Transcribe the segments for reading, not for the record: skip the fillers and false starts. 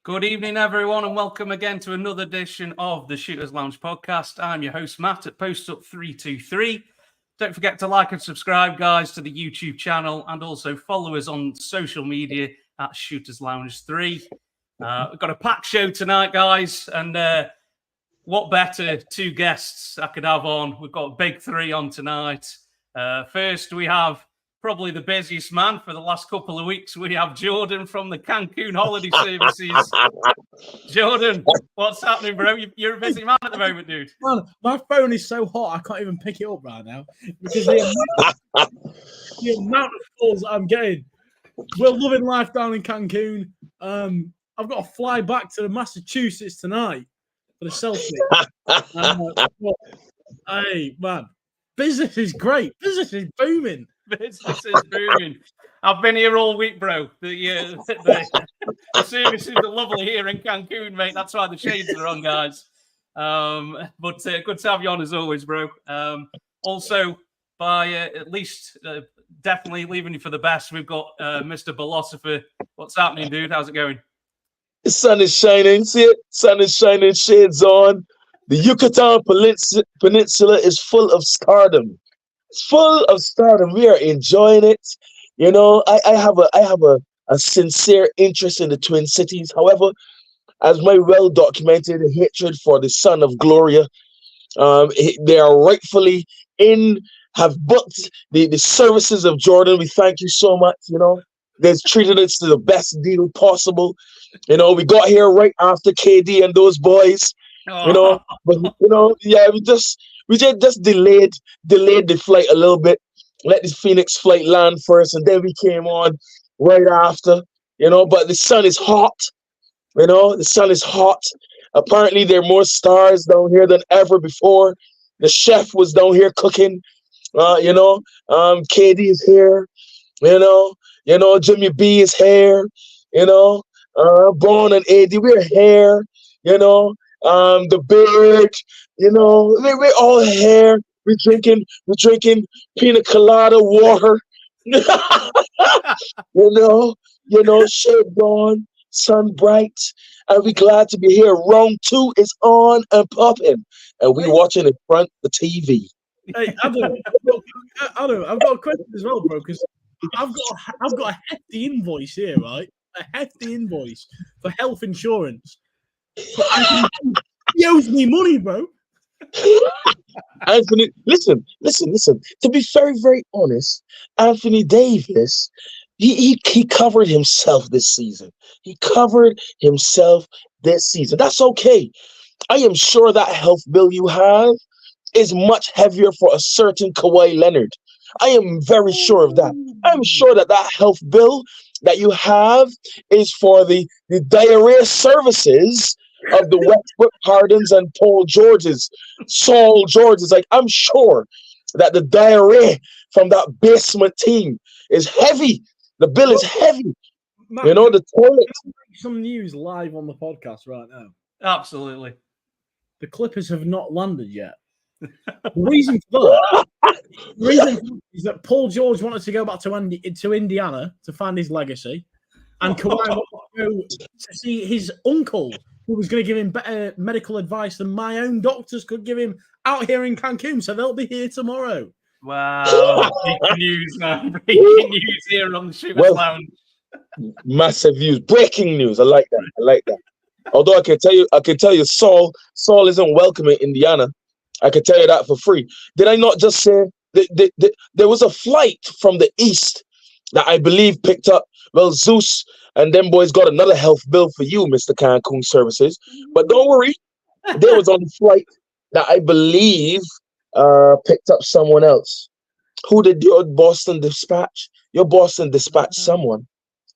Good evening, everyone, and welcome again to another edition of the Shooters Lounge podcast. I'm your host, Matt, at PostUp323. Don't forget to like and subscribe, guys, to the YouTube channel, and also follow us on social media at Shooters Lounge 3. We've got a packed show tonight, guys, and what better two guests I could have on? We've got big three on tonight. First, we have probably the busiest man for the last couple of weeks. We have Jordan from the Cancun Holiday Services. Jordan, what's happening, bro? You're a busy man at the moment, dude. Man, my phone is so hot, I can't even pick it up right now because the amount of calls I'm getting. We're loving life down in Cancun. I've got to fly back to Massachusetts tonight for the selfie. Hey, man, business is great. Business is booming. Business is booming. I've been here all week, bro. The services are lovely here in Cancun, mate. That's why the shades are on, guys. But good to have you on as always, bro. Also, by at least definitely leaving you for the best, we've got Mr. Philosopher. What's happening, dude? How's it going? The sun is shining. See it? Sun is shining. Shades on. The Yucatan Peninsula is full of stardom. It's full of stardom. We are enjoying it. You know, I have a sincere interest in the Twin Cities. However, as my well-documented hatred for the son of Gloria, they are rightfully have booked the services of Jordan. We thank you so much. You know, they've treated us to the best deal possible. You know, we got here right after KD and those boys. You know, but you know, yeah, we just delayed the flight a little bit. Let the Phoenix flight land first, and then we came on right after. You know, but the sun is hot. You know, the sun is hot. Apparently, there are more stars down here than ever before. The chef was down here cooking. KD is here. You know, Jimmy B is here. You know, Braun and AD, we're here. You know. The beard, you know, we're all here. We're drinking pina colada water. you know, shade on, sun bright, and we're glad to be here. Round 2 is on and popping, and we're watching in front of the TV. Hey, Adam, I've got a question as well, bro, because I've got a hefty invoice here, right? A hefty invoice for health insurance. He owes me money, bro. Anthony, listen. To be very, very honest, Anthony Davis, he covered himself this season. That's okay. I am sure that health bill you have is much heavier for a certain Kawhi Leonard. I am very sure of that. I'm sure that health bill that you have is for the diarrhea services of the Westbrook Hardens and Paul Georges, Saul Georges. Like, I'm sure that the diarrhea from that basement team is heavy. The bill is heavy. Matt, you know, the toilet. Some news live on the podcast right now. Absolutely. The Clippers have not landed yet. The reason for that is that Paul George wanted to go back to Indiana to find his legacy, and Kawhi wanted to go to see his uncle, who was going to give him better medical advice than my own doctors could give him out here in Cancun. So they'll be here tomorrow. Wow. Breaking news, man. Breaking news here on the Shooters Lounge. Massive news. Breaking news. I like that. Although I can tell you, Saul isn't welcome in Indiana. I can tell you that for free. Did I not just say there was a flight from the east that I believe picked up, well, Zeus and them boys got another health bill for you, Mr. Cancun Services. But don't worry, there was on the flight that I believe picked up someone else. Who did your Boston dispatch? Your Boston dispatched someone.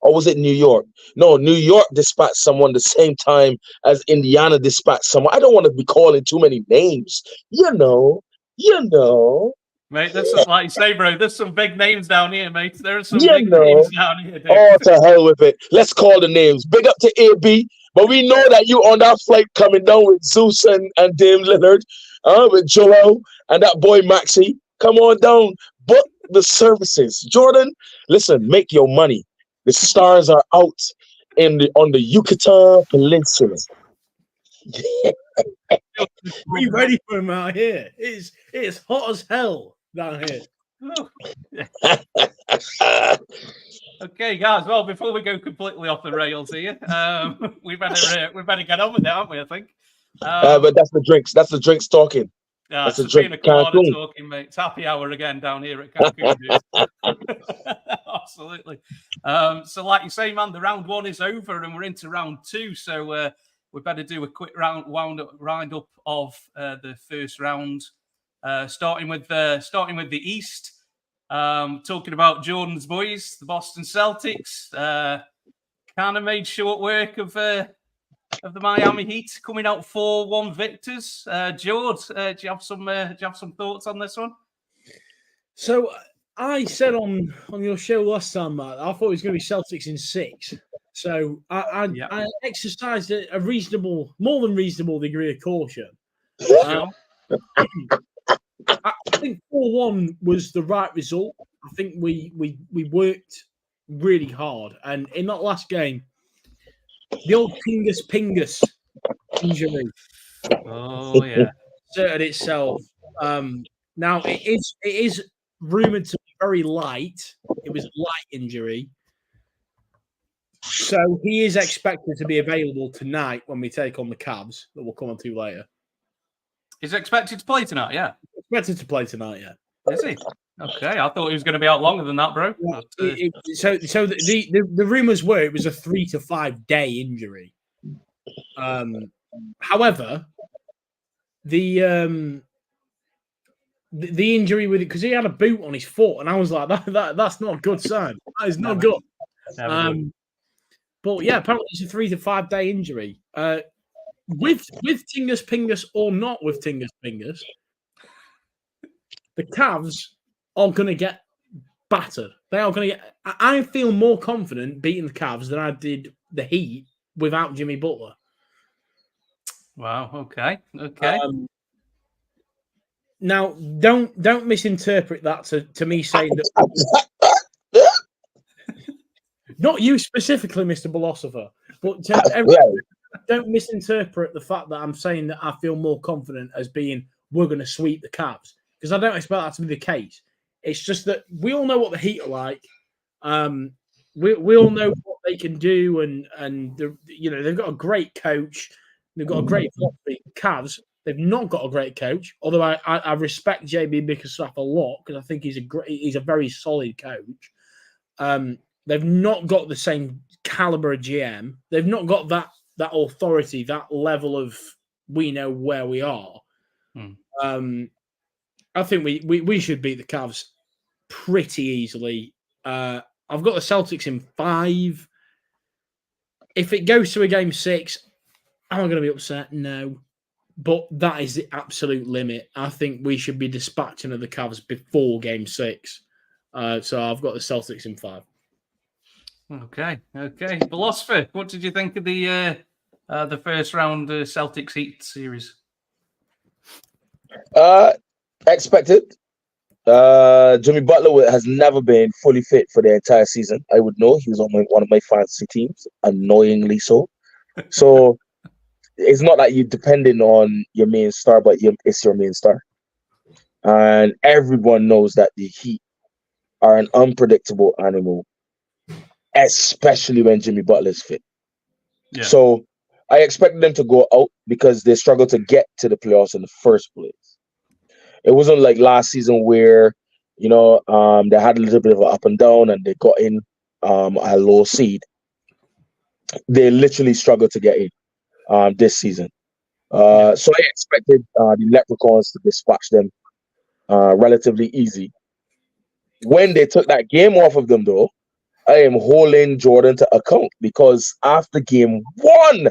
Or was it New York? No, New York dispatched someone the same time as Indiana dispatched someone. I don't want to be calling too many names. You know. Mate, there's some, like you say, bro, there's some big names down here, mate. There are some big names down here, dude. Oh, to hell with it. Let's call the names. Big up to AB. But we know that you on that flight coming down with Zeus and Dame Lillard, with Joel and that boy Maxey. Come on down. Book the services. Jordan, listen, make your money. The stars are out on the Yucatan Peninsula. Be ready for him out here. It's hot as hell down here. Okay, guys. Well, before we go completely off the rails here, we better get on with it, aren't we? I think. But that's the drinks. That's the drinks talking. That's a the drink. pina colada Cancun. talking, mate. It's happy hour again down here at Cancun. Absolutely. So, like you say, man, the round one is over and we're into round two. So we better do a quick round up of the first round, starting with the East. Talking about Jordan's boys, the Boston Celtics. Kind of made short work of the Miami Heat, coming out 4-1 victors. George, do you have some thoughts on this one? So I said on your show last time, Matt, I thought it was going to be Celtics in 6. So I exercised a reasonable, more than reasonable degree of caution. I think 4-1 was the right result. I think we worked really hard, and in that last game, the old Pingus injury. Oh yeah, asserted itself. Now it is rumored to be very light. It was a light injury, so he is expected to be available tonight when we take on the Cavs. That we'll come on to later. He's expected to play tonight. Yeah, expected to play tonight. Yeah, is he? Okay, I thought he was going to be out longer than that, bro. Yeah, so the rumors were it was a 3 to 5 day injury. However, the injury with it, because he had a boot on his foot, and I was like, that's not a good sign. That is not good. But yeah, apparently it's a 3 to 5 day injury. With Tingus Pingus or not with Tingus Pingus, the Cavs are going to get battered. They are going to get. I feel more confident beating the Cavs than I did the Heat without Jimmy Butler. Wow. Okay. Now, don't misinterpret that to me saying that. Not you specifically, Mr. Philosopher, but don't misinterpret the fact that I'm saying that I feel more confident as being we're going to sweep the Cavs, because I don't expect that to be the case. It's just that we all know what the Heat are like. We all know what they can do, and they've got a great coach. They've got a great philosophy. Cavs, they've not got a great coach. Although I respect JB Bickerstaff a lot because I think he's a very solid coach. They've not got the same caliber of GM. They've not got that authority, that level of we know where we are. I think we should beat the Cavs pretty easily. I've got the Celtics in 5. If it goes to a game 6, am I going to be upset? No. But that is the absolute limit. I think we should be dispatching of the Cavs before game 6. So I've got the Celtics in 5. Okay. Philosopher, what did you think of the first round Celtics Heat series? Expected. Jimmy Butler has never been fully fit for the entire season. I would know. He was on one of my fantasy teams, annoyingly so. So it's not that you're depending on your main star, but it's your main star. And everyone knows that the Heat are an unpredictable animal, especially when Jimmy Butler's fit. Yeah. So I expected them to go out because they struggled to get to the playoffs in the first place. It wasn't like last season where, they had a little bit of an up and down and they got in a low seed. They literally struggled to get in this season. So I expected the Leprechauns to dispatch them relatively easy. When they took that game off of them, though, I am holding Jordan to account because after game 1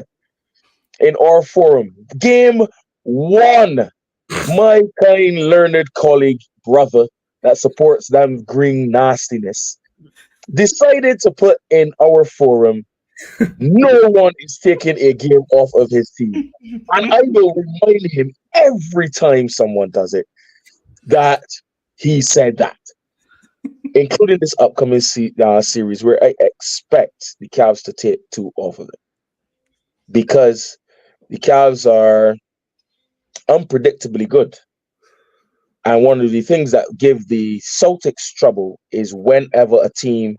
in our forum, game 1, my kind, learned colleague, brother that supports them green nastiness, decided to put in our forum, no one is taking a game off of his team. And I will remind him every time someone does it that he said that. including this upcoming series, where I expect the Cavs to take 2 off of it, because the Cavs are unpredictably good. And one of the things that give the Celtics trouble is whenever a team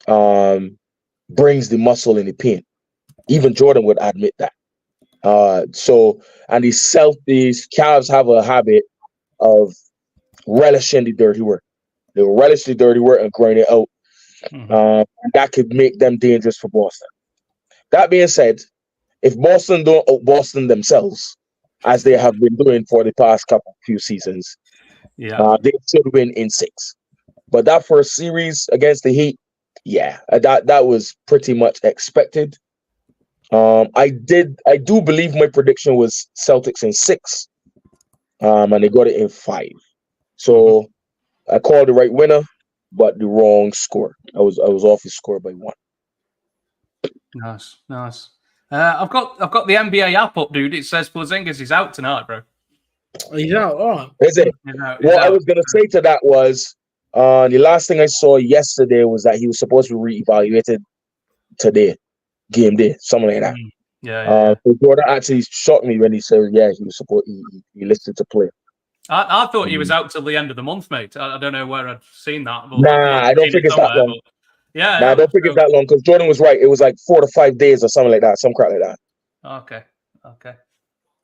brings the muscle in the paint. Even Jordan would admit that. And these Cavs have a habit of relishing the dirty work. They will relish the dirty work and grind it out. And that could make them dangerous for Boston. That being said, if Boston don't out Boston themselves, as they have been doing for the past few seasons, they should win in 6. But that first series against the Heat, that was pretty much expected. I do believe my prediction was Celtics in 6, and they got it in 5. So I called the right winner, but the wrong score. I was off his score by 1. Nice. I've got the NBA app up, dude. It says Porzingis is out tonight, bro. He's out. All right. Is it? I was gonna say to that was the last thing I saw yesterday was that he was supposed to be reevaluated today, game day, something like that. So Jordan actually shocked me when he said, he was supposed he listed to play. I thought he was out till the end of the month, mate. I don't know where I'd seen that. But I don't think it's that long. I don't think it's that long, because Jordan was right. It was like 4 to 5 days or something like that, some crap like that. Okay.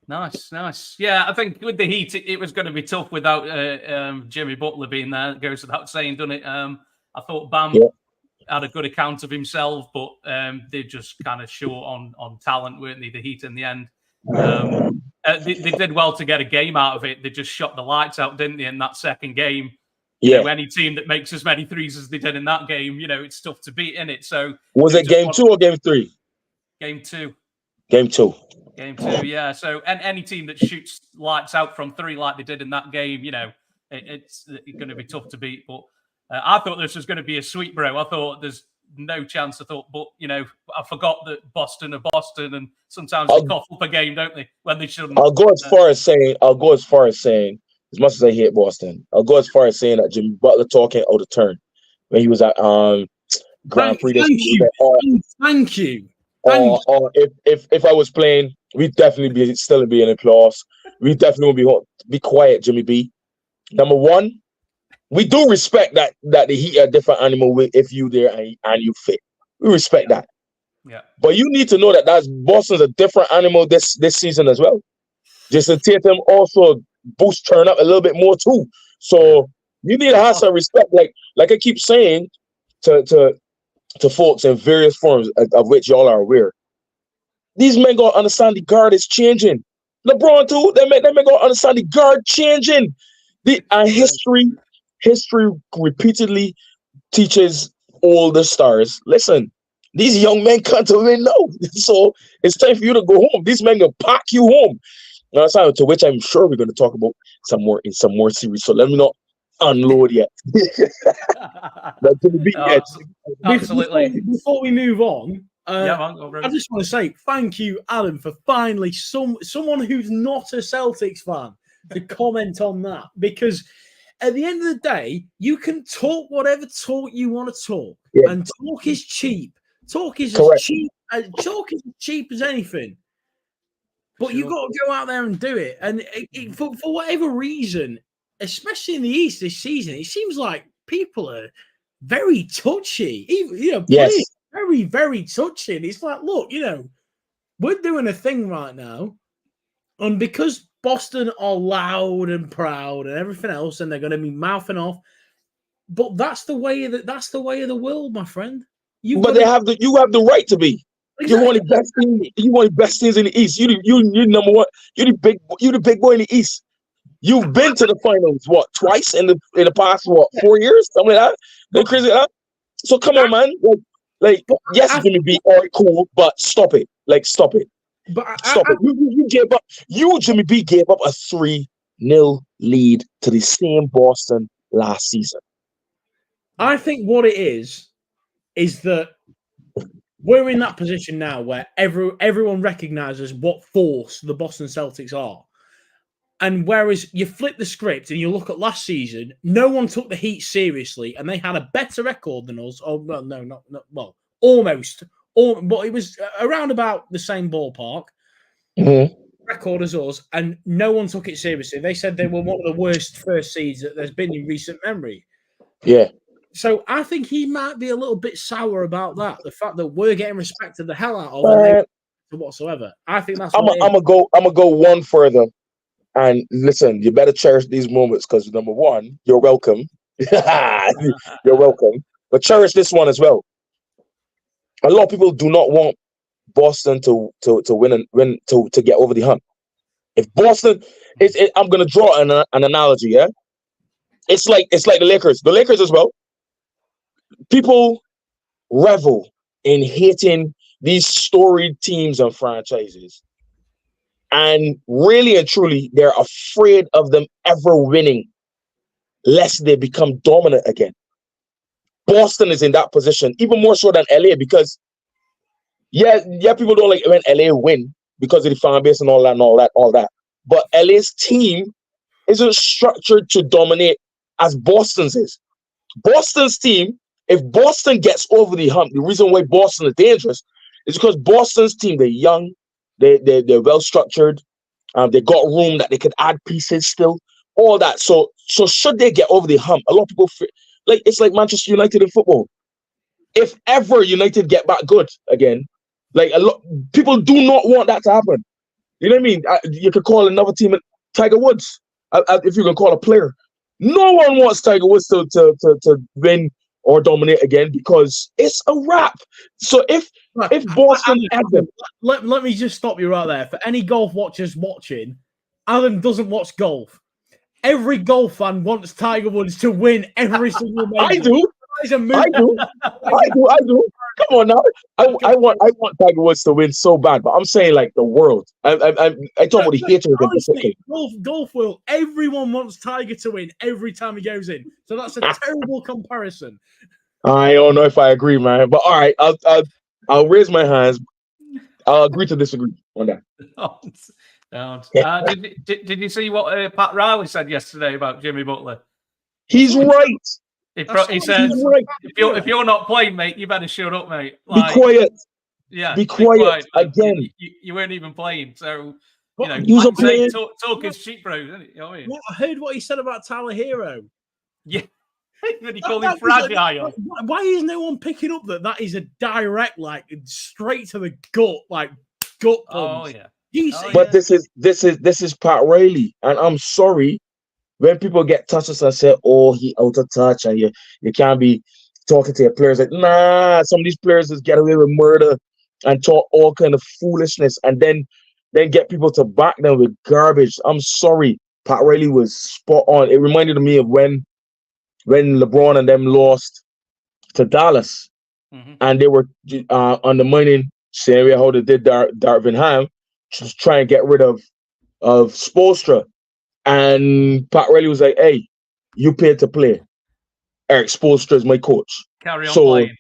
Nice. Yeah, I think with the Heat, it was going to be tough without Jimmy Butler being there. It goes without saying, doesn't it? I thought Bam had a good account of himself, but they're just kind of short on talent, weren't they? The Heat in the end. They did well to get a game out of it. They just shot the lights out, didn't they, in that second game? You know, any team that makes as many threes as they did in that game, it's tough to beat, isn't it? So was it game 2 or game 3? Game 2. Game 2. Game 2, yeah. So any team that shoots lights out from 3 like they did in that game, it's going to be tough to beat. But I thought this was going to be a sweep, bro. I thought there's no chance. But I forgot that Boston are Boston, and sometimes they cough up a game, don't they, when they shouldn't. I'll go as far as saying, as much as I hate Boston, I'll go as far as saying that Jimmy Butler talking out of turn when he was at Grand Prix. Thank you. Or if I was playing, we'd definitely still be in the playoffs. We definitely would be quiet, Jimmy B. Number 1, we do respect that the Heat are a different animal if you there and you fit. We respect that. Yeah. But you need to know that Boston's a different animal this season as well. Jason Tatum also boost turn up a little bit more too. So you need to have some respect. Like I keep saying to folks in various forms of which y'all are aware. These men gonna understand the guard is changing. LeBron too. They men gonna understand the guard changing. History repeatedly teaches all the stars. Listen, these young men can't win now. So it's time for you to go home. These men gonna pack you home. You know, to which I'm sure we're going to talk about in some more series. So let me not unload yet. Absolutely. Before we move on, I just want to say thank you, Alan, for finally someone who's not a Celtics fan to comment on that. Because at the end of the day, you can talk whatever talk you want to talk, and talk is cheap. Talk is as cheap as anything. But you've got to go out there and do it. And for whatever reason, especially in the East this season, it seems like people are very touchy. Even, very, very touchy. And it's like, look, we're doing a thing right now. And because Boston are loud and proud and everything else, and they're going to be mouthing off, but that's the way of the world, my friend. You have the right to be. Exactly. You want the best team. You want the best teams in the East. You're number 1. You're the big boy in the East. You've been to the finals twice in the past 4 years, something like that. They're crazy like that. So come on, man. Yes, it's gonna be all right, cool, but stop it. Stop it. Stop it. You gave up. You, Jimmy B, gave up a 3-0 lead to the same Boston last season. I think what it is that we're in that position now where everyone recognizes what force the Boston Celtics are. And whereas you flip the script and you look at last season, no one took the Heat seriously, and they had a better record than us. Oh well, no, not well, almost. But it was around about the same ballpark record as us, and no one took it seriously. They said they were one of the worst first seeds that there's been in recent memory. Yeah. So I think he might be a little bit sour about that. The fact that we're getting respected the hell out of and they whatsoever. I think that's. I'm gonna go one further. And listen, you better cherish these moments because number one, you're welcome. You're welcome. But cherish this one as well. A lot of people do not want Boston to win to get over the hump. If Boston, I'm gonna draw an analogy. Yeah, it's like the Lakers. The Lakers as well. People revel in hating these storied teams and franchises. And really and truly, they're afraid of them ever winning, lest they become dominant again. Boston is in that position, even more so than LA, because yeah, people don't like when LA win because of the fan base and all that. But LA's team isn't structured to dominate as Boston's is. Boston's team, if Boston gets over the hump, the reason why Boston is dangerous is because Boston's team, they're young. They're well structured. They got room that they could add pieces still. All that. So should they get over the hump? A lot of people feel like it's like Manchester United in football. If ever United get back good again, like a lot people do not want that to happen. You know what I mean? You could call another team Tiger Woods. If you can call a player, no one wants Tiger Woods to win or dominate again because it's a wrap. So if Boston let me just stop you right there. For any golf watchers watching, Alan doesn't watch golf. Every golf fan wants Tiger Woods to win every single major. I do. Come on now. I want Tiger Woods to win so bad, but I'm saying like the world. I talk about the haters in particular. Golf world, everyone wants Tiger to win every time he goes in. So that's a terrible comparison. I don't know if I agree, man. But all right, I'll raise my hands. I'll agree to disagree on that. Did you see what Pat Riley said yesterday about Jimmy Butler? He's right. He said, right. if you're not playing, mate, you better shut up, mate. Like, be quiet. Yeah, be quiet again. You weren't even playing, so talk is cheap, bro. Isn't it? You know what I mean? I heard what he said about Tyler Hero. Yeah, when he called him fragile. Why is no one picking up that is a direct, like straight to the gut, like gut punch? Oh yeah. But this is Pat Riley, and I'm sorry. When people get touches and say, "Oh, he out of touch," and you can't be talking to your players like, "Nah." Some of these players just get away with murder and talk all kind of foolishness, and then get people to back them with garbage. I'm sorry, Pat Riley was spot on. It reminded me of when LeBron and them lost to Dallas, and they were undermining same way how they did Darvin Ham, just try and get rid of Spoelstra. And Pat Riley was like, "Hey, you paid to play. Eric Spoelstra is my coach. Carry on so playing.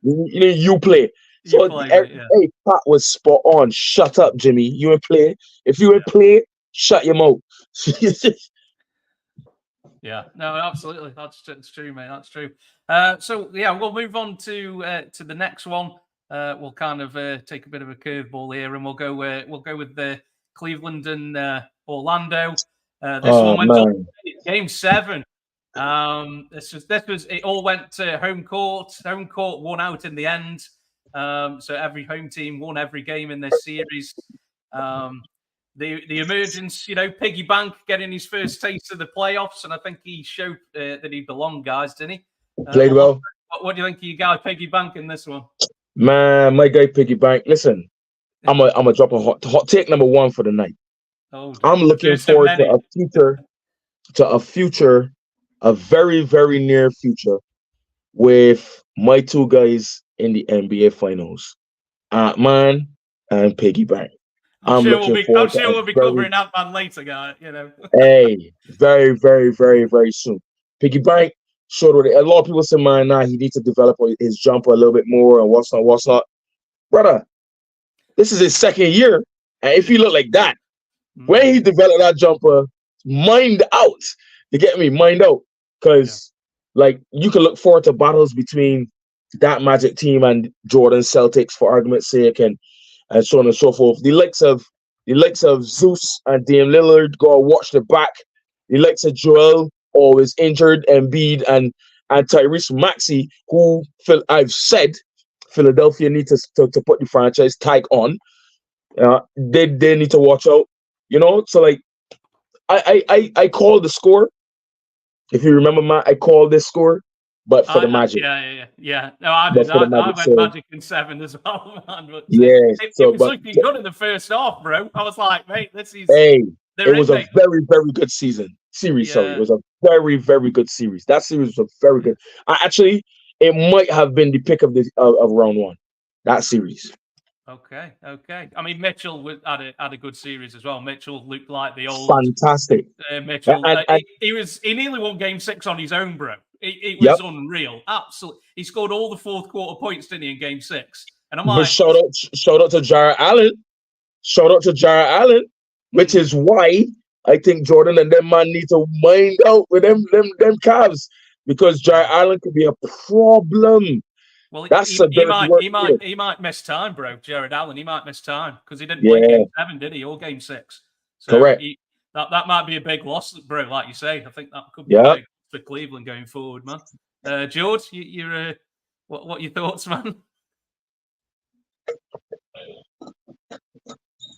You play." Hey, Pat was spot on. Shut up, Jimmy. You ain't play. If you ain't play, shut your mouth. Yeah, no, absolutely. That's true, mate. That's true. So yeah, we'll move on to the next one. We'll kind of take a bit of a curveball here, and we'll go with the Cleveland and Orlando. This one went on Game 7. This was it all went to home court. Home court won out in the end. So every home team won every game in this series. The emergence, Piggy Bank getting his first taste of the playoffs, and I think he showed that he belonged, guys, didn't he? Played well. What do you think of your guy Piggy Bank in this one? Man, my guy Piggy Bank. Listen, I'm a drop a hot take number 1 for the night. I'm looking forward to a future, a very, very near future, with my two guys in the NBA Finals, Ant-Man and Piggy Bank. I'm sure we'll be covering Ant-Man later, guy. Hey, very, very, very, very soon. Piggy Bank showed what a lot of people say, man, he needs to develop his jumper a little bit more and what's not. Brother, this is his second year, and if he look like that, When he developed that jumper, mind out. You get me? Mind out. Because, like, you can look forward to battles between that Magic team and Jordan Celtics, for argument's sake, and so on and so forth. The likes of Zeus and Dame Lillard go and watch the back. The likes of Joel, always injured, Embiid and Tyrese Maxey, who I've said Philadelphia need to put the franchise tag on. They need to watch out. You know, so like I called the score. If you remember, Matt, I called this score, but for the Magic. Yeah. No, I did. I went Magic in 7 as well, man. But, it was looking good in the first half, bro. I was like, mate, this is. Hey, it was a very, very good series. Sorry, it was a very, very good series. That series was very good. It might have been the pick of round 1. That series. Okay. I mean, Mitchell had a good series as well. Mitchell looked like the old fantastic Mitchell. He nearly won Game 6 on his own, bro. It was unreal. Absolutely, he scored all the fourth quarter points, didn't he, in Game 6? And I'm like, shout out to Jarrett Allen. Shout out to Jarrett Allen, which is why I think Jordan and them man need to mind out with them Cavs, because Jarrett Allen could be a problem. Well, he might miss time, bro. Jared Allen, he might miss time because he didn't play Game 7, did he, or Game 6? So correct. That might be a big loss, bro. Like you say, I think that could be big for Cleveland going forward, man. George, you're what are your thoughts, man?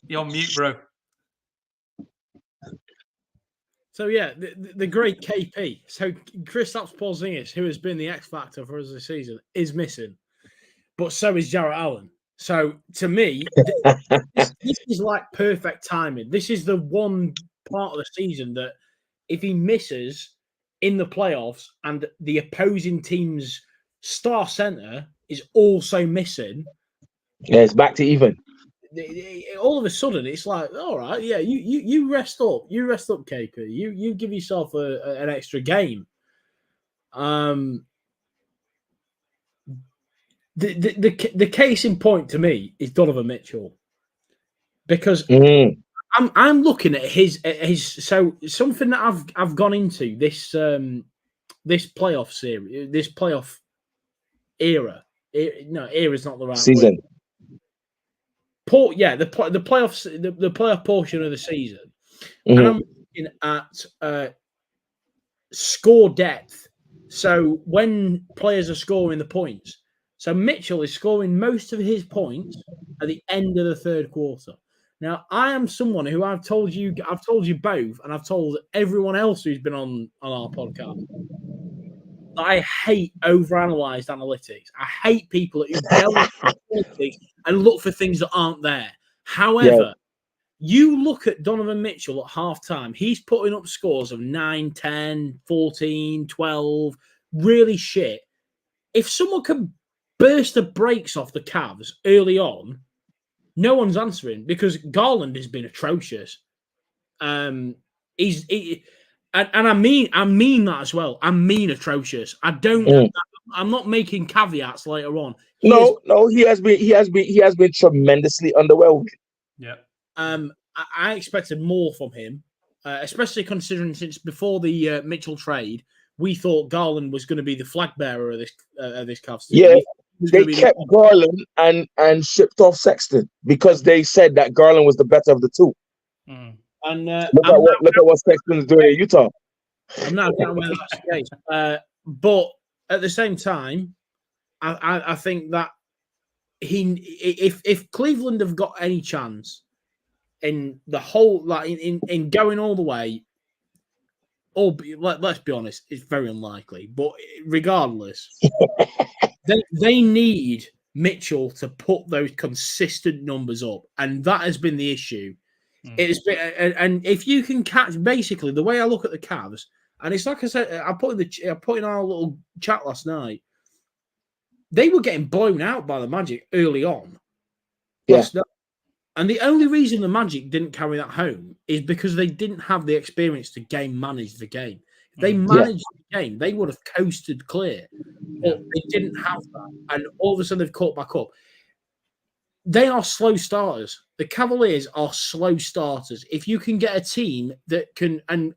You're on mute, bro. So yeah, the great KP. So Kristaps Porzingis, who has been the X factor for us this season, is missing, but so is Jarrett Allen. So to me, this is like perfect timing. This is the one part of the season that if he misses in the playoffs and the opposing team's star center is also missing, it's back to even. All of a sudden, it's like, all right, yeah, you rest up, KP. You give yourself an extra game. The case in point to me is Donovan Mitchell, because I'm looking at his so something that I've gone into this playoff series, this playoff era. No, era is not the right season. word. The playoffs, the playoff portion of the season, and I'm looking at score depth. So when players are scoring the points, so Mitchell is scoring most of his points at the end of the third quarter. Now, I am someone who I've told you both, and I've told everyone else who's been on our podcast, I hate overanalyzed analytics. I hate people who delve into analytics and look for things that aren't there. However, you look at Donovan Mitchell at halftime, he's putting up scores of 9, 10, 14, 12, really shit. If someone can burst the brakes off the Cavs early on, no one's answering, because Garland has been atrocious. And I mean that as well. I mean atrocious. I don't. I'm not making caveats later on. He has been tremendously underwhelming. Yeah. I expected more from him, especially considering since before the Mitchell trade, we thought Garland was going to be the flag bearer of this Cavs team. Yeah, they kept Garland and shipped off Sexton because they said that Garland was the better of the two. And look at what Sexton's doing in Utah. I'm not getting whether that's the case. But at the same time, I think that if Cleveland have got any chance in the whole, like in going all the way, let's be honest, it's very unlikely. But regardless, they need Mitchell to put those consistent numbers up, and that has been the issue. It's been, and if you can catch, basically the way I look at the Cavs, and it's like I said, I put in our little chat last night, they were getting blown out by the Magic early on. Yeah. And the only reason the Magic didn't carry that home is because they didn't have the experience to manage the game. If they managed the game, they would have coasted clear. But they didn't have that. And all of a sudden they've caught back up. they are slow starters. The Cavaliers are slow starters. If you can get a team that can, and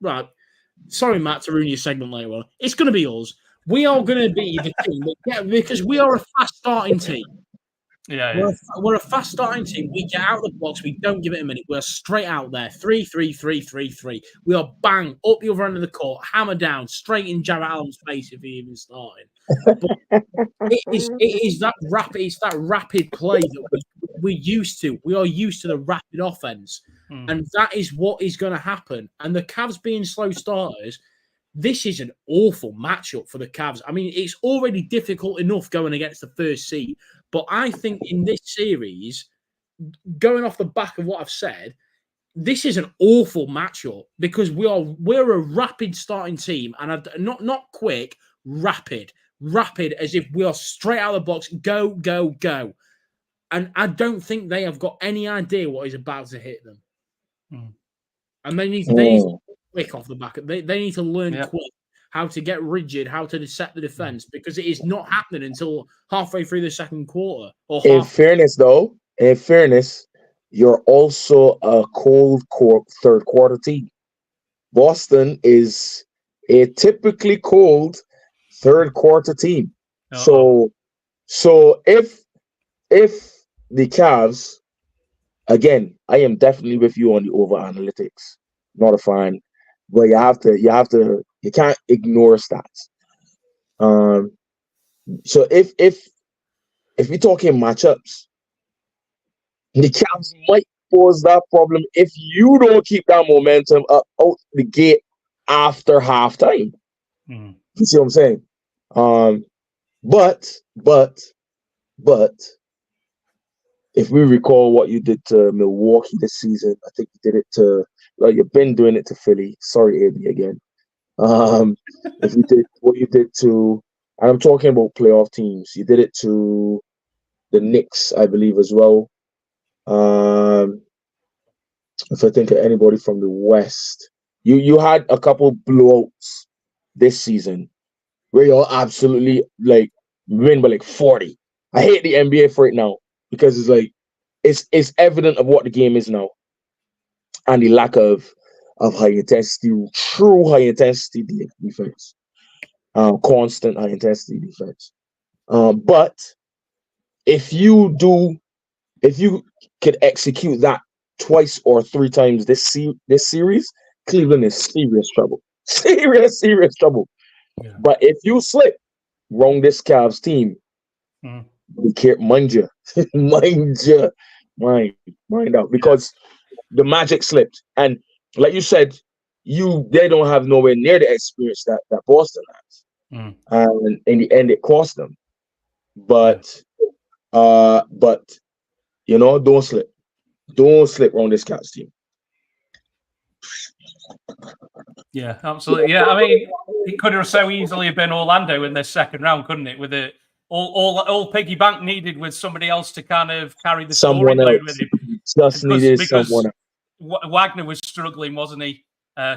right. Sorry, Matt, to ruin your segment later on. It's going to be us. We are going to be the team because we are a fast starting team. Yeah, We're a fast starting team. We get out of the blocks. We don't give it a minute. We're straight out there. 3-3-3-3-3. We are bang up the other end of the court, hammer down, straight in Jarrett Allen's face if he even started. But it is that rapid. It's that rapid play that we're used to. We are used to the rapid offense, and that is what is going to happen. And the Cavs being slow starters, this is an awful matchup for the Cavs. I mean, it's already difficult enough going against the first seed. But I think in this series, going off the back of what I've said, this is an awful matchup because we're a rapid starting team and not quick, rapid as if we are straight out of the box, go, go, go. And I don't think they have got any idea what is about to hit them. And they need to quick off the back. They need to learn quick how to get rigid, how to set the defense, because it is not happening until halfway through the second quarter. In fairness, you're also a cold third quarter team. Boston is a typically cold third quarter team. So if the Cavs, again, I am definitely with you on the over analytics. Not a fan, but you can't ignore stats. So if we're talking matchups, the Cavs might pose that problem if you don't keep that momentum up out the gate after halftime. You see what I'm saying? But if we recall what you did to Milwaukee this season, I think you did it to, well, you've been doing it to Philly. Sorry, AB, again. If you did what you did to, and I'm talking about playoff teams, you did it to the Knicks, I believe, as well. If I think of anybody from the West, you had a couple blowouts this season where you're absolutely like win by like 40. I hate the NBA for it now because it's like it's evident of what the game is now and the lack of high intensity, true high intensity defense, constant high intensity defense. But if you could execute that twice or three times this series, Cleveland is serious trouble. Serious trouble. Yeah. But if you slip wrong this Cavs team, we can't mind out, because the magic slipped. And like you said, they don't have nowhere near the experience that Boston has. And in the end, it cost them. But you know, don't slip wrong this Cavs team. Yeah, absolutely. Yeah, I mean, it could have so easily been Orlando in this second round, couldn't it? With it all Piggy Bank needed was somebody else to kind of carry the someone else with him. Just needed someone else. Wagner was struggling, wasn't he?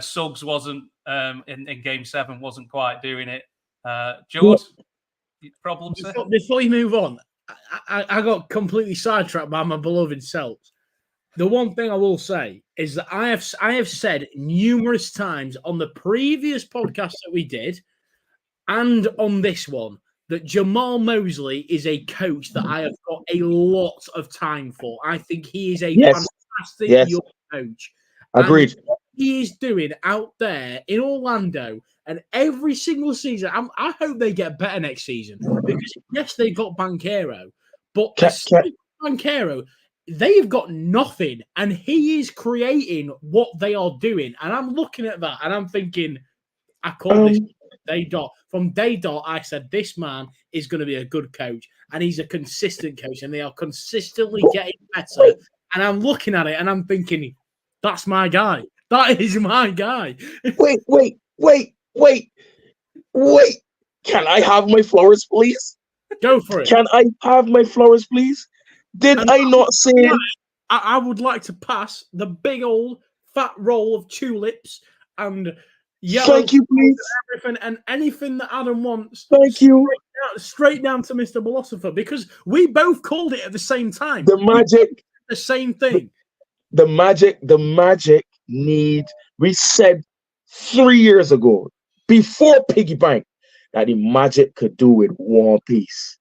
Suggs wasn't in Game 7, wasn't quite doing it. George, problems there? Before you move on, I got completely sidetracked by my beloved Celts. The one thing I will say is that I have said numerous times on the previous podcast that we did and on this one that Jamal Mosley is a coach that I have got a lot of time for. I think he is a fantastic young coach. Agreed. And what he is doing out there in Orlando and every single season, I hope they get better next season, because yes, they got Banchero, but Banchero, they've got nothing, and he is creating what they are doing. And I'm looking at that, and I'm thinking, I call this day dot. From day dot, I said, this man is going to be a good coach, and he's a consistent coach, and they are consistently getting better. And I'm looking at it, and I'm thinking, that's my guy. That is my guy. Wait. Can I have my flowers, please? Go for it. Can I have my flowers, please? Did I not say it? I would like to pass the big old fat roll of tulips and yellow, Thank you, please. everything, and anything that Adam wants. Thank you. Straight down to Mr. Philosopher, because we both called it at the same time. The Magic, the same thing. the Magic need. We said 3 years ago, before Piggy Bank, that the Magic could do with one piece,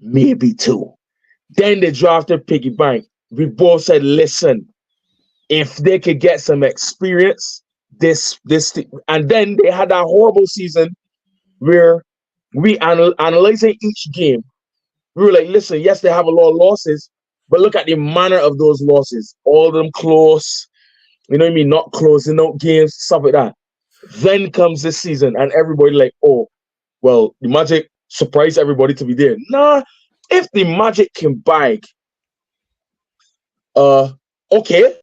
maybe two. Then they drafted Piggy Bank. We both said, listen, if they could get some experience, this, and then they had that horrible season where we analyzing each game. We were like, listen, yes, they have a lot of losses, but look at the manner of those losses. All of them close, you know what I mean? Not closing out games, stuff like that. Then comes this season, and everybody like, oh, well, the Magic surprised everybody to be there. Nah, if the Magic can bag, okay,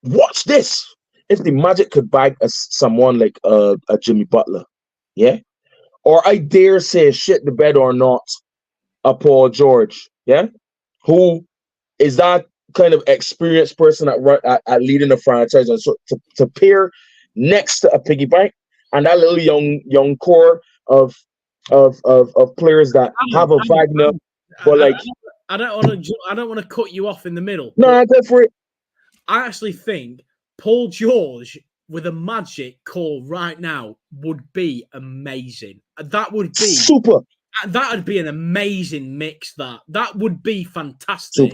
watch this. If the Magic could bag someone like a Jimmy Butler, yeah, or I dare say, shit the bed or not, a Paul George, yeah, who is that kind of experienced person at leading the franchise, and so to pair next to a Piggy Bank and that little young core of players that have a Wagner, but like I don't want to cut you off in the middle. No, go for it. I actually think Paul George with a Magic call right now would be amazing. That would be super. That would be an amazing mix. That would be fantastic.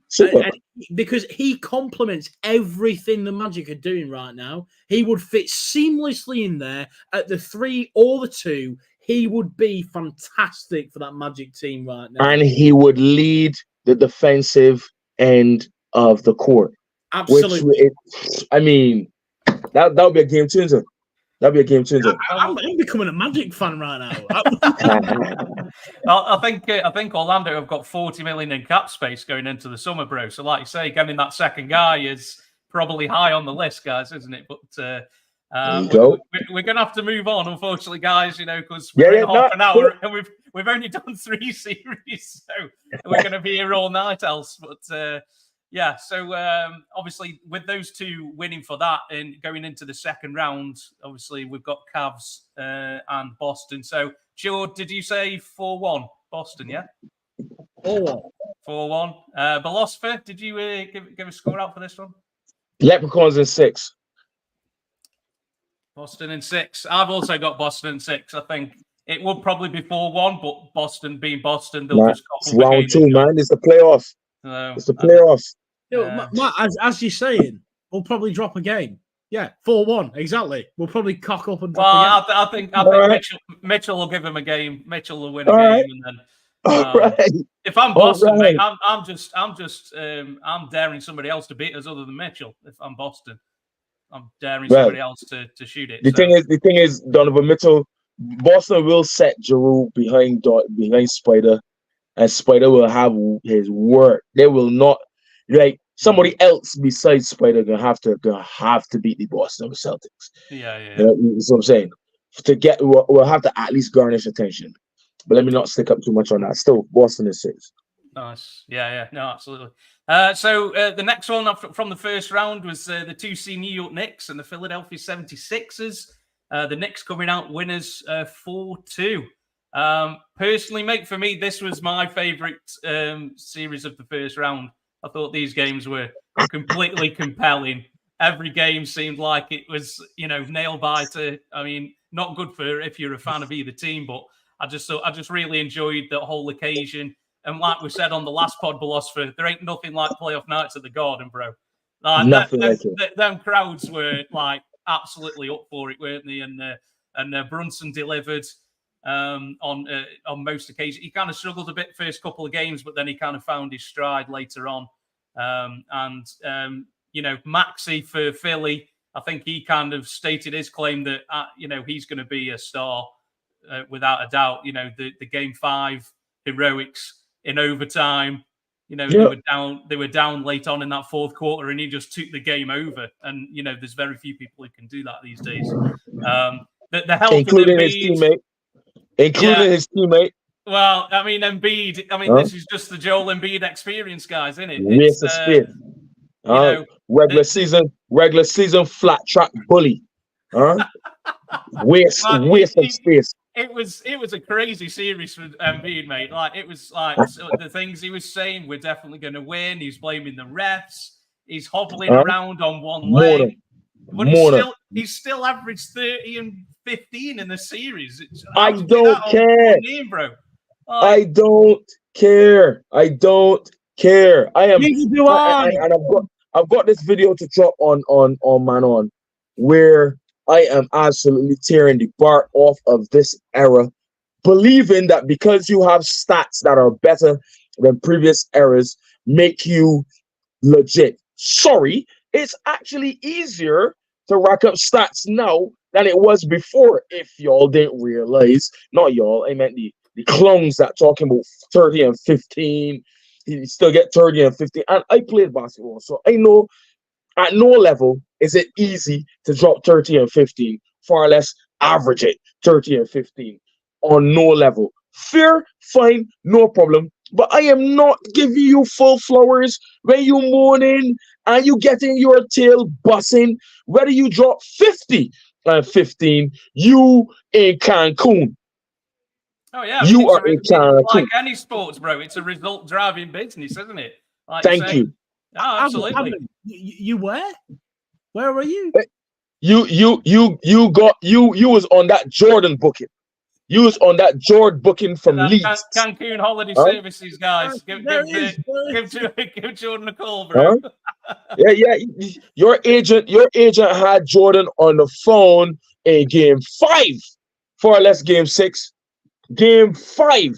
Super. And because he complements everything the Magic are doing right now. He would fit seamlessly in there at the 3 or the 2. He would be fantastic for that Magic team right now. And he would lead the defensive end of the court. Absolutely. I mean, that would be a game changer. That'd be a game changer. I'm becoming a Magic fan right now. I think Orlando have got 40 million in cap space going into the summer, bro. So, like you say, getting that second guy is probably high on the list, guys, isn't it? But we're going to have to move on, unfortunately, guys. You know, because we're in half an hour and we've only done 3 series, so we're going to be here all night else. But yeah, so obviously with those two winning for that and going into the second round, obviously we've got Cavs and Boston. So, George, did you say 4-1 Boston? Yeah, 4-1. 4-1. Philosopher, did you give a score out for this one? Leprechauns in 6. Boston in 6. I've also got Boston in 6. I think it would probably be 4-1, but Boston being Boston, they'll just it's round 2, man. It's the playoffs. It's the playoffs. Matt, as you're saying, we'll probably drop a game. Yeah, 4-1, exactly. We'll probably cock up and drop I think Mitchell will give him a game. Mitchell will win a game, and then if I'm Boston, mate, I'm daring somebody else to beat us other than Mitchell. If I'm Boston, I'm daring somebody else to shoot it. The thing is, Donovan Mitchell, Boston will set Giroux behind Spider, and Spider will have his work. They will not like somebody else besides Spider gonna have to beat the Boston Celtics. Yeah. That's what I'm saying. We'll have to at least garnish attention. But let me not stick up too much on that. Still, Boston is 6. Nice. Yeah. No, absolutely. So the next one from the first round was the 2C New York Knicks and the Philadelphia 76ers. The Knicks coming out winners 4-2. Personally, mate, for me, this was my favorite series of the first round. I thought these games were completely compelling. Every game seemed like it was, nail biter. I mean, not good for if you're a fan of either team, but I just really enjoyed the whole occasion. And like we said on the last pod, Philosopher, there ain't nothing like playoff nights at the Garden, bro. Them crowds were like absolutely up for it, weren't they? And Brunson delivered on most occasions. He kind of struggled a bit first couple of games, but then he kind of found his stride later on. Maxey for Philly, I think he kind of stated his claim that he's going to be a star without a doubt. The game 5 heroics in overtime. They were down late on in that fourth quarter, and he just took the game over. And there's very few people who can do that these days. The help, including his teammate. His teammate. Well, I mean, Embiid. This is just the Joel Embiid experience, guys, isn't it? Regular season flat track bully. Huh? Waste of space. It was a crazy series for Embiid, mate. Like it was like the things he was saying, we're definitely going to win. He's blaming the refs. He's hobbling around on one leg. But he's still averaged 30 and 15 in the series. I don't care, bro. I don't care. I don't care. I am. And I've got this video to drop on Manon, where I am absolutely tearing the bark off of this era, believing that because you have stats that are better than previous eras, make you legit. Sorry, it's actually easier to rack up stats now than it was before. If y'all didn't realize, not y'all, I meant the clones that talking about 30 and 15. You still get 30 and 15. And I played basketball, so I know at no level is it easy to drop 30 and 15, far less average it 30 and 15 on no level. Fair, fine, no problem. But I am not giving you full flowers when you moaning and you getting your tail busting. Whether you drop 50 and 15, you in Cancun. Oh yeah, you are in Cancun. Like any sports, bro. It's a result-driving business, isn't it? Like Thank you. Oh, absolutely. You where? Where were you? You was on that Jordan booking. You was on that Jordan booking from Leeds. Cancun Holiday Services, guys. Give Jordan a call, bro. Yeah. Your agent had Jordan on the phone in game 5, far less game 6. Game 5.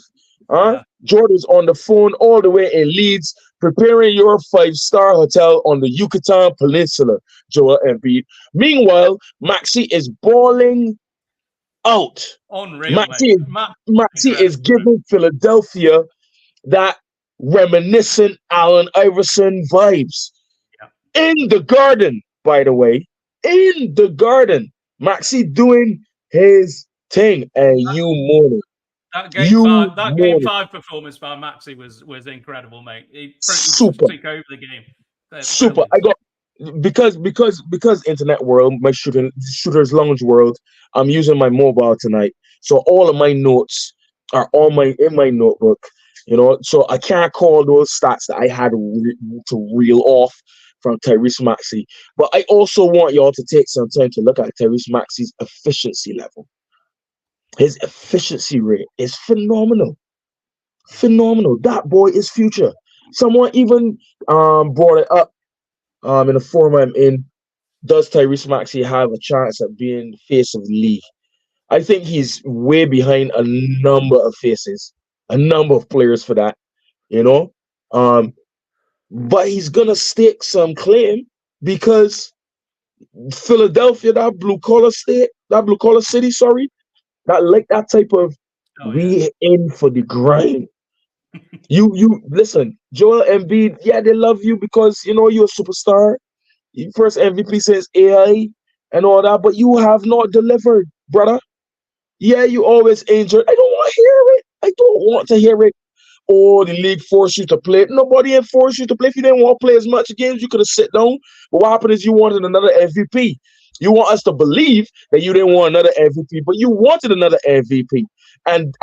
Yeah. Jordan's on the phone all the way in Leeds, preparing your 5-star hotel on the Yucatan Peninsula, Joel Embiid. Meanwhile, Maxey is balling out. Unreal, Maxey is giving Philadelphia that reminiscent Allen Iverson vibes. Yeah. In the Garden, by the way. In the Garden. Maxey doing his thing, and you mourning. That game 5 performance by Maxey was incredible, mate. He super took over the game. Super. I got because internet world, my shooters lounge world. I'm using my mobile tonight, so all of my notes are in my notebook. You know, so I can't call those stats that I had to reel off from Tyrese Maxey. But I also want y'all to take some time to look at Tyrese Maxey's efficiency level. His efficiency rate is phenomenal. Phenomenal. That boy is future. Someone even brought it up in the forum I'm in. Does Tyrese Maxey have a chance at being the face of the league? I think he's way behind a number of faces, a number of players for that, you know. But he's gonna stake some claim because Philadelphia, that blue collar city, that like that type of we in for the grind. You listen, Joel Embiid, yeah, they love you because you know you're a superstar. Your first MVP since AI and all that, but you have not delivered, brother. Yeah, you always injured. I don't want to hear it. I don't want to hear it. Oh, the league forced you to play. Nobody enforced you to play. If you didn't want to play as much games, you could have sit down. But what happened is you wanted another MVP. You want us to believe that you didn't want another MVP, but you wanted another MVP and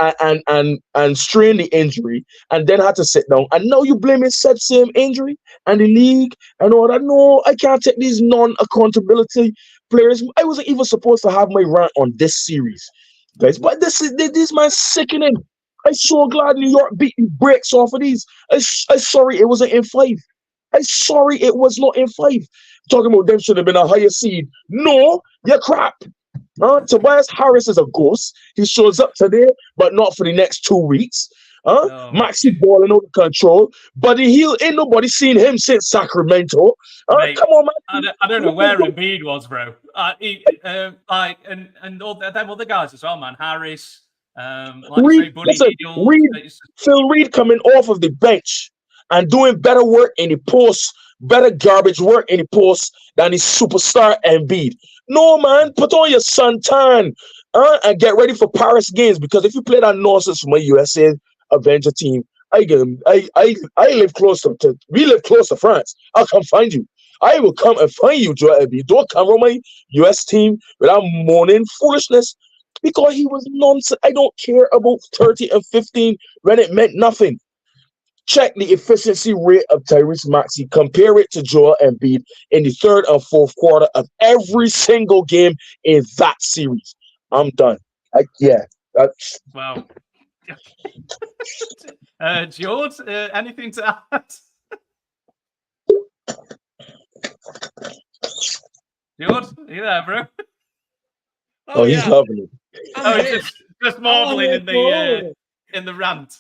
strained the injury and then had to sit down. And now you blaming said same injury and the league and all that. No, I can't take these non-accountability players. I wasn't even supposed to have my rant on this series, guys. But this man sickening. I'm so glad New York beat the brakes off of these. I'm sorry it wasn't in 5. I'm sorry it was not in 5. Talking about them should have been a higher seed. No, you're crap. Tobias Harris is a ghost. He shows up today, but not for the next 2 weeks. Maxey balling out of control. Buddy Hield, ain't nobody seen him since Sacramento. Mate, come on, man. I don't know where Embiid was, bro. And all them other guys as well, man. Harris, Phil Reed coming off of the bench and doing better work in the post, better garbage work in the post than the superstar Embiid. No, man, put on your suntan and get ready for Paris games, because if you play that nonsense from my USA Avenger team, we live close to France. I'll come find you. I will come and find you, Joel Embiid. Don't come on my US team without mourning foolishness because he was nonsense. I don't care about 30 and 15 when it meant nothing. Check the efficiency rate of Tyrese Maxey. Compare it to Joel Embiid in the third and fourth quarter of every single game in that series. I'm done. Wow. George, anything to add? George, are you there, bro? Oh, he's loving it. Oh, he's just marbling in the rant.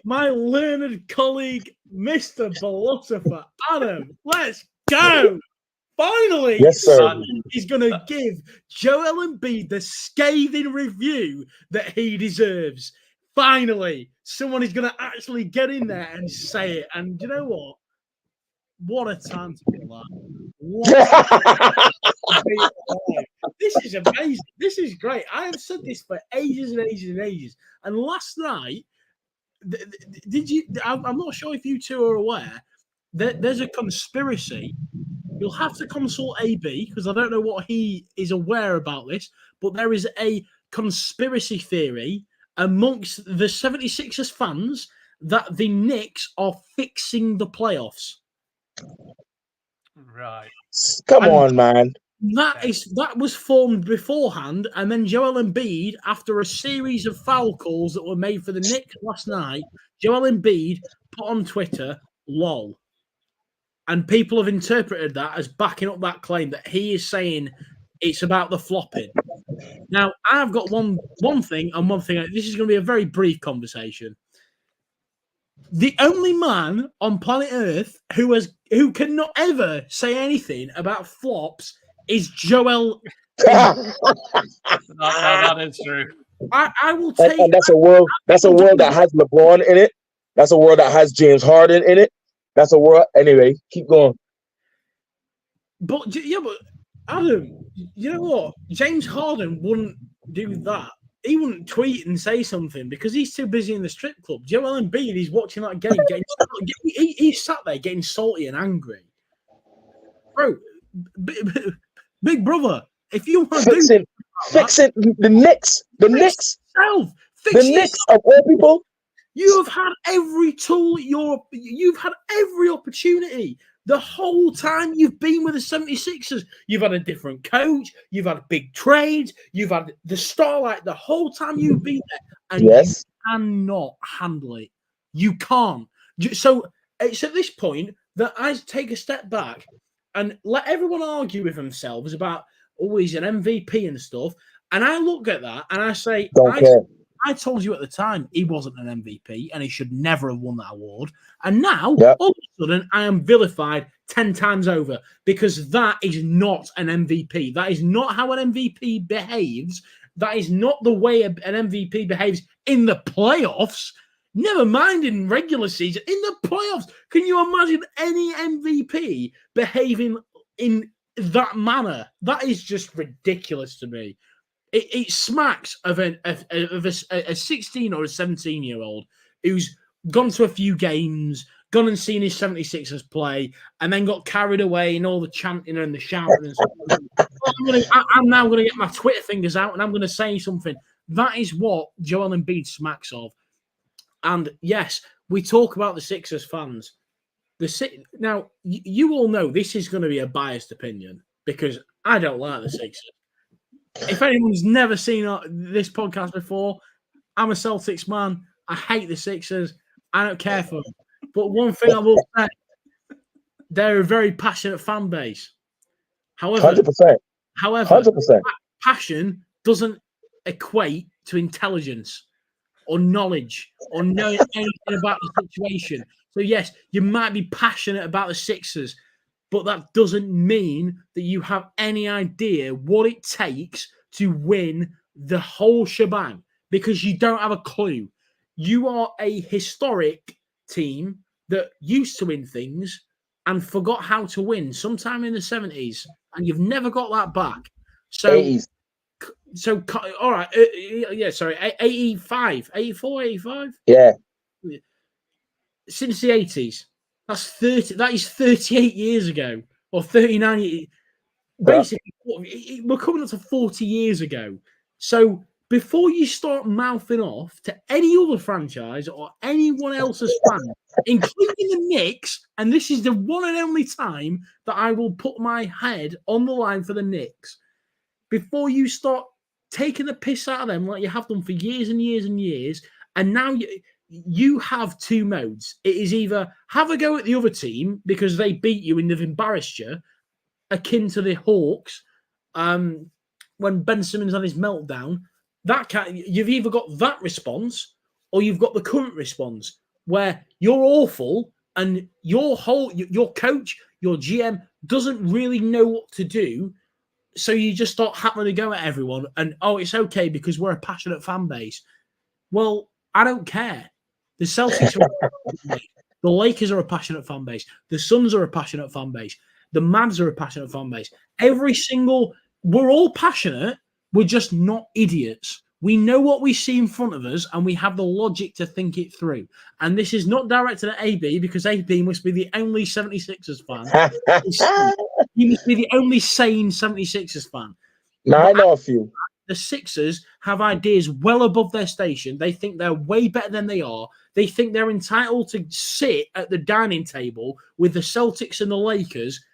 My learned colleague, Mr. Philosopher Adam, let's go! Finally, Yes, sir. He's going to give Joel Embiid the scathing review that he deserves. Finally, someone is going to actually get in there and say it. And you know what? What a time to be alive. This is amazing. This is great. I have said this for ages and ages and ages. And last night, did you? I'm not sure if you two are aware that there's a conspiracy. You'll have to consult AB because I don't know what he is aware about this, but there is a conspiracy theory amongst the 76ers fans that the Knicks are fixing the playoffs. Right. Come on, man. That was formed beforehand, and then Joel Embiid, after a series of foul calls that were made for the Knicks last night, Joel Embiid put on Twitter, "lol," and people have interpreted that as backing up that claim that he is saying it's about the flopping. Now, I've got one thing and one thing. This is going to be a very brief conversation. The only man on planet Earth who cannot ever say anything about flops is Joel. That is true. I will take. And that's a world. That's a world that has LeBron in it. That's a world that has James Harden in it. That's a world. Anyway, keep going. But Adam, you know what? James Harden wouldn't do that. He wouldn't tweet and say something because he's too busy in the strip club. Joel Embiid, he's watching that game. He's sat there getting salty and angry. Bro, big brother, if you want to fix it, the Knicks, the Knicks of all people. You have had every tool. You've had every opportunity. The whole time you've been with the 76ers, you've had a different coach, you've had big trades, you've had the starlight the whole time you've been there, and you cannot handle it. You can't. So it's at this point that I take a step back and let everyone argue with themselves about, oh, he's an MVP and stuff. And I look at that and I say, I told you at the time he wasn't an MVP and he should never have won that award. And now, all of a sudden, I am vilified 10 times over because that is not an MVP. That is not how an MVP behaves. That is not the way an MVP behaves in the playoffs. Never mind in regular season. In the playoffs, can you imagine any MVP behaving in that manner? That is just ridiculous to me. It smacks of a 16 or a 17-year-old who's gone to a few games, gone and seen his 76ers play, and then got carried away in all the chanting and the shouting. And stuff. I'm now going to get my Twitter fingers out and I'm going to say something. That is what Joel Embiid smacks of. And yes, we talk about the Sixers fans. Now, you all know this is going to be a biased opinion because I don't like the Sixers. If anyone's never seen this podcast before, I'm a Celtics man. I hate the Sixers. I don't care for them. But one thing I will say, they're a very passionate fan base. However, 100%. 100%. Passion doesn't equate to intelligence or knowledge or knowing anything about the situation. So, yes, you might be passionate about the Sixers, but that doesn't mean that you have any idea what it takes to win the whole shebang because you don't have a clue. You are a historic team that used to win things and forgot how to win sometime in the 70s, and you've never got that back. So, 80s. So all right. 85, 84, 85? Yeah. Since the 80s. That's 30. That is 38 years ago, or 39 years. Basically, we're coming up to 40 years ago. So before you start mouthing off to any other franchise or anyone else's fan, including the Knicks, and this is the one and only time that I will put my head on the line for the Knicks, before you start taking the piss out of them like you have done for years and years and years, and now you have two modes. It is either have a go at the other team because they beat you and they've embarrassed you, akin to the Hawks, when Ben Simmons had his meltdown. You've either got that response or you've got the current response where you're awful and your coach, your GM doesn't really know what to do. So you just start having to go at everyone and, it's okay because we're a passionate fan base. Well, I don't care. The Celtics are a passionate fan base. The Lakers are a passionate fan base. The Suns are a passionate fan base. The Mavs are a passionate fan base. We're all passionate. We're just not idiots. We know what we see in front of us and we have the logic to think it through. And this is not directed at AB because AB must be the only 76ers fan. He must be the only sane 76ers fan. No, I know a few. The Sixers have ideas well above their station. They think they're way better than they are. They think they're entitled to sit at the dining table with the Celtics and the Lakers.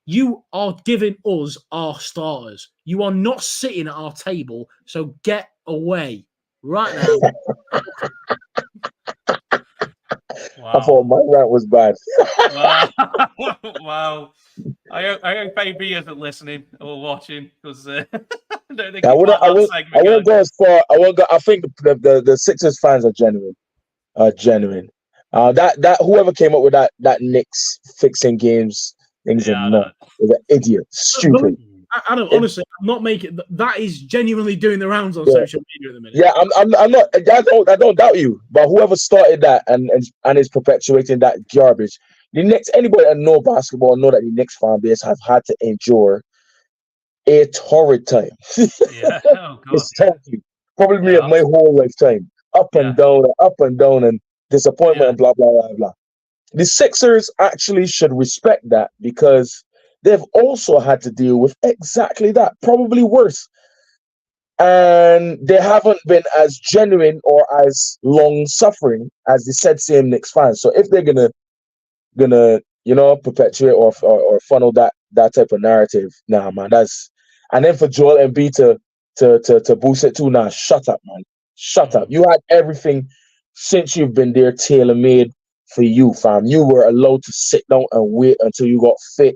You are giving us our starters. You are not sitting at our table, so get away right now. Wow. I thought my rant was bad. Wow. I hope AB isn't listening or watching because I don't think I wouldn't go as far. I think the Sixers fans are genuine. That whoever came up with that Knicks fixing games things is an idiot, stupid. I don't honestly. I'm not making that is genuinely doing the rounds on social media at the minute. Yeah, I'm not. I don't doubt you. But whoever started that and is perpetuating that garbage, the Knicks. Anybody that know basketball know that the Knicks fan base have had to endure a torrid time. Yeah, oh God, probably my whole lifetime, up and down, and disappointment and blah blah blah blah. The Sixers actually should respect that because they've also had to deal with exactly that, probably worse. And they haven't been as genuine or as long-suffering as the said same Knicks fans. So if they're gonna perpetuate or funnel that type of narrative, nah, man, and then for Joel Embiid to boost it too, nah, shut up, man, shut up. You had everything since you've been there tailor-made for you, fam. You were allowed to sit down and wait until you got fit.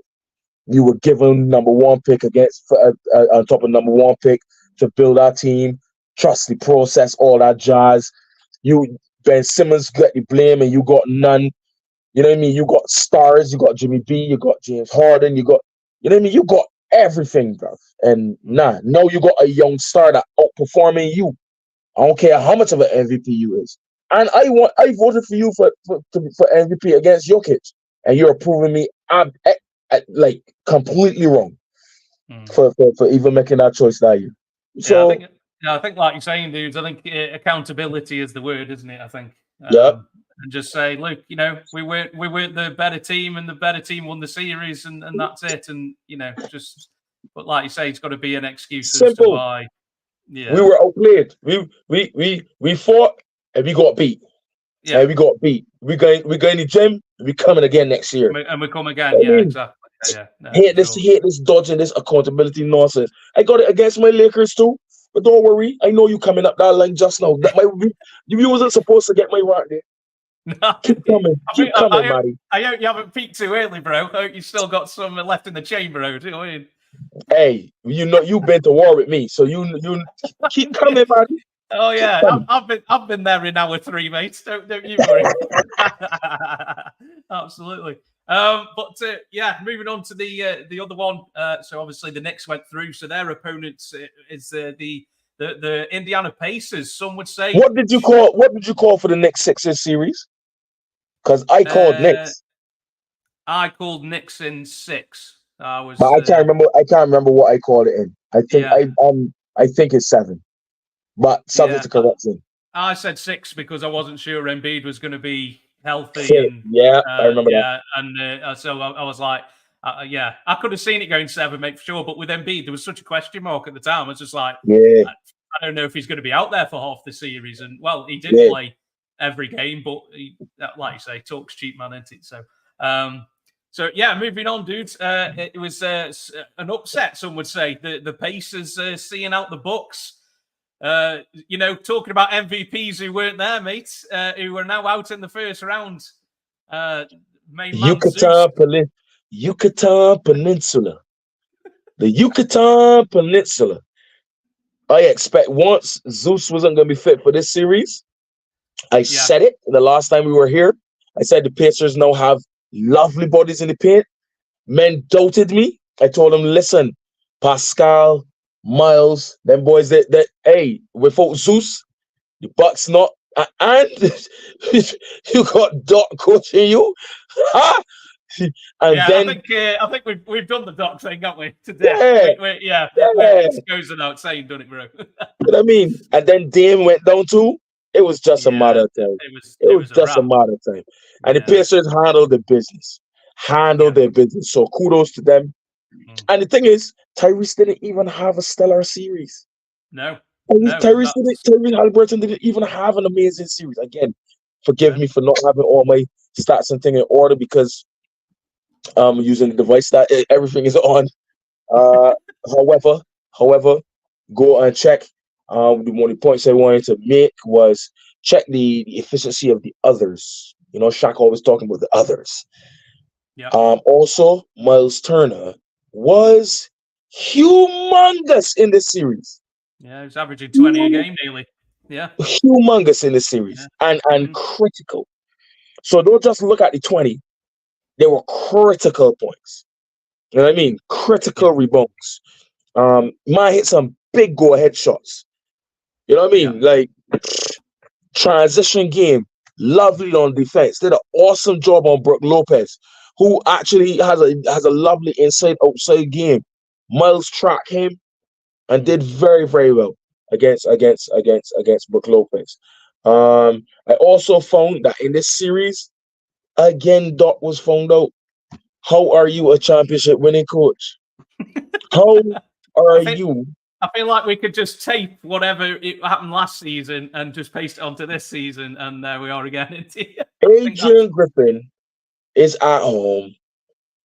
You were given number one pick on top of number one pick to build our team. Trust the process, all that jazz. Ben Simmons got the blame and you got none. You know what I mean? You got stars. You got Jimmy B. You got James Harden. You got, you know what I mean? You got everything, bro. And now you got a young star that outperforming you. I don't care how much of an MVP you is. And I voted for you for MVP against Jokic, and you're proving me I'm like completely wrong for even making that choice that year. So I think like you're saying, dudes, I think accountability is the word, isn't it? I think. And just say, look, we weren't the better team, and the better team won the series, and that's it. And but like you say, it's got to be an excuse as to why. Yeah, we were outplayed. We fought. And we got beat. Yeah, and we got beat. We going in the gym. We coming again next year. And we come again. Yeah, exactly. Yeah. No, hate this dodging, this accountability nonsense. I got it against my Lakers too. But don't worry, I know you coming up that line just now. You wasn't supposed to get my right there. No. Keep coming, Matty. I hope you haven't peaked too early, bro. I hope you still got some left in the chamber. Hey, you've been to war with me, so you keep coming, Matty. Oh yeah, I've been there in hour 3, mate. Don't you worry. Absolutely. But moving on to the other one. So obviously the Knicks went through. So their opponents is the Indiana Pacers. Some would say. What did you call for the Knicks Sixers series? Because I called Knicks. I called Knicks in 6. But I can't remember. I can't remember what I called it in. I think I think it's 7. But subject to correction. I said 6 because I wasn't sure Embiid was going to be healthy, Fit. and Yeah, I remember that. yeah, and so I was like, yeah, I could have seen it going 7, mate, for sure. But with Embiid, there was such a question mark at the time. I was just like, Yeah, I don't know if he's going to be out there for half the series. And well, he did yeah. play every game, but he, like you say, talks cheap, man, isn't it? So yeah, moving on, dudes. It was an upset, some would say. The Pacers seeing out the Bucks. Talking about MVPs who weren't there, mate, who are now out in the first round. Yucatan Peninsula. The Yucatan Peninsula. I expect once Zeus wasn't going to be fit for this series. I said it the last time we were here. I said the Pacers now have lovely bodies in the paint. Men doubted me. I told them, listen, Pascal, Miles, them boys that hey, without Zeus, the Bucks not and you got Doc coaching you. And then I think we've done the Doc thing, haven't we? Today. It goes without saying, doesn't it, bro? You know what I mean? And then Dame went down too. It was just a matter of time. It was just a matter of time. And the Pacers handled their business. Their business. So kudos to them. And the thing is, Tyrese didn't even have a stellar series. No. Tyrese Haliburton didn't even have an amazing series. Again, forgive me for not having all my stats and thing in order because I'm using the device that everything is on. However, go and check. The only points I wanted to make was check the efficiency of the others. You know, Shaq always talking about the others. Yeah. Also, Miles Turner was humongous in this series. Yeah, he's averaging 20 a game nearly. Yeah. Humongous in this series and critical. So don't just look at the 20. They were critical points. You know what I mean? Critical rebounds. Man hit some big go-ahead shots. You know what I mean? Like transition game, lovely on defense. Did an awesome job on Brook Lopez, who actually has a lovely inside-outside game. Miles tracked him and did very, very well against Brook Lopez. I also found that in this series, again, Doc was found out. How are you a championship winning coach? How are you? I feel like we could just tape whatever it happened last season and just paste it onto this season, and there we are again. Adrian Griffin is at home,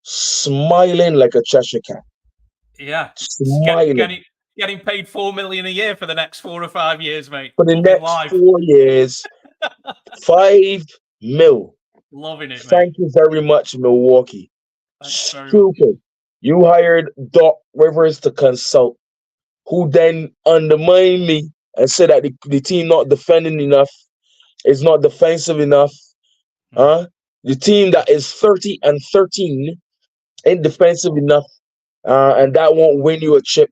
smiling like a Cheshire cat. Yeah, smiling. Getting paid $4 million a year for the next 4 or 5 years, mate. For the next 4 years, $5 million. Loving it, mate. Thank you very much, Milwaukee. Stupid. You hired Doc Rivers to consult, who then undermined me and said that the team not defending enough, is not defensive enough. The team that is 30-13 ain't defensive enough, and that won't win you a chip.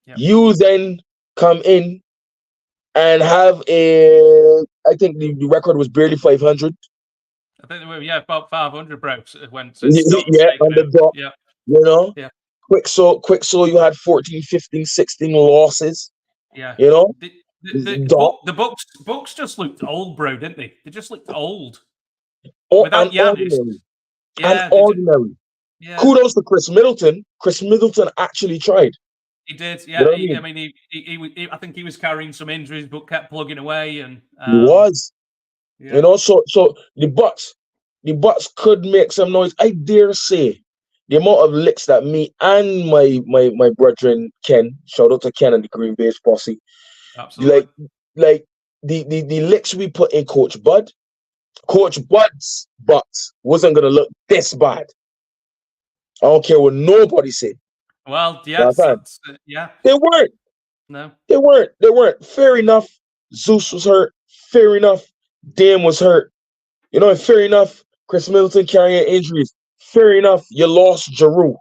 Yep. You then come in and have I think the record was barely 500. I think they were, about 500, bro. On the dot. Yeah. You know? Yeah. Quick so you had 14, 15, 16 losses. Yeah. You know? The Bucks just looked old, bro, didn't they? They just looked old. Without Giannis. Ordinary. Yeah. Kudos to Chris Middleton. Chris Middleton actually tried. He did, yeah. You know he I think he was carrying some injuries, but kept plugging away. And he was. Yeah. You know, so the Bucks could make some noise. I dare say the amount of licks that me and my brethren Ken, shout out to Ken and the Green Bay's posse. Absolutely. Like the licks we put in Coach Bud's Bucks wasn't gonna look this bad. I don't care what nobody said. Well, yeah. They weren't. No. They weren't. Fair enough. Zeus was hurt. Fair enough. Dame was hurt. You know, fair enough. Chris Middleton carrying injuries. Fair enough. You lost Giroux.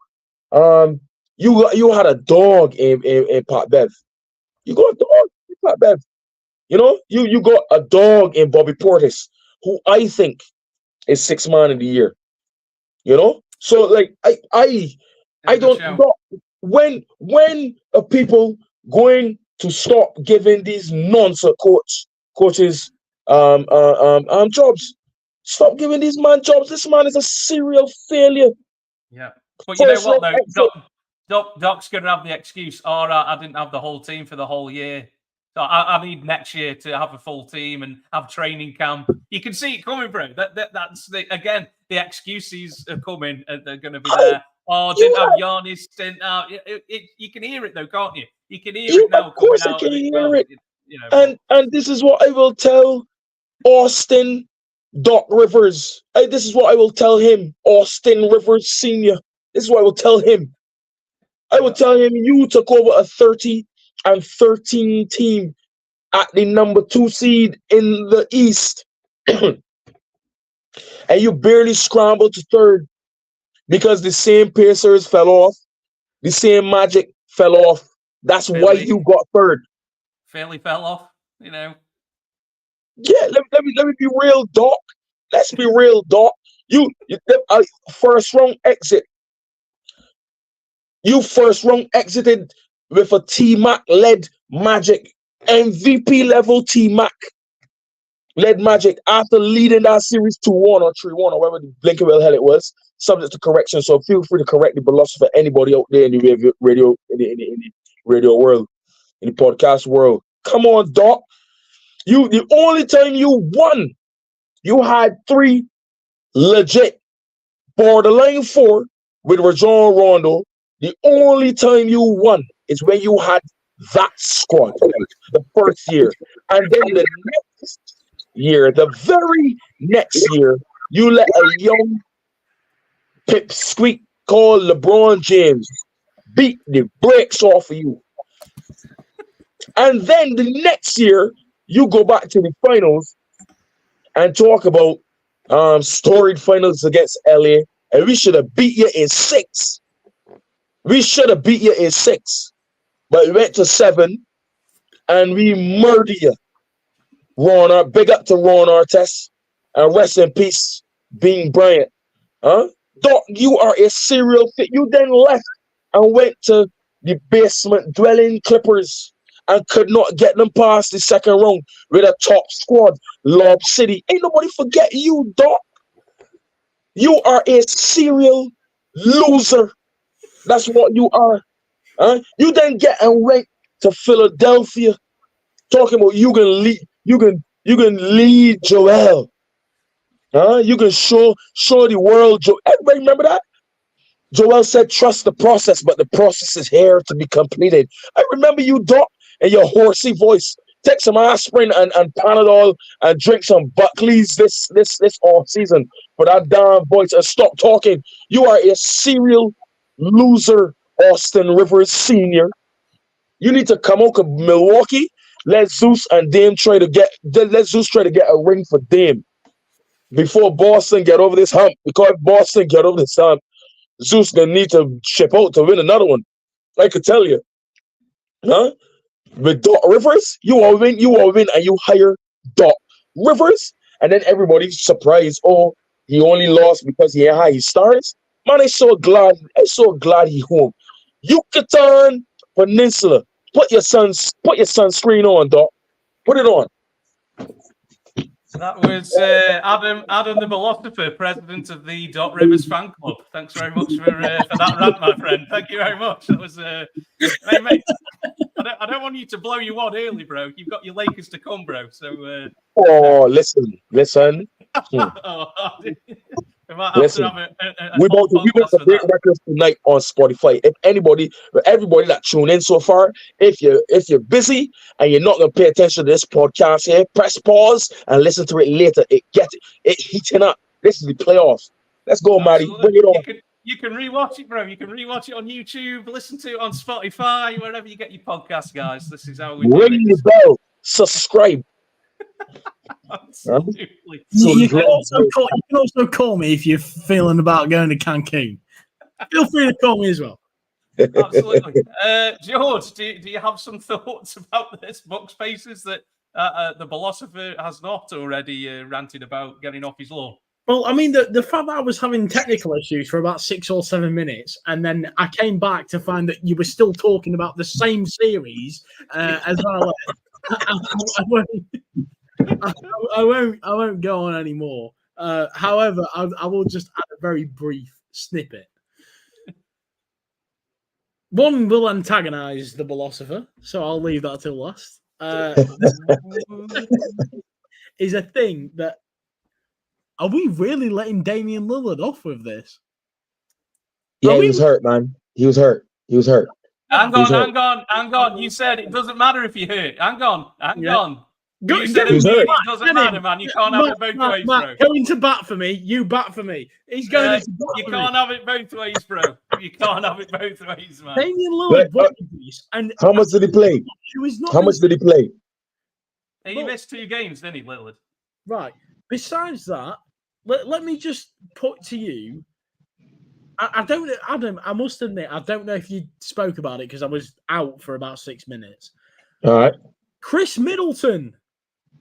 You had a dog in Pat Bev. You got a dog in Pat Bev. You know, you got a dog in Bobby Portis, who I think is 6th man of the year. You know? So like I don't know when are people going to stop giving these nonsense coaches jobs. Stop giving these man jobs. This man is a serial failure. Yeah. But you know First what, round though? exit. Doc's going to have the excuse, all right, I didn't have the whole team for the whole year. So I need next year to have a full team and have training camp. You can see it coming, bro. That's again, the excuses are coming. They're going to be there. Oh, didn't have Giannis. Didn't have, you can hear it, though, can't you? You can hear it now. Of course I can hear it. And this is what I will tell Austin Doc Rivers. This is what I will tell him, Austin Rivers Sr. This is what I will tell him. I will tell him you took over a 30-13 team at the number 2 seed in the East. And you barely scrambled to 3rd because the same Pacers fell off. The same Magic fell off. That's why you got 3rd. Fairly fell off, you know. Yeah, let me be real, Doc. Let's be real, Doc. You first round exit. You first round exited with a T-Mac led Magic, MVP level T-Mac led Magic after leading that series 2-1 or 3-1 or whatever the blinking the hell it was, subject to correction. So feel free to correct the philosopher, anybody out there in the radio, in the radio world, in the podcast world. Come on, Doc. The only time you won, you had 3 legit borderline 4 with Rajon Rondo. The only time you won is when you had that squad, the first year. And then the next year, the very next year, you let a young pipsqueak called LeBron James beat the brakes off of you. And then the next year, you go back to the finals and talk about storied finals against LA, and we should have beat you in 6. We should have beat you in 6, but we went to 7, and we murdered you. Big up to Ron Artest, and rest in peace, Bean Bryant. Doc, you are a serial fit. You then left and went to the basement dwelling Clippers and could not get them past the second round with a top squad, Lob City. Ain't nobody forget you, Doc. You are a serial loser. That's what you are. You then get and went to Philadelphia, talking about you can lead. You can lead Joel. You can show the world. Everybody remember that? Joel said, "Trust the process, but the process is here to be completed." I remember you, Doc, and your horsey voice. Take some aspirin and Panadol and drink some Buckley's this off season for that damn voice and stop talking. You are a serial loser, Austin Rivers Sr. You need to come out to Milwaukee. Let Zeus and Dame try to get a ring for Dame before Boston get over this hump. Because if Boston get over this hump, Zeus gonna need to ship out to win another one. I could tell you. With Doc Rivers, you all win, and you hire Doc Rivers, and then everybody's surprised. Oh, he only lost because he had high stars. Man, I'm so glad he home. Yucatan Peninsula. Put your sunscreen on, Doc. Put it on. That was Adam the Philosopher, president of the Doc Rivers fan club. Thanks very much for that rant, my friend. Thank you very much. That was hey, mate. I don't want you to blow your wad early, bro. You've got your Lakers to come, bro. So. Listen. Listen, we're about to break records tonight on Spotify. If everybody that tuned in so far, if you're busy and you're not going to pay attention to this podcast here, press pause and listen to it later. It heating up. This is the playoffs. Let's go, Matty. Bring it on. You can rewatch it, bro. You can rewatch it on YouTube, listen to it on Spotify, wherever you get your podcast, guys. This is how we do it. Ring the bell. Subscribe. Absolutely. You can also call me if you're feeling about going to Cancun. Feel free to call me as well. Absolutely. George, do you have some thoughts about this Bucks Pacers that the philosopher has not already ranted about getting off his lawn? Well, I mean, the fact that I was having technical issues for about 6 or 7 minutes, and then I came back to find that you were still talking about the same series as well. I won't go on anymore. However, I will just add a very brief snippet. One will antagonize the philosopher, so I'll leave that till last. Is a thing that are we really letting Damian Lillard off with this? Yeah, he was hurt, man. He was hurt. Hang on. You said it doesn't matter if you're hurt. Hang on. You said He was hurt. it doesn't matter, man. You can't have it both ways, bro. Going to bat for me. You bat for me. He's going to bat You for can't me. have it both ways, bro. You can't have it both ways, man. Damian Lillard wanted this, and How much did he play? How much did he play? He missed 2 games, didn't he, Lillard? Right. Besides that, let me just put to you. I don't know, Adam. I must admit, I don't know if you spoke about it because I was out for about 6 minutes. All right. Chris Middleton.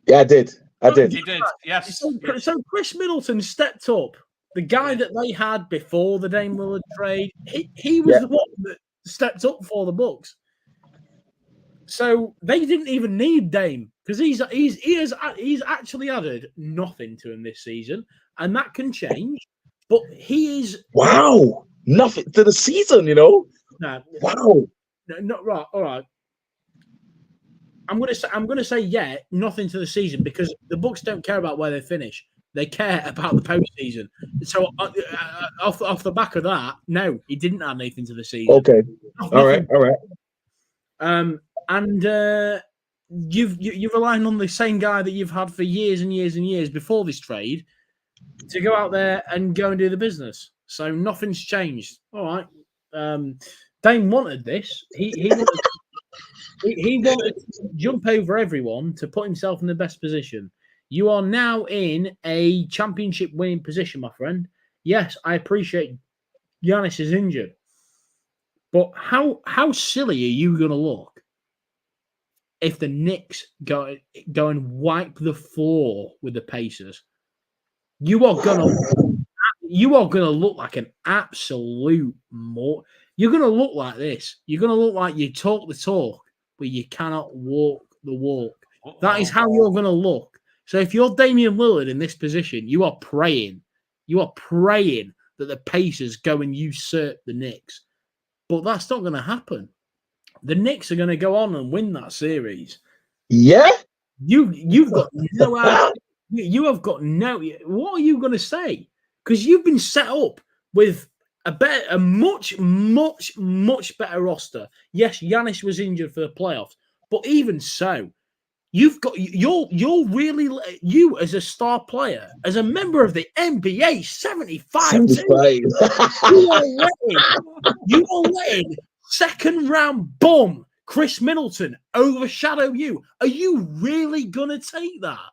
Yeah, I did. He did. Yes. So Chris Middleton stepped up. The guy that they had before the Dame Lillard trade, he was the one that stepped up for the Bucks. So they didn't even need Dame because he's actually added nothing to him this season, and that can change. But he is nothing to the season, you know. No, wow, not right. All right. I'm gonna say nothing to the season because the Bucks don't care about where they finish. They care about the postseason. So off the back of that, no, he didn't add anything to the season. Okay, all right. And you're relying on the same guy that you've had for years and years and years before this trade to go out there and go and do the business. So nothing's changed. All right. Dame wanted this. He wanted to jump over everyone to put himself in the best position. You are now in a championship winning position, my friend. Yes, I appreciate Giannis is injured. But how silly are you going to look if the Knicks go and wipe the floor with the Pacers? You are going to look like an absolute You're going to look like this. You're going to look like you talk the talk, but you cannot walk the walk. That is how you're going to look. So if you're Damian Lillard in this position, you are praying. You are praying that the Pacers go and usurp the Knicks. But that's not going to happen. The Knicks are going to go on and win that series. Yeah? You've got no idea. You have got no... What are you going to say? Because you've been set up with a much better roster. Yes, Giannis was injured for the playoffs, but even so, you've got you're really you as a star player, as a member of the NBA 75. You are letting second round bum Chris Middleton overshadow you. Are you really gonna take that?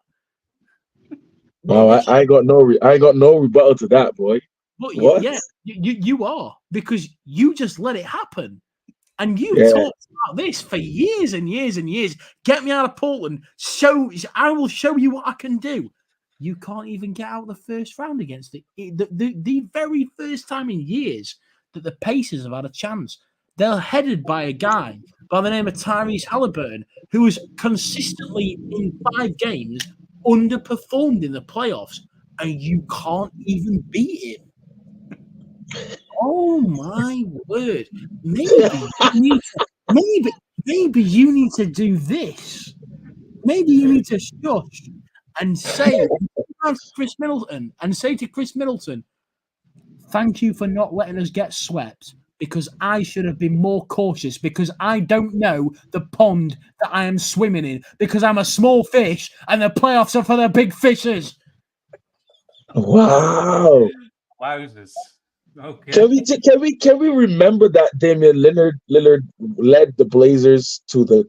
No, I got no rebuttal to that, boy. But what? Yeah, you are, because you just let it happen. And you talked about this for years and years and years. Get me out of Portland. I will show you what I can do. You can't even get out of the first round against it. The very first time in years that the Pacers have had a chance. They're headed by a guy by the name of Tyrese Halliburton, who has consistently in 5 games underperformed in the playoffs, and you can't even beat him. Oh my word! Maybe you need to do this. Maybe you need to shush and say to Chris Middleton, "Thank you for not letting us get swept, because I should have been more cautious, because I don't know the pond that I am swimming in, because I'm a small fish and the playoffs are for the big fishes." Wow! Wowzers! Okay. Can we remember that Damian Lillard led the Blazers to the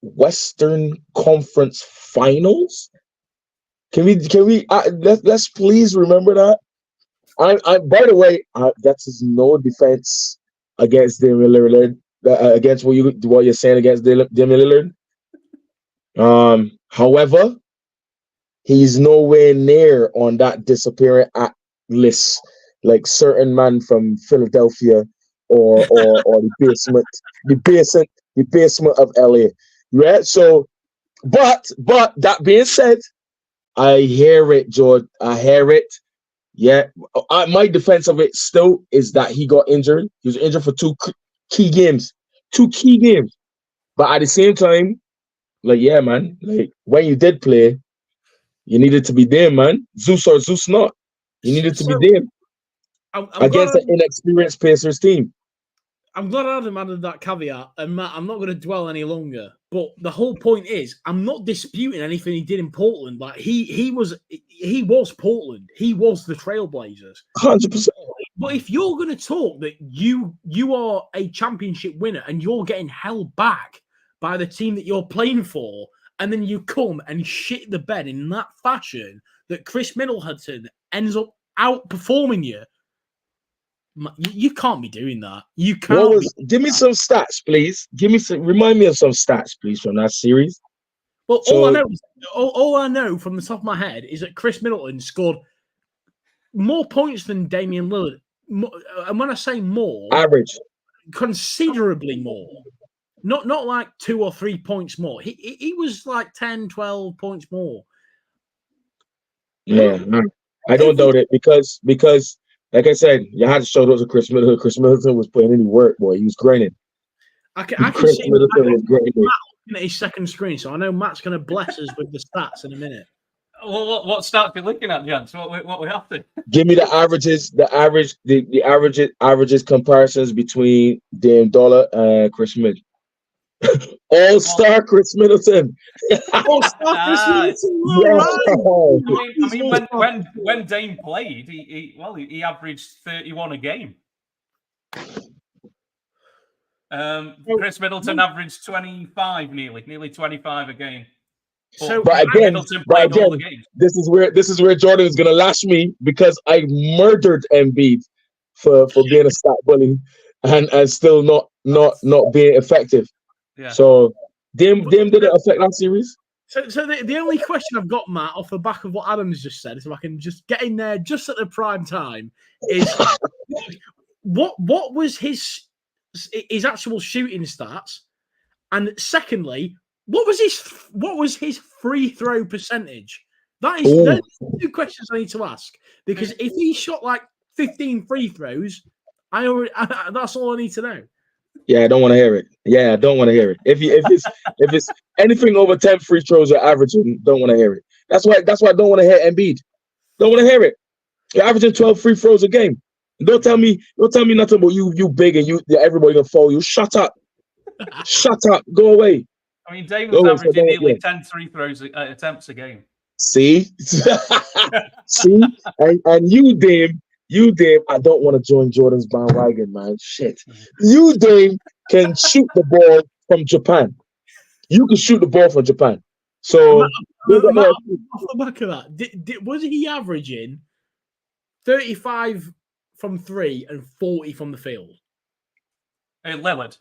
Western Conference Finals? Can we let's please remember that? I by the way, that's no defense against Damian Lillard, against what you're saying against Damian Lillard. However, he's nowhere near on that disappearing act list like certain man from Philadelphia or the basement of LA. Right? So, but that being said, I hear it, George. I hear it. Yeah. My defense of it still is that he got injured. He was injured for two key games. 2 key games. But at the same time, like, yeah, man, like when you did play, you needed to be there, man. Zeus or Zeus not. You needed to be there I'm against an inexperienced Pacers team. I'm glad Adam added that caveat, and Matt, I'm not going to dwell any longer. But the whole point is, I'm not disputing anything he did in Portland. Like he was Portland. He was the Trailblazers. 100%. But if you're going to talk that you are a championship winner and you're getting held back by the team that you're playing for, and then you come and shit the bed in that fashion that Chris Middleton ends up outperforming you. You can't be doing that. You can't. Give me some stats, please. Remind me of some stats, please, from that series. Well, all I know from the top of my head is that Chris Middleton scored more points than Damian Lillard. And when I say more, average, considerably more. Not like 2 or 3 points more. He was like 10, 12 points more. Yeah, I don't doubt it because like I said, you had to show those to Chris Middleton. Chris Middleton was putting any work, boy. He was grinding. I can Chris see Middleton was grinding. Matt looking at his second screen, so I know Matt's going to bless us with the stats in a minute. Well, what stats are you looking at, Jans? What we have to? Give me the averages, the averages comparisons between Dame Dollar and Chris Middleton. All-star Chris Middleton. All-star Chris Middleton. I mean, when Dame played, he averaged 31 a game. Chris Middleton averaged 25, nearly 25 a game. But again, this is where Jordan is gonna lash me because I murdered Embiid for being a stat bully and still not being effective. Yeah. So Dame did it affect that series? So the only question I've got, Matt, off the back of what Adam's just said, if I can just get in there just at the prime time, is what was his actual shooting stats, and secondly, what was his free throw percentage? Those are 2 questions I need to ask, because if he shot like 15 free throws, that's all I need to know. Yeah, I don't want to hear it. If it's anything over 10 free throws or averaging, don't want to hear it. That's why I don't want to hear Embiid. Don't want to hear it. You're averaging 12 free throws a game. Don't tell me nothing about you big and everybody gonna follow you. Shut up. Shut up. Go away. I mean, Dame was averaging nearly 10 free throws attempts a game. See? See? And you, Dame, I don't want to join Jordan's bandwagon, man. Shit. You, Dame, can shoot the ball from Japan. You can shoot the ball from Japan. So, off the back of that, was he averaging 35 from 3 and 40 from the field? Lillard?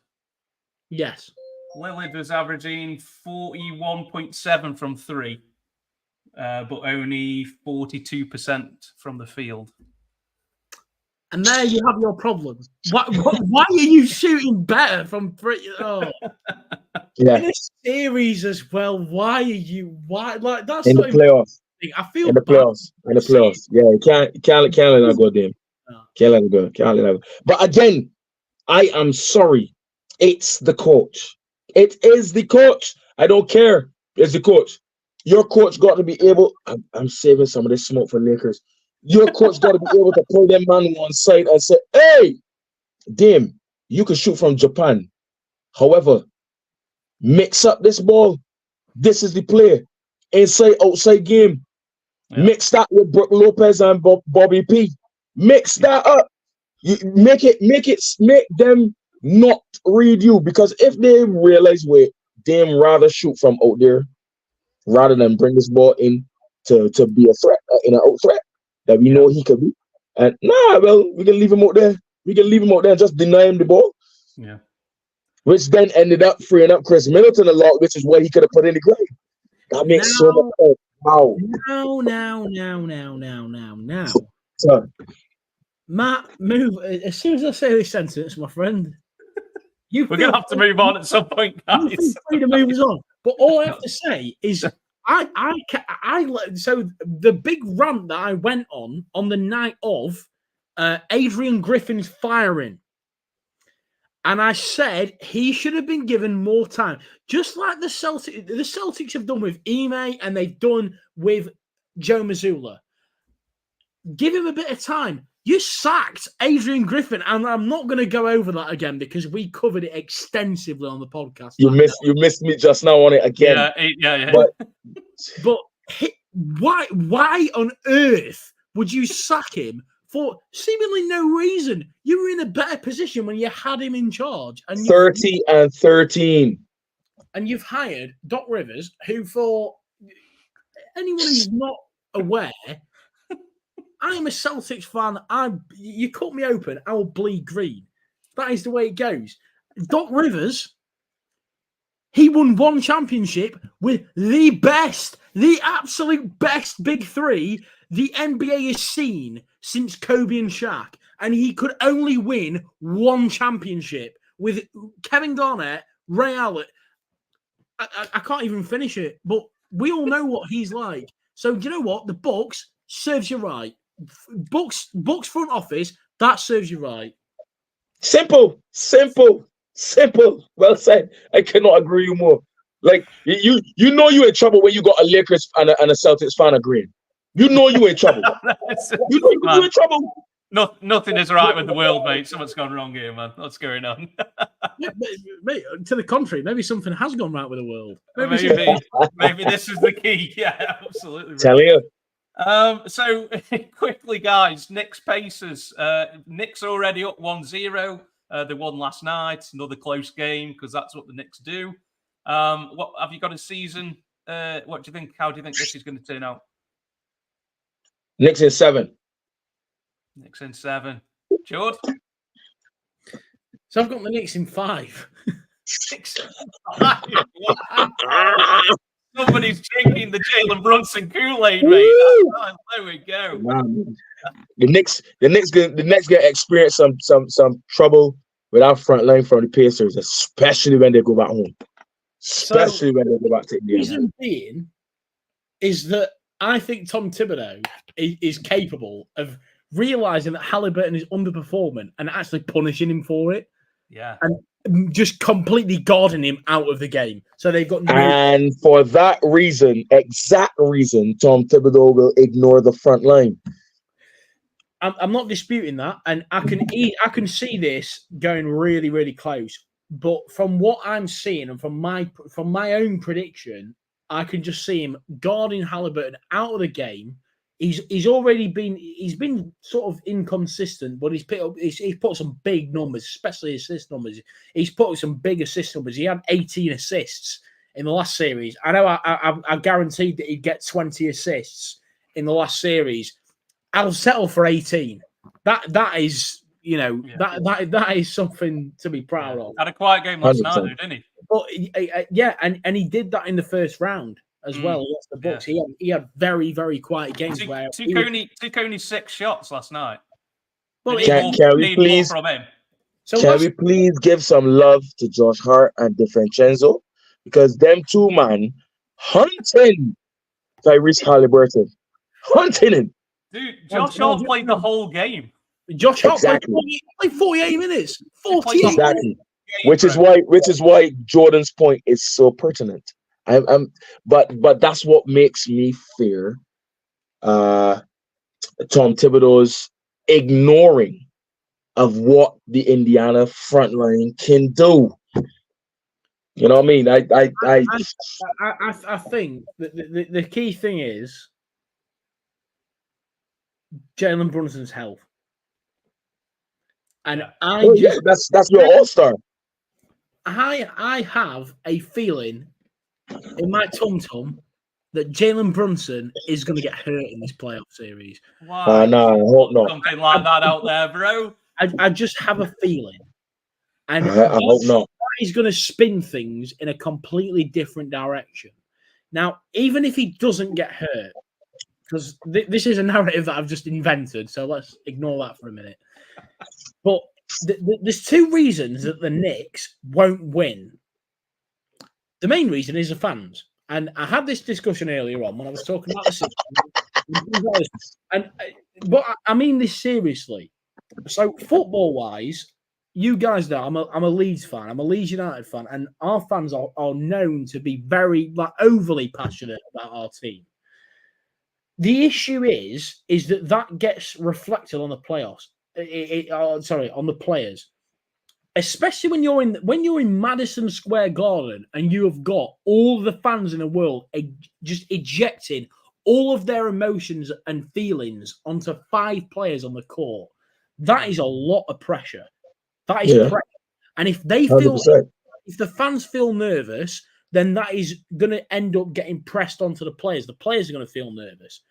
Yes. Lillard was averaging 41.7 from 3, but only 42% from the field. And there you have your problem. Why are you shooting better from 3? Oh. Yeah. In a series as well, why like that's in the playoffs? I feel in the playoffs. Yeah, you can't let that go, Dame. Can't let it go. But again, I am sorry. It's the coach. It is the coach. I don't care. It's the coach. Your coach got to be able. I'm saving some of this smoke for Lakers. Your coach got to be able to pull them man on side and say, "Hey, Dame, you can shoot from Japan. However, mix up this ball. This is the play. Inside, outside game. Yeah. Mix that with Brook Lopez and Bobby P. Mix that up. You make them not read you, because if they realize, wait, Dame rather shoot from out there rather than bring this ball in to be a threat, in an out threat that we know he could be. And we can leave him out there. We can leave him out there and just deny him the ball. Yeah. Which then ended up freeing up Chris Middleton a lot, which is what he could have put in the ground. That makes so much sense. Wow. Now. Sorry. Matt, move. As soon as I say this sentence, my friend, we're going to have to move on at some point, guys. You feel free to move us on. But all I have to say is So the big rant that I went on the night of Adrian Griffin's firing, and I said he should have been given more time, just like the Celtics. The Celtics have done with Ime and they've done with Joe Mazzulla. Give him a bit of time. You sacked Adrian Griffin, and I'm not going to go over that again because we covered it extensively on the podcast. You missed me just now on it again. Yeah. But why on earth would you sack him for seemingly no reason? You were in a better position when you had him in charge. And 30-13. And you've hired Doc Rivers, who, for anyone who's not aware, I am a Celtics fan. You cut me open, I will bleed green. That is the way it goes. Doc Rivers, he won one championship with the absolute best big three the NBA has seen since Kobe and Shaq. And he could only win one championship with Kevin Garnett, Ray Allen. I can't even finish it, but we all know what he's like. So you know what? The Bucks serves you right. Bucks front office, that serves you right. Simple. Well said. I cannot agree more. Like you know you're in trouble when you got a Lakers and a Celtics fan agreeing. You know you're in trouble. You know you're in trouble. Nothing is right with the world, mate. Something's gone wrong here, man. What's going on? Mate, to the contrary, maybe something has gone right with the world. Maybe this is the key. Yeah, absolutely. Tell you. So quickly, guys, Knicks Pacers. Knicks already up 1-0. They won last night. Another close game because that's what the Knicks do. What have you got a season? What do you think? How do you think this is going to turn out? Knicks in 7. Knicks in 7. George? So I've got the Knicks in 5. 6. Somebody's drinking the Jalen Brunson Kool-Aid, mate. There we go. The Knicks get experience some trouble with our front line from the Pacers, especially when they go back home. Especially when they go back to Indiana. The reason being is that I think Tom Thibodeau is capable of realizing that Halliburton is underperforming and actually punishing him for it. Yeah. And just completely guarding him out of the game. So they've got And for that reason, exact reason, Tom Thibodeau will ignore the front line. I'm not disputing that, and I can see this going really, really close. But from what I'm seeing and from my own prediction, I can just see him guarding Halliburton out of the game. He's been sort of inconsistent, but he's put some big numbers, especially assist numbers. He's put some big assist numbers. He had 18 assists in the last series. I know I guaranteed that he'd get 20 assists in the last series. I'll settle for 18. That is, that is something to be proud of. Had a quiet game last night, didn't he? But and he did that in the first round as well against the Bucks. Yeah. He had very, very quiet games where took only 6 shots last night. Well, can we please give some love to Josh Hart and DiVincenzo, because them two man hunting Tyrese Halliburton, hunting him. Dude, Josh Hart played the whole game. Josh Hart played 48 minutes. 48 exactly. Which is why Jordan's point is so pertinent. But that's what makes me fear Tom Thibodeau's ignoring of what the Indiana front line can do. You know what I mean? I think that the key thing is Jalen Brunson's health. And that's your all-star. I have a feeling in my tum-tum that Jalen Brunson is going to get hurt in this playoff series. Wow. No, I hope not. Something like that out there, bro. I just have a feeling. And I hope not. He's going to spin things in a completely different direction. Now, even if he doesn't get hurt, because this is a narrative that I've just invented, so let's ignore that for a minute. But there's 2 reasons that the Knicks won't win. The main reason is the fans. And I had this discussion earlier on when I was talking about the system. But I mean this seriously. So football-wise, you guys know I'm a Leeds fan. I'm a Leeds United fan, and our fans are known to be very overly passionate about our team. The issue is that gets reflected on the playoffs. On the players, especially when you're in Madison Square Garden and you have got all the fans in the world just ejecting all of their emotions and feelings onto 5 players on the court. That is a lot of pressure. That is pressure, and if they feel, 100%. If the fans feel nervous, then that is going to end up getting pressed onto the players. The players are going to feel nervous.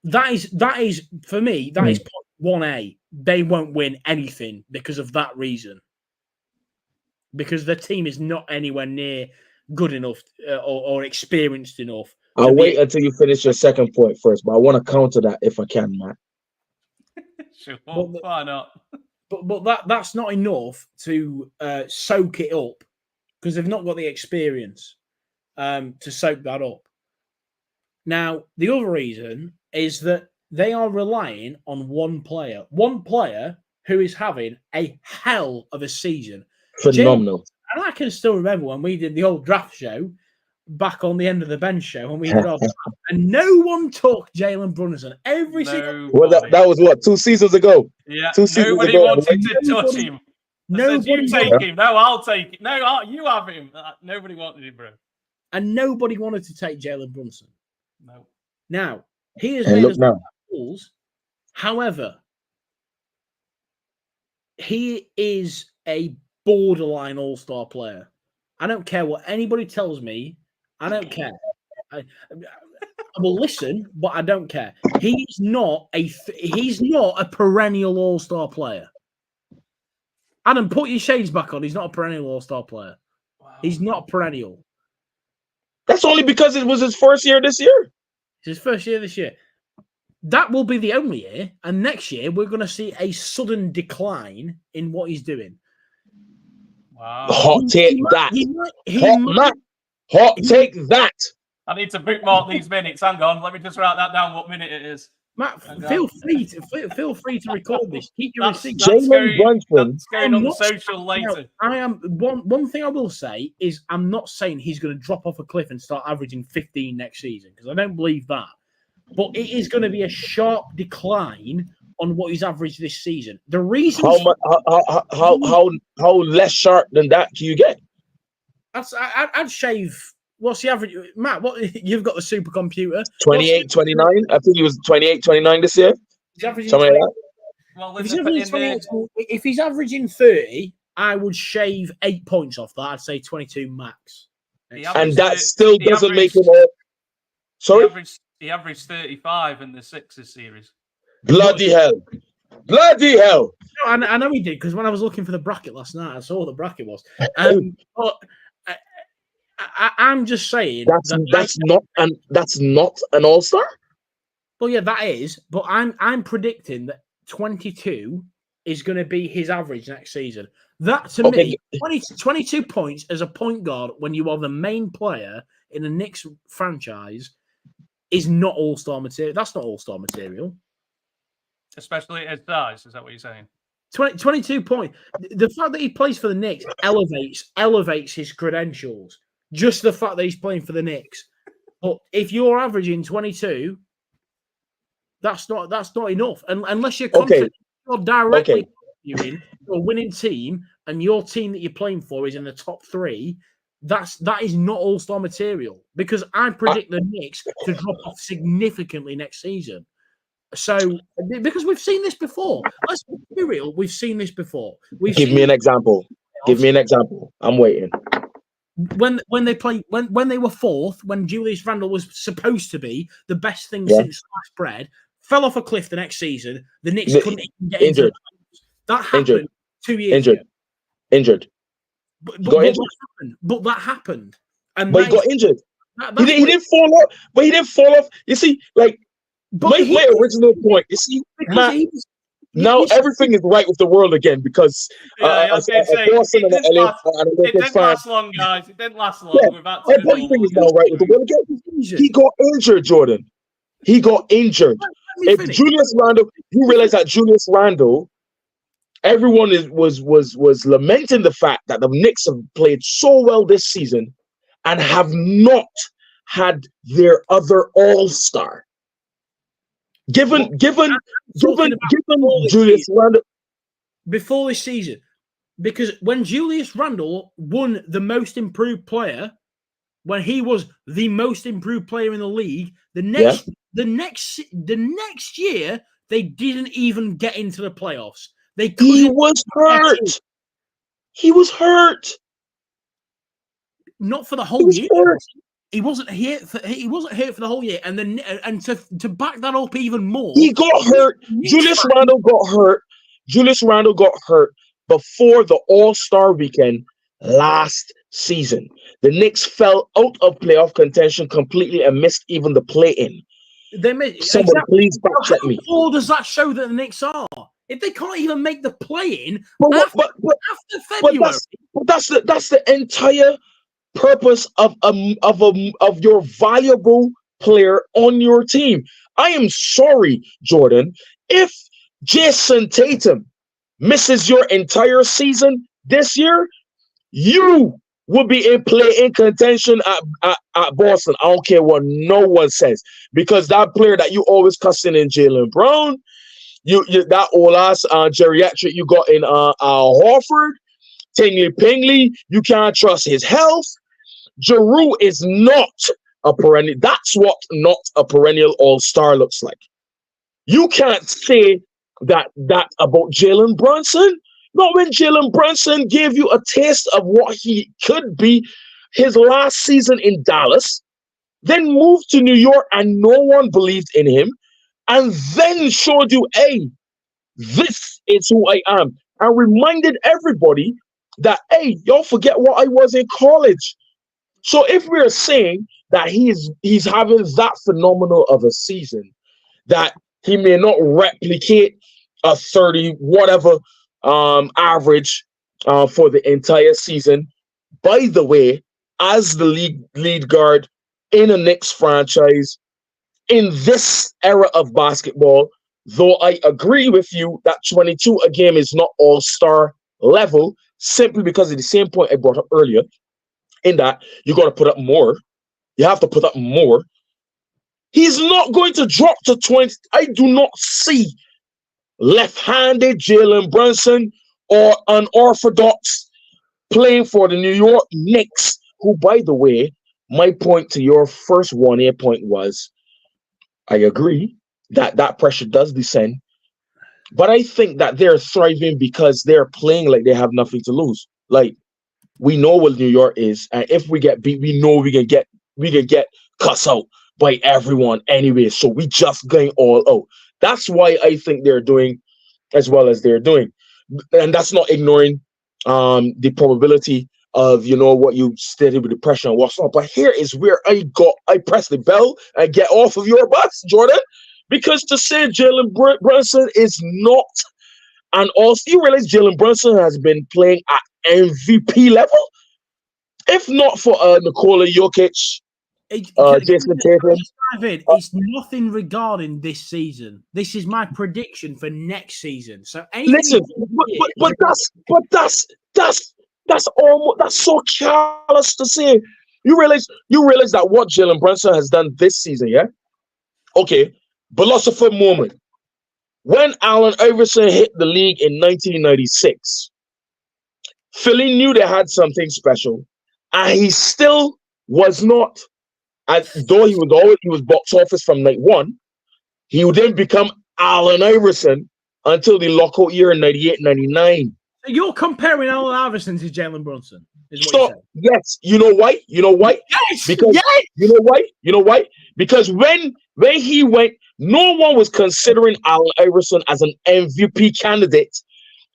That is for me. That is 1A. They won't win anything because of that reason. Because the team is not anywhere near good enough or experienced enough. I'll wait until you finish your second point first, but I want to counter that if I can, Matt. Sure, why not? But that's not enough to soak it up because they've not got the experience to soak that up. Now, the other reason is that they are relying on one player who is having a hell of a season. Phenomenal. And I can still remember when we did the old draft show back on the end of the bench show when we did and no one took Jalen Brunson. Well, that was what, 2 seasons ago? Yeah, 2 seasons nobody ago. wanted to touch him. You take him. No, I'll take it. No, you have him. Nobody wanted him, bro. And nobody wanted to take Jalen Brunson. No. Now, he has made us goals. However, he is a borderline all-star player. I don't care what anybody tells me. I don't care. I will listen, but I don't care. He's not a perennial all-star player. Adam, put your shades back on. He's not a perennial all-star player. Wow. He's not perennial. That's only because it was his first year this year. It's his first year this year. That will be the only year. And next year, we're going to see a sudden decline in what he's doing. Wow. Hot take that. Hot take that. I need to bookmark these minutes. Hang on. Let me just write that down, what minute it is. Matt, feel free to record this. Keep your receipts. That's going on social later. I am one thing I will say is I'm not saying he's going to drop off a cliff and start averaging 15 next season because I don't believe that. But it is going to be a sharp decline on what he's averaged this season. The reason how less sharp than that can you get? I'd shave. What's the average? Matt, what you've got the supercomputer? 28, 29. I think he was 28, 29 this year. Something like that. Well, if he's averaging 30, I would shave 8 points off that. I'd say 22 max. And that still doesn't make him all. Sorry? He averaged 35 in the Sixers series. Bloody hell. Bloody hell. No, I know he did, because when I was looking for the bracket last night, I saw what the bracket was. But I'm just saying that's not an all-star. Well, yeah, that is. But I'm predicting that 22 is going to be his average next season. That to me, 22 points as a point guard when you are the main player in the Knicks franchise is not all-star material. That's not all-star material. Especially at his size, is that what you're saying? 22 points. The fact that he plays for the Knicks elevates his credentials. Just the fact that he's playing for the Knicks. But if you're averaging 22, that's not enough. And unless you're confident you're directly contributing to a winning team and your team that you're playing for is in the top 3, that is not all-star material. Because I predict the Knicks to drop off significantly next season. So, because we've seen this before. Let's be real, we've seen this before. Give me an example. I'm waiting. When they were fourth, when Julius Randle was supposed to be the best thing since sliced bread, fell off a cliff the next season. The Knicks couldn't even get injured. That happened 2 years ago. Injured. But that happened. And he got injured. He didn't fall off. But he didn't fall off. You see, like my original point. You see, Now everything is right with the world again because I was going to say, Boston and it didn't LA last- and a it Lakers didn't fan. last long, guys. It didn't last long. Yeah, We're back to the everything is now normal. right with the world again. He got injured, Jordan. He got injured. Let me If finish. Julius Randle, you realize that Julius Randle, everyone was lamenting the fact that the Knicks have played so well this season and have not had their other all-star. Given talking about before this Julius Randle, before this season, because when Julius Randle won the most improved player, when he was the most improved player in the league, the next year they didn't even get into the playoffs. They he couldn't. was hurt. He was hurt. Not for the He whole was year. hurt. He wasn't here. He wasn't here for the whole year. And then, and to back that up even more, He got hurt. Julius Randle got hurt. Julius Randle got hurt before the All-Star weekend last season. The Knicks fell out of playoff contention completely and missed even the play-in. They made Somebody please back How check me. poor does that show that the Knicks are? If they can't even make the play-in But after February, that's the entire purpose of your valuable player on your team. I am sorry, Jordan, if Jason Tatum misses your entire season this year, you will be in play-in contention at Boston. I don't care what no one says, because that player that you always cussing in, Jaylen Brown, you that old ass geriatric you got in Horford, Tingley Pingley, you can't trust his health. Giroux is not a perennial. That's what not a perennial all-star looks like. You can't say that about Jalen Brunson. Not when Jalen Brunson gave you a taste of what he could be his last season in Dallas, then moved to New York and no one believed in him, and then showed you, hey, this is who I am, and reminded everybody that, hey, y'all forget what I was in college. So if we're saying that he's having that phenomenal of a season, that he may not replicate a 30 whatever average for the entire season. By the way, as the lead guard in a Knicks franchise in this era of basketball, though I agree with you that 22 a game is not all-star level, simply because of the same point I brought up earlier, in that you got to put up more. You have to put up more. He's not going to drop to 20. I do not see left-handed Jalen Brunson or unorthodox playing for the New York Knicks, who, by the way, my point to your first 1A point was, I agree that pressure does descend, but I think that they're thriving because they're playing like they have nothing to lose. Like, we know what New York is, and if we get beat, we know we can get cussed out by everyone anyway. So we just going all out. That's why I think they're doing as well as they're doing, and that's not ignoring the probability of what you stated with the pressure and what's not. But here is where I press the bell and get off of your bus, Jordan, because to say Jalen Brunson is not an all-star, you realize Jalen Brunson has been playing at MVP level, if not for Nikola Jokic, Jason Tatum. It's nothing regarding this season. This is my prediction for next season. So listen, but that's almost, that's so callous to say. You realize that what Jalen Brunson has done this season, yeah? Okay, philosopher moment. When Allen Iverson hit the league in 1996, Philly knew they had something special, and he still was not, though he was box office from night one, he would then become Allen Iverson until the lockout year in 98, 99. So you're comparing Allen Iverson to Jalen Brunson, is what So, you're saying? yes, you know why? Yes, Because yes! You know why? Because when he went, no one was considering Allen Iverson as an MVP candidate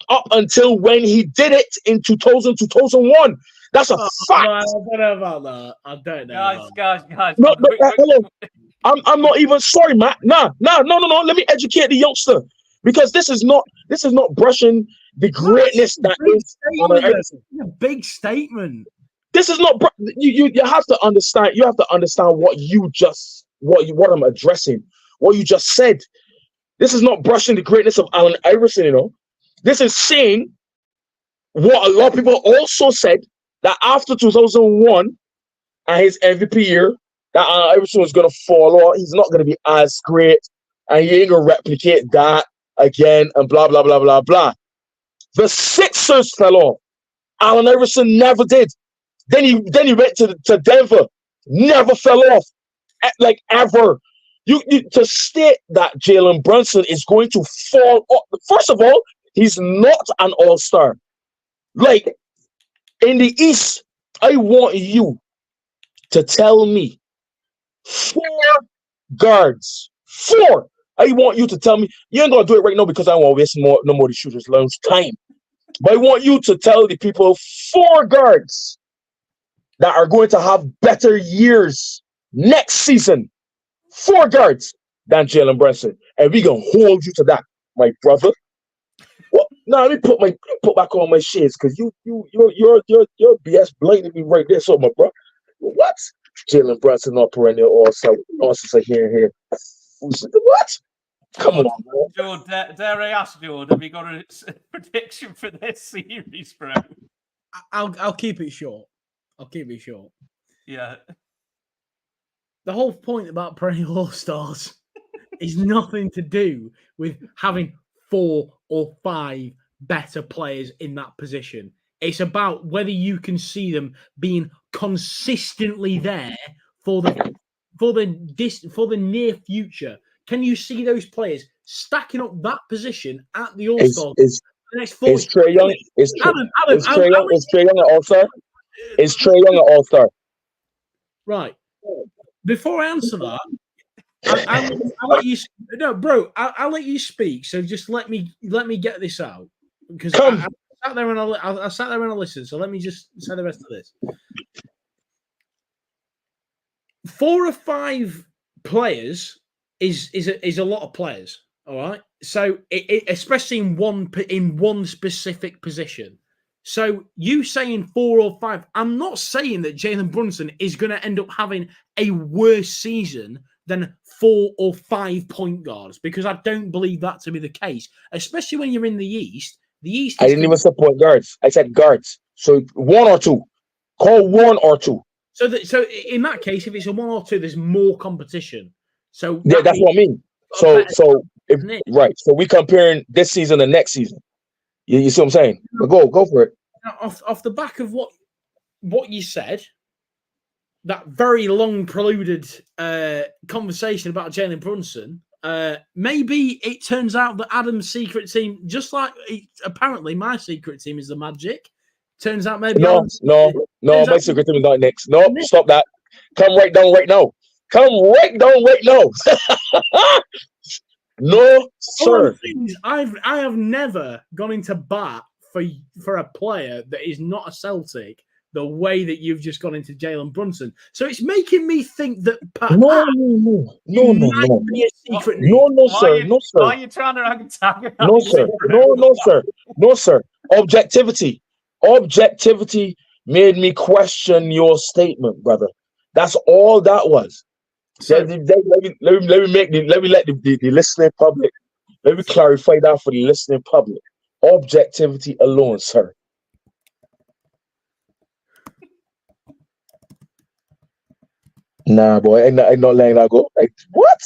up until when he did it in 2000, 2001. That's a fact. I don't know about that. I don't know. Guys. No, hello. I'm not even sorry, Matt. No. Let me educate the youngster. because this is not brushing the greatness that is Allen Iverson. It's a big statement. This is not you have to understand. You have to understand what I'm addressing. What you just said. This is not brushing the greatness of Allen Iverson. You know, this is saying what a lot of people also said, that after 2001 and his MVP year, that Allen Iverson was going to fall off. He's not going to be as great, and he ain't going to replicate that again, and blah blah blah blah blah. The Sixers fell off. Allen Iverson never did. Then he went to Denver, never fell off, like ever. You to state that Jalen Brunson is going to fall off. First of all, he's not an all-star. Like in the East, I want you to tell me 4 guards. 4. I want you to tell me. You ain't gonna do it right now because I don't want to waste no more of the shooters' lounge time. But I want you to tell the people 4 guards that are going to have better years next season. 4 guards than Jalen Brunson, and we gonna hold you to that, my brother. Well, now let me put back on my shades, because your BS blatantly right there, so my bro. What? Jalen Brunson not perennial all-star. Also here. What? Come on, man. Jordan, dare I ask, Jordan, have you got a prediction for this series, bro? I'll keep it short. Yeah. The whole point about perennial all-stars is nothing to do with having 4 or 5 better players in that position. It's about whether you can see them being consistently there for the near future. Can you see those players stacking up that position at the All-Star? Is Trae Young? Is Trae Young an All-Star? Is Trae Young an All-Star? Right. Before I answer that, I'll let you. No, bro, I'll let you speak. So just let me get this out, because I sat there and I sat there and I listened. So let me just say the rest of this. 4 or 5 players is a lot of players. All right. So especially in one specific position. So you saying 4 or 5, I'm not saying that Jalen Brunson is going to end up having a worse season than 4 or 5 point guards, because I don't believe that to be the case, especially when you're in the East. The East. I didn't even say point guards. I said guards. So 1 or 2. Call 1 or 2. So in that case, if it's a 1 or 2, there's more competition. So yeah, that's what I mean. So we comparing this season to next season. You see what I'm saying? But go for it. Now, off the back of what you said, that very long preluded conversation about Jalen Brunson, maybe it turns out that Adam's secret team, just like apparently my secret team is the Magic, turns out maybe no, my secret team is not Knicks. No, stop that. Come right down right now. No, sir. I have never gone into bat for a player that is not a Celtic the way that you've just gone into Jalen Brunson. So it's making me think that no, sir. Why are you trying to antagonize? No, sir. Objectivity made me question your statement, brother. That's all that was. So, let me let the listening public. Let me clarify that for the listening public. Objectivity alone, sir. Nah, boy, I'm not letting that go. Like, what?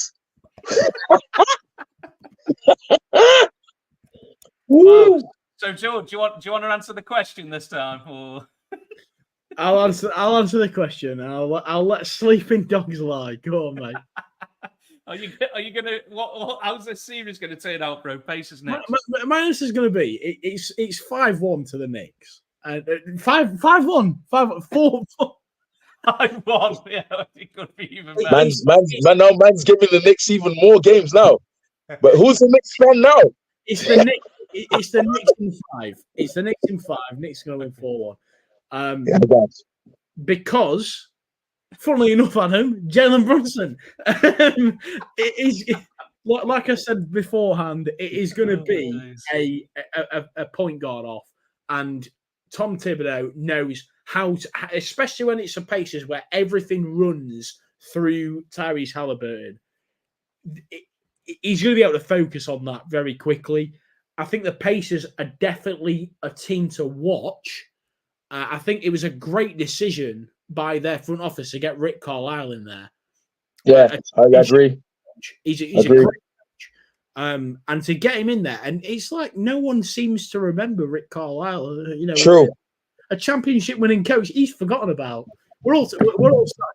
Wow. So, George, do you want to answer the question this time, or? I'll answer the question. I'll let sleeping dogs lie. Go on, mate. Are you gonna? How's this series gonna turn out, bro? Pacers Knicks. My answer is gonna be it's 5-1 to the Knicks. 5-1, 4. 5-1. Yeah, it could be even better. Man's giving the Knicks even more games now. But who's the Knicks fan now? It's the Knicks. It's the Knicks in 5. It's the Knicks in 5. Knicks gonna win 4-1. Because, funnily enough, Adam, Jalen Brunson like I said beforehand, it is going to Oh, be days. a point guard off, and Tom Thibodeau knows how to, especially when it's a Pacers where everything runs through Tyrese Halliburton. He's going to be able to focus on that very quickly. I think the Pacers are definitely a team to watch. I think it was a great decision by their front office to get Rick Carlisle in there. Yeah, I agree. He's a great coach. And to get him in there, and it's like no one seems to remember Rick Carlisle. True. A championship-winning coach he's forgotten about. We're all sat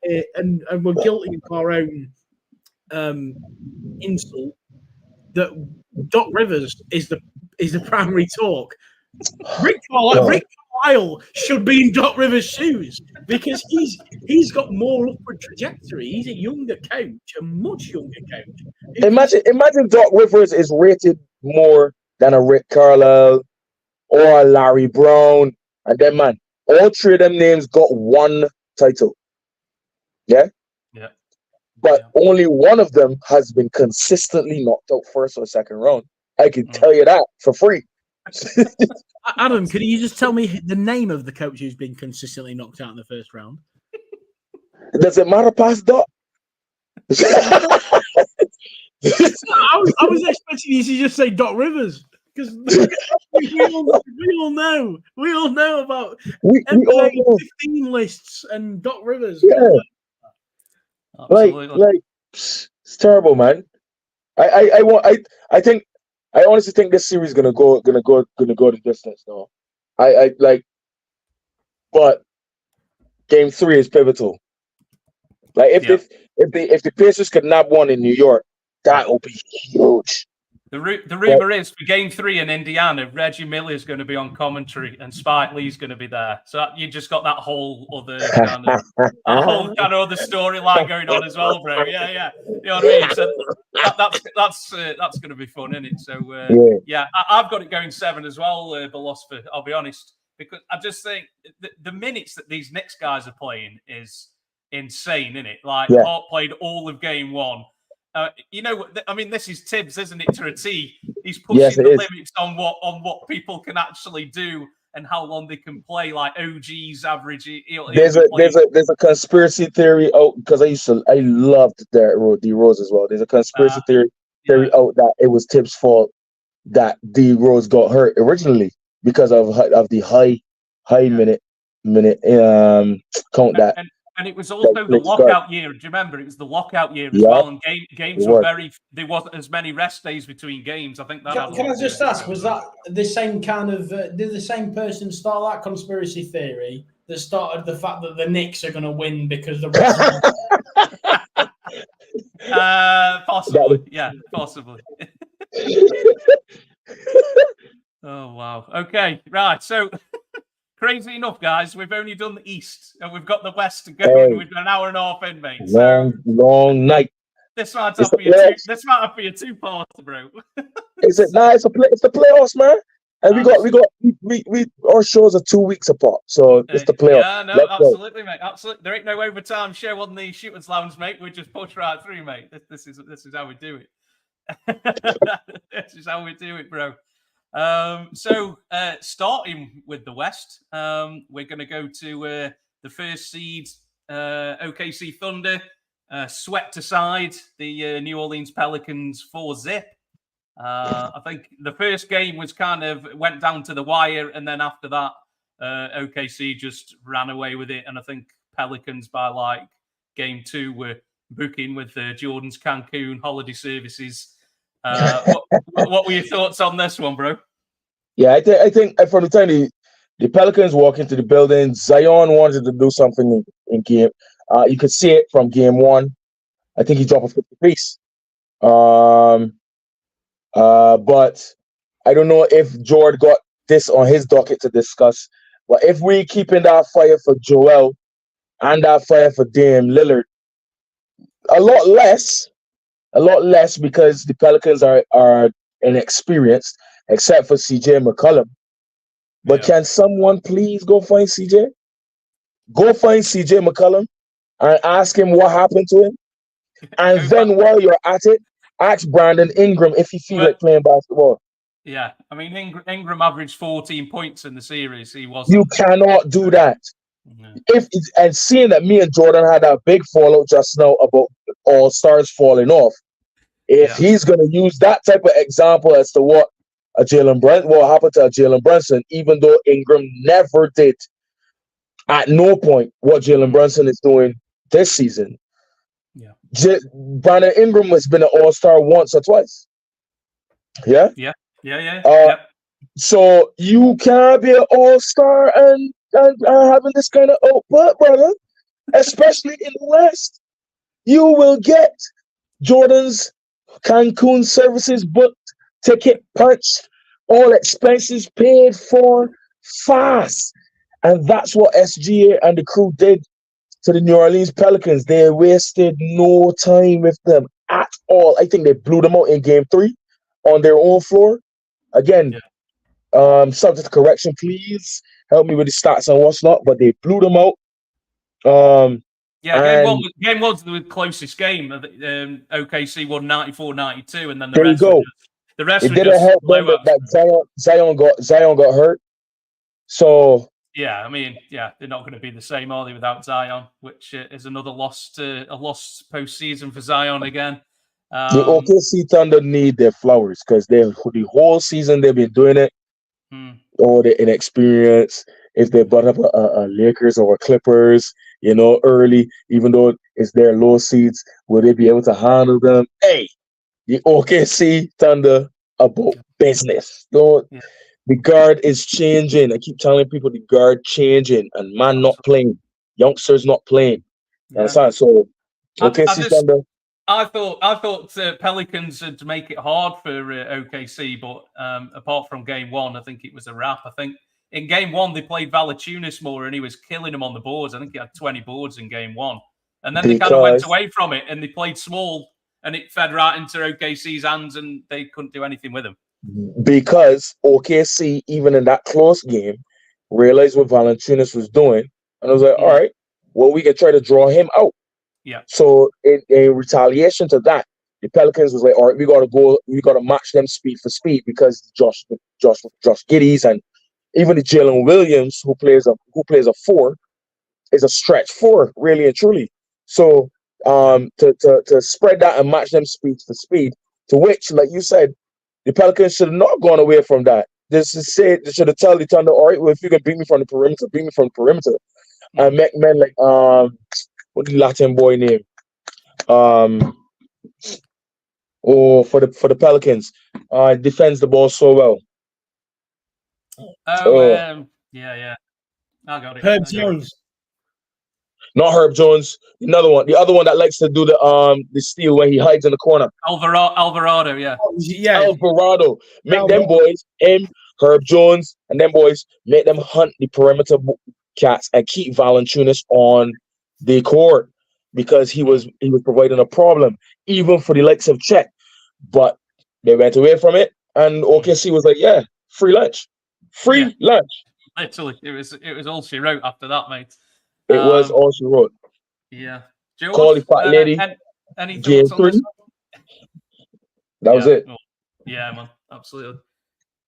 here and we're guilty of our own insult that Doc Rivers is the primary talk. Rick Carlisle should be in Doc Rivers' shoes because he's got more upward trajectory. He's a younger coach, a much younger coach. Imagine Doc Rivers is rated more than a Rick Carlisle or a Larry Brown, and then man, all three of them names got one title. Yeah. Yeah. But only one of them has been consistently knocked out first or second round. I can tell you that for free. Adam, could you just tell me the name of the coach who's been consistently knocked out in the first round? Does it matter past Doc? I was expecting you to just say Doc Rivers because we all know about we all know. 15 lists and Doc Rivers. Yeah. Absolutely. Like it's terrible, man. I honestly think this series is gonna go the distance now. But game 3 is pivotal. Like if the Pacers could nab one in New York, that would be huge. The rumor is for Game 3 in Indiana, Reggie Miller is going to be on commentary and Spike Lee's going to be there. So you just got that whole other kind of other storyline going on as well, bro. Yeah. You know what I mean? So that's going to be fun, isn't it? So I've got it going 7 as well, Philosopher. I'll be honest, because I just think the minutes that these Knicks guys are playing is insane, isn't it? Like Hart played all of Game 1. This is Tibbs, isn't it? To a T. He's pushing the limits on what people can actually do and how long they can play. Like OG's average. There's a conspiracy theory out because I loved D Rose as well. There's a conspiracy theory out that it was Tibbs' fault that D Rose got hurt originally because of the high minute count that. And it was also the lockout year. Do you remember? It was the lockout year as well. And games were there wasn't as many rest days between games. I think that. Can I just ask? Was that the same kind of? Did the same person start that conspiracy theory that started the fact that the Knicks are going to win because the rest? Possibly. Yeah, possibly. Oh wow. Okay. Right. So. Crazy enough, guys. We've only done the East and we've got the West to go. Hey, we've got an hour and a half in, mate. Long night. This might have to be a 2-part, bro. Is it? Nah, it's the playoffs, man. And our shows are 2 weeks apart, so it's the playoffs. Yeah, no, absolutely, mate. Absolutely. There ain't no overtime show on the Shooters Lounge, mate. We just push right through, mate. This is how we do it. This is how we do it, bro. So starting with the West, we're going to go to the first seed, OKC Thunder, swept aside the New Orleans Pelicans 4-0. I think the first game was went down to the wire, and then after that, OKC just ran away with it. And I think Pelicans by game 2 were booking with Jordan's Cancun holiday services. What were your thoughts on this one, bro? Yeah, I think from the time the Pelicans walk into the building, Zion wanted to do something in game. You could see it from game 1. I think he dropped a 50 piece. But I don't know if Jordan got this on his docket to discuss. But if we keeping that fire for Joel and that fire for Dame Lillard, a lot less because the Pelicans are inexperienced, except for CJ McCollum. But can someone please go find CJ? Go find CJ McCollum and ask him what happened to him. And then while you're at it, Ask Brandon Ingram if he feel like playing basketball. Yeah, I mean Ingram averaged 14 points in the series. He wasn't. You cannot do that. Yeah. And seeing that me and Jordan had that big fallout just now about all stars falling off, if he's gonna use that type of example as to what what happened to Jalen Brunson, even though Ingram never did at no point what Jalen Brunson is doing this season. Yeah, Brandon Ingram has been an all-star once or twice. Yeah. So you can't be an all-star and having this kind of output, brother, especially in the West. You will get Jordan's Cancun services booked, ticket punched, all expenses paid for fast. And that's what SGA and the crew did to the New Orleans Pelicans. They wasted no time with them at all. I think they blew them out in game 3 on their own floor. Again, subject to correction, please help me with the stats and what's not, but they blew them out. Game one was the closest game. OKC won 94-92, and then the rest. It didn't help them that Zion got hurt. So yeah, I mean, they're not going to be the same, are they, without Zion? Which is another lost postseason for Zion again. The OKC Thunder need their flowers because the whole season they've been doing it. All the inexperience. If they brought up a Lakers or a Clippers, early, even though it's their low seeds, will they be able to handle them? Hey, the OKC Thunder about business. The guard is changing. I keep telling people the guard changing and man not playing, youngsters not playing. So OKC Thunder. I thought Pelicans would make it hard for OKC, but apart from game 1, I think it was a wrap. I think in game 1 they played Valanciunas more, and he was killing them on the boards. I think he had 20 boards in game 1, and then they kind of went away from it and they played small, and it fed right into OKC's hands, and they couldn't do anything with him. Because OKC, even in that close game, realized what Valanciunas was doing, and I was like, all right, well, we can try to draw him out. Yeah. So in retaliation to that, the Pelicans was like, all right, we gotta match them speed for speed because Josh Giddey's and even the Jalen Williams, who plays a 4, is a stretch 4, really and truly. So to spread that and match them speed for speed, to which, like you said, the Pelicans should have not gone away from that. They should have told the Thunder, all right, well, if you can beat me from the perimeter, beat me from the perimeter. And make men like what the Latin boy name? For the Pelicans, defends the ball so well. Yeah. I got it. Herb Jones. Not Herb Jones. Another one. The other one that likes to do the steal when he hides in the corner. Alvarado, yeah. Alvarado. Make them boys, Herb Jones, and them boys, make them hunt the perimeter cats and keep Valanciunas on the court because he was providing a problem, even for the likes of Chet. But they went away from it, and OKC was like, yeah, free lunch. Free lunch. Literally, it was all she wrote after that, mate. It was all she wrote. Yeah. George, call the fat lady. Any thoughts on this? That was it. Yeah, man, absolutely.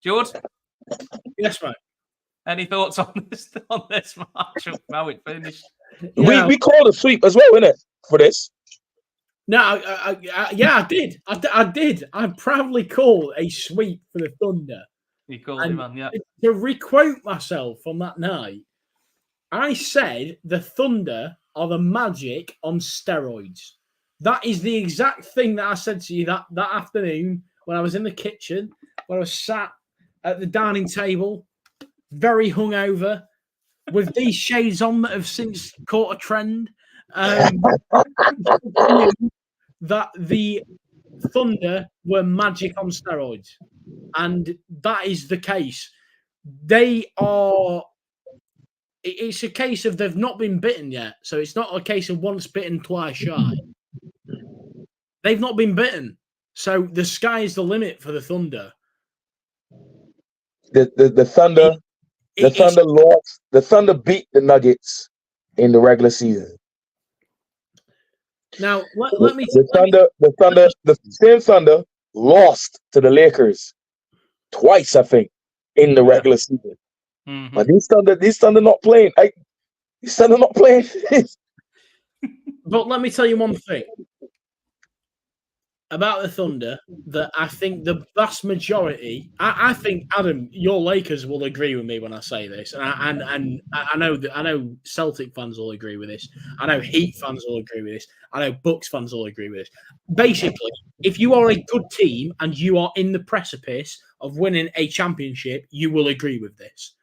George? Yes, mate. Any thoughts on this matchup? How it finished? Yeah. We called a sweep as well, innit? For this. No, I did. I did. I proudly called a sweep for the Thunder. You called it, man, yeah. To requote myself on that night, I said the Thunder are the Magic on steroids. That is the exact thing that I said to you that afternoon when I was in the kitchen, when I was sat at the dining table, very hungover, with these shades on that have since caught a trend. That the Thunder were Magic on steroids. And that is the case. They are... It's a case of they've not been bitten yet. So it's not a case of once bitten, twice shy. They've not been bitten. So the sky is the limit for the Thunder. The Thunder... The Thunder beat the Nuggets in the regular season. Now, let me. The same Thunder lost to the Lakers twice, I think, in the regular season. Mhm. But these Thunder not playing. These Thunder not playing. But let me tell you one thing about the Thunder that I think the vast majority. I think Adam, your Lakers will agree with me when I say this, and I know Celtic fans will agree with this. I know Heat fans will agree with this. I know Bucks fans will agree with this. Basically, if you are a good team and you are in the precipice of winning a championship, you will agree with this.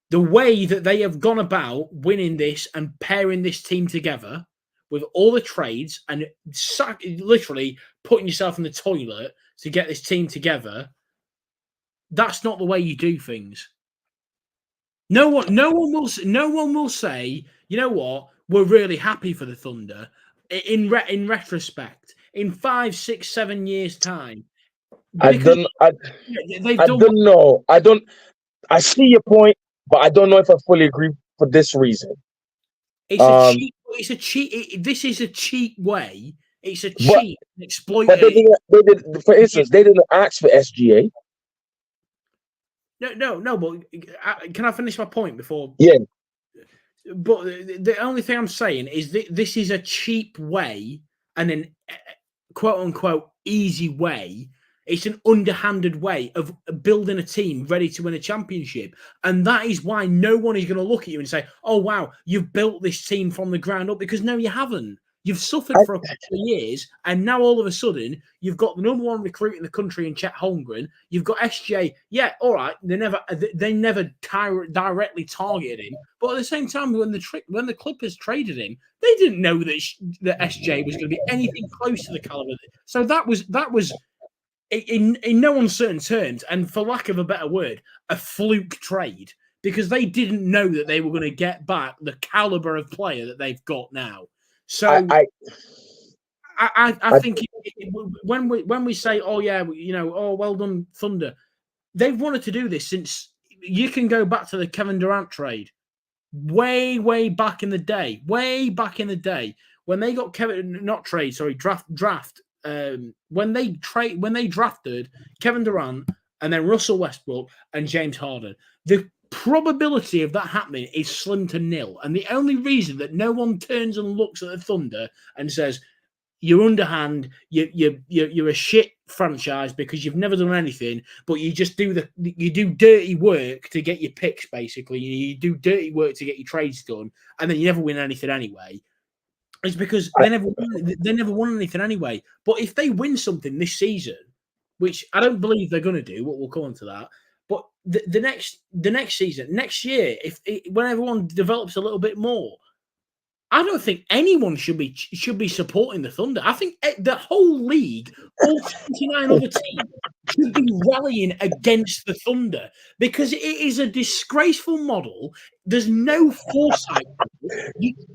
The way that they have gone about winning this and pairing this team together with all the trades and literally putting yourself in the toilet to get this team together, that's not the way you do things. No one will say, you know what, we're really happy for the Thunder. In retrospect, in 5, 6, 7 years' time, I don't know. I see your point, but I don't know if I fully agree for this reason. This is a cheap way. It's a cheap exploit. But they did, for instance, they didn't ask for SGA. No. But can I finish my point before? Yeah. But the only thing I'm saying is that this is a cheap way and an quote unquote easy way. It's an underhanded way of building a team ready to win a championship. And that is why no one is going to look at you and say, oh, wow, you've built this team from the ground up. Because no, you haven't. You've suffered for a couple of years. And now all of a sudden, you've got the number one recruit in the country in Chet Holmgren. You've got SJ. Yeah, all right. They never directly targeted him. But at the same time, when the Clippers traded him, they didn't know that SJ was going to be anything close to the caliber. So that was in no uncertain terms, and for lack of a better word, a fluke trade, because they didn't know that they were going to get back the caliber of player that they've got now. So I think when we say, oh yeah, well done Thunder, they've wanted to do this since you can go back to the Kevin Durant trade, way back in the day, when they got draft. When they drafted Kevin Durant and then Russell Westbrook and James Harden, the probability of that happening is slim to nil. And the only reason that no one turns and looks at the Thunder and says, you're underhand, you're a shit franchise because you've never done anything, but you just do dirty work to get your picks, basically. You do dirty work to get your trades done, and then you never win anything anyway. It's because they never won anything anyway. But if they win something this season, which I don't believe they're going to do, but we'll come on to that. But the next season, next year, when everyone develops a little bit more, I don't think anyone should be supporting the Thunder. I think the whole league, all 29 other teams, should be rallying against the Thunder because it is a disgraceful model. There's no foresight.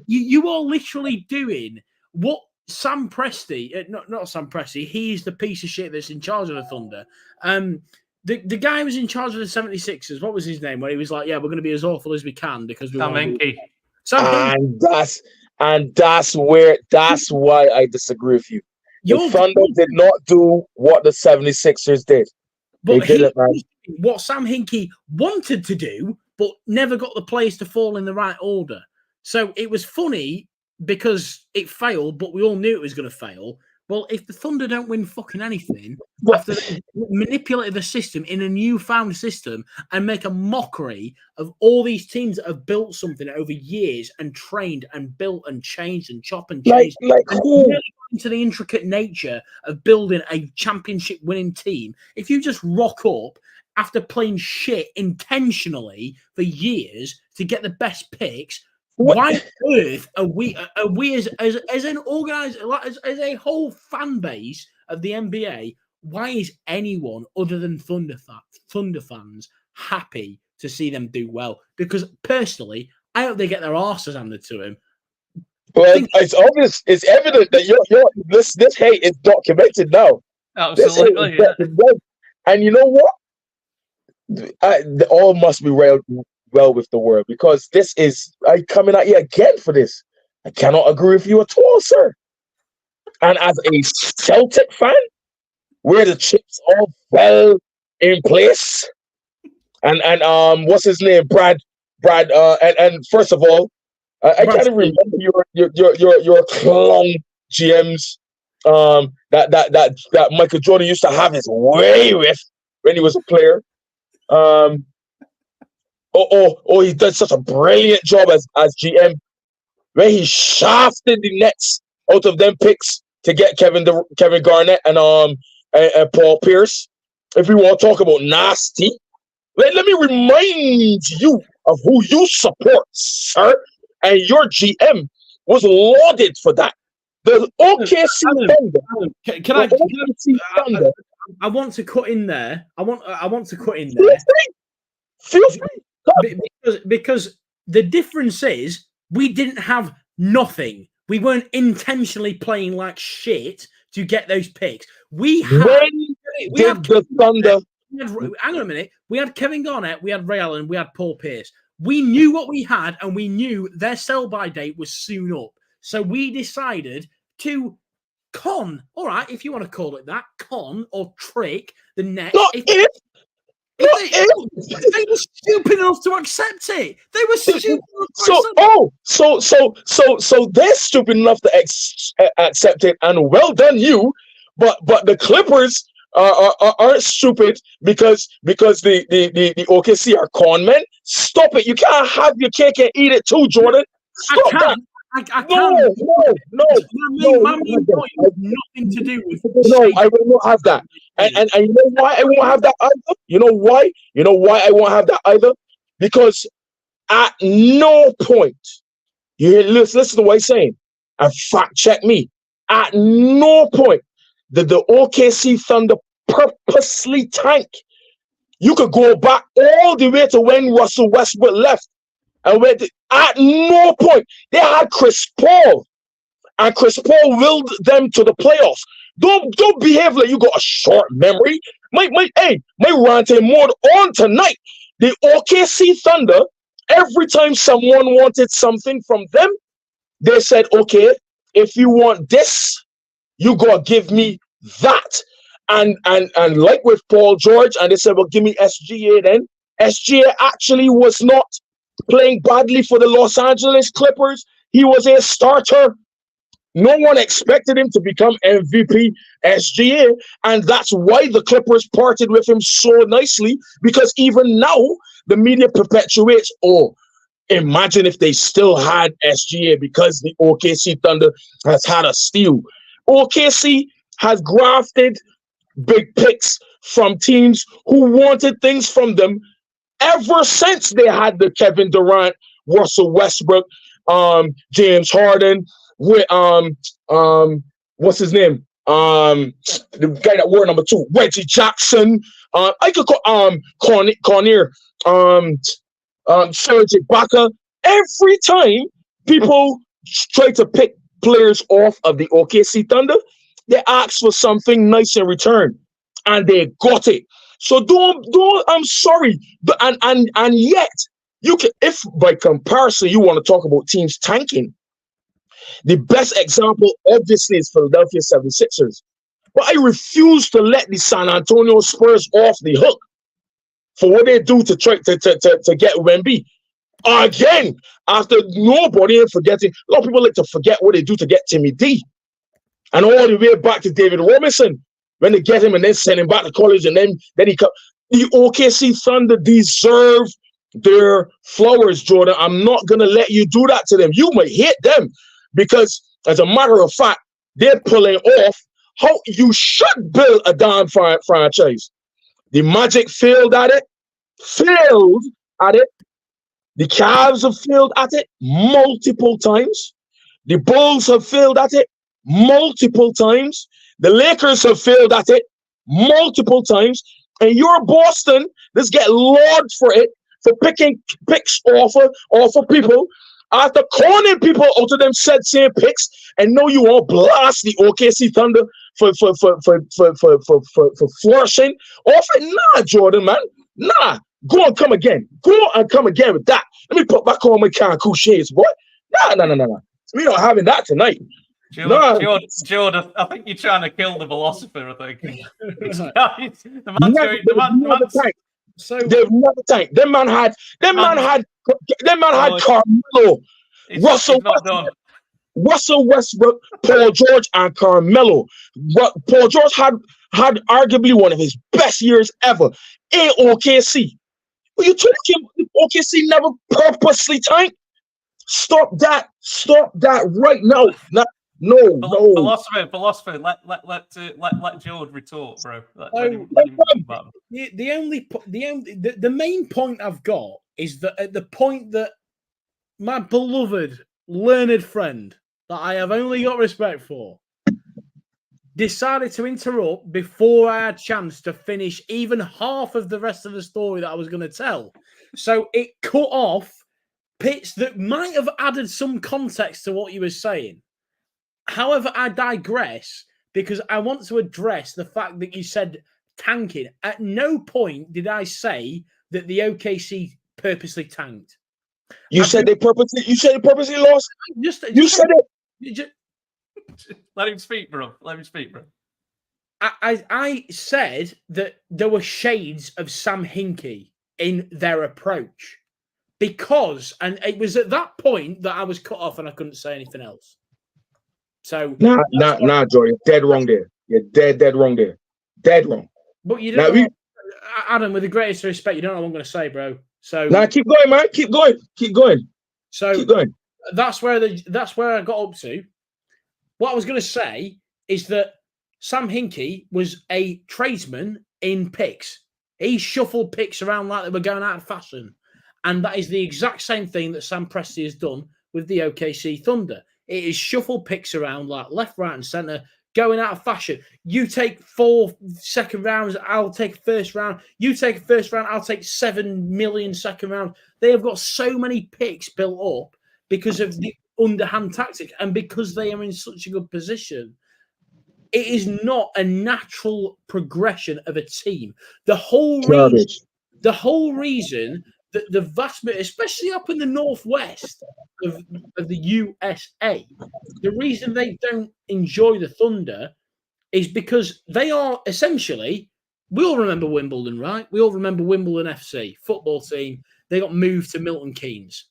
You are literally doing what Sam Presti, not Sam Presti, he's the piece of shit that's in charge of the Thunder. The guy who was in charge of the 76ers, what was his name? Where he was like, yeah, we're going to be as awful as we can because we Sam Hinkie. And that's why I disagree with you. The Thunder did not do what the 76ers did. But they didn't, man. What Sam Hinkie wanted to do, but never got the players to fall in the right order. So it was funny because it failed, but we all knew it was going to fail. Well, if the Thunder don't win fucking anything, after they manipulate the system in a newfound system and make a mockery of all these teams that have built something over years and trained and built and changed and chopped and changed, and really into the intricate nature of building a championship winning team, if you just rock up after playing shit intentionally for years to get the best picks, why on earth are we as an organized, as a whole fan base of the NBA, why is anyone other than Thunder fans happy to see them do well? Because personally, I hope they get their arses handed to them. Well, it's obvious, it's evident that this hate is documented now. Absolutely. And you know what? All must be well with the world, because this is coming at you again for this. I cannot agree with you at all, sir. And as a Celtic fan, where the chips all fell in place, and what's his name, Brad, and first of all, I can't even remember your clown GMs that Michael Jordan used to have his way with when he was a player. He did such a brilliant job as GM when he shafted the Nets out of them picks to get Kevin Garnett and Paul Pierce. If we want to talk about nasty, let me remind you of who you support, sir. And your GM was lauded for that. The OKC Thunder. I want to cut in there. I want to cut in there. Feel free. Because the difference is we didn't have nothing. We weren't intentionally playing like shit to get those picks. Hang on a minute. We had Kevin Garnett, we had Ray Allen, we had Paul Pierce. We knew what we had, and we knew their sell-by date was soon up. So we decided to con, all right, if you want to call it that, con or trick the Nets. They were stupid enough to accept it. They were stupid enough to accept it. So they're stupid enough to accept it, and well done you. But the Clippers aren't stupid because the OKC are con men. Stop it! You can't have your cake and eat it too, Jordan. Stop that. I can't. No. My main point has nothing to do with. No, I will not have that. And you know why I won't have that either? You know why? You know why I won't have that either? Because at no point, listen to what I'm saying, and fact check me. At no point did the OKC Thunder purposely tank. You could go back all the way to when Russell Westbrook left. And at no point they had Chris Paul, and Chris Paul willed them to the playoffs. Don't behave like you got a short memory. My rant more on tonight. The OKC Thunder, every time someone wanted something from them, they said, okay, if you want this, you gotta give me that. And like with Paul George, and they said, well, give me SGA then. SGA actually was not playing badly for the Los Angeles Clippers. He was a starter. No one expected him to become MVP SGA, and that's why the Clippers parted with him so nicely, because even now the media perpetuates, imagine if they still had SGA, because the OKC Thunder has had a steal. OKC has grafted big picks from teams who wanted things from them ever since they had the Kevin Durant, Russell Westbrook, James Harden, with what's his name? The guy that wore number 2, Reggie Jackson. I could call Cornier, Serge Ibaka. Every time people try to pick players off of the OKC Thunder, they ask for something nice in return, and they got it. So don't. I'm sorry, and yet you can. If by comparison you want to talk about teams tanking, the best example obviously is Philadelphia 76ers. But I refuse to let the San Antonio Spurs off the hook for what they do to try to get Wemby. Again, after nobody and forgetting, a lot of people like to forget what they do to get Timmy D. And all the way back to David Robinson, when they get him and then send him back to college, and then he come. The OKC Thunder deserve their flowers, Jordan. I'm not gonna let you do that to them. You might hate them because, as a matter of fact, they're pulling off how you should build a damn franchise. The Magic failed at it. The Cavs have failed at it multiple times. The Bulls have failed at it multiple times. The Lakers have failed at it multiple times. And you're Boston, let's get lauded for it, for picking picks off of people after calling people out of them said same picks, and now you all blast the OKC Thunder for flourishing off it. Nah, Jordan, man. Nah. Go and come again. Go and come again with that. Let me put back on my Cancun shades, boy. Nah. We not having that tonight. Jordan, I think you're trying to kill the philosopher. I think the man's going. So they've never tanked. Them man had Carmelo, Russell Westbrook, Paul George, and Carmelo. Paul George had arguably one of his best years ever in OKC. What you talking? OKC never purposely tanked. Stop that right now. Philosopher. Let George retort, bro. The main point I've got is that at the point that my beloved learned friend that I have only got respect for decided to interrupt before I had a chance to finish even half of the rest of the story that I was going to tell. So it cut off bits that might have added some context to what you were saying. However, I digress because I want to address the fact that you said tanking. At no point did I say that the OKC purposely tanked. You said they purposely lost. You said it. Let him speak, bro. I said that there were shades of Sam Hinkie in their approach because, and it was at that point that I was cut off and I couldn't say anything else. So nah, Jordan, dead wrong there. You're dead wrong there. Dead wrong. But you don't know, Adam, with the greatest respect, you don't know what I'm going to say, bro. So keep going, man. Keep going. So keep going. That's where I got up to. What I was going to say is that Sam Hinkie was a tradesman in picks. He shuffled picks around like they were going out of fashion. And that is the exact same thing that Sam Presti has done with the OKC Thunder. It is shuffle picks around like left, right, and centre, going out of fashion. You take 4 second rounds, I'll take a first round. You take a first round, I'll take 7 million second round. They have got so many picks built up because of the underhand tactics and because they are in such a good position. It is not a natural progression of a team. The whole reason that the vast, especially up in the northwest of the USA, the reason they don't enjoy the Thunder is because they are essentially, we all remember Wimbledon, right? We all remember Wimbledon FC, football team. They got moved to Milton Keynes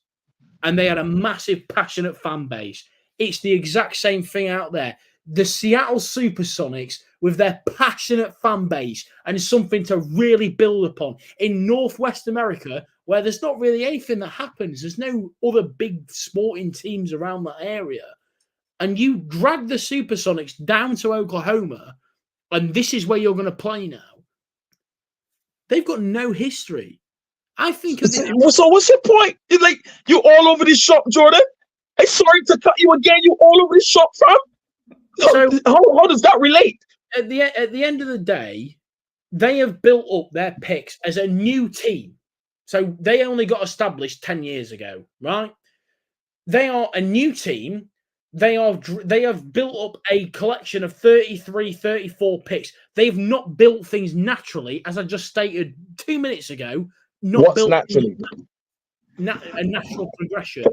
and they had a massive, passionate fan base. It's the exact same thing out there. The Seattle Supersonics with their passionate fan base and something to really build upon. In Northwest America, where there's not really anything that happens, there's no other big sporting teams around that area, and you drag the Supersonics down to Oklahoma, and this is where you're going to play now. They've got no history. I think. So what's your point? You all over this shop, Jordan. I'm sorry to cut you again. You all over this shop, fam. So how does that relate? At the end of the day, they have built up their picks as a new team. So they only got established 10 years ago, right? They are a new team. They have built up a collection of 33, 34 picks. They've not built things naturally, as I just stated 2 minutes ago. What's naturally? A natural progression.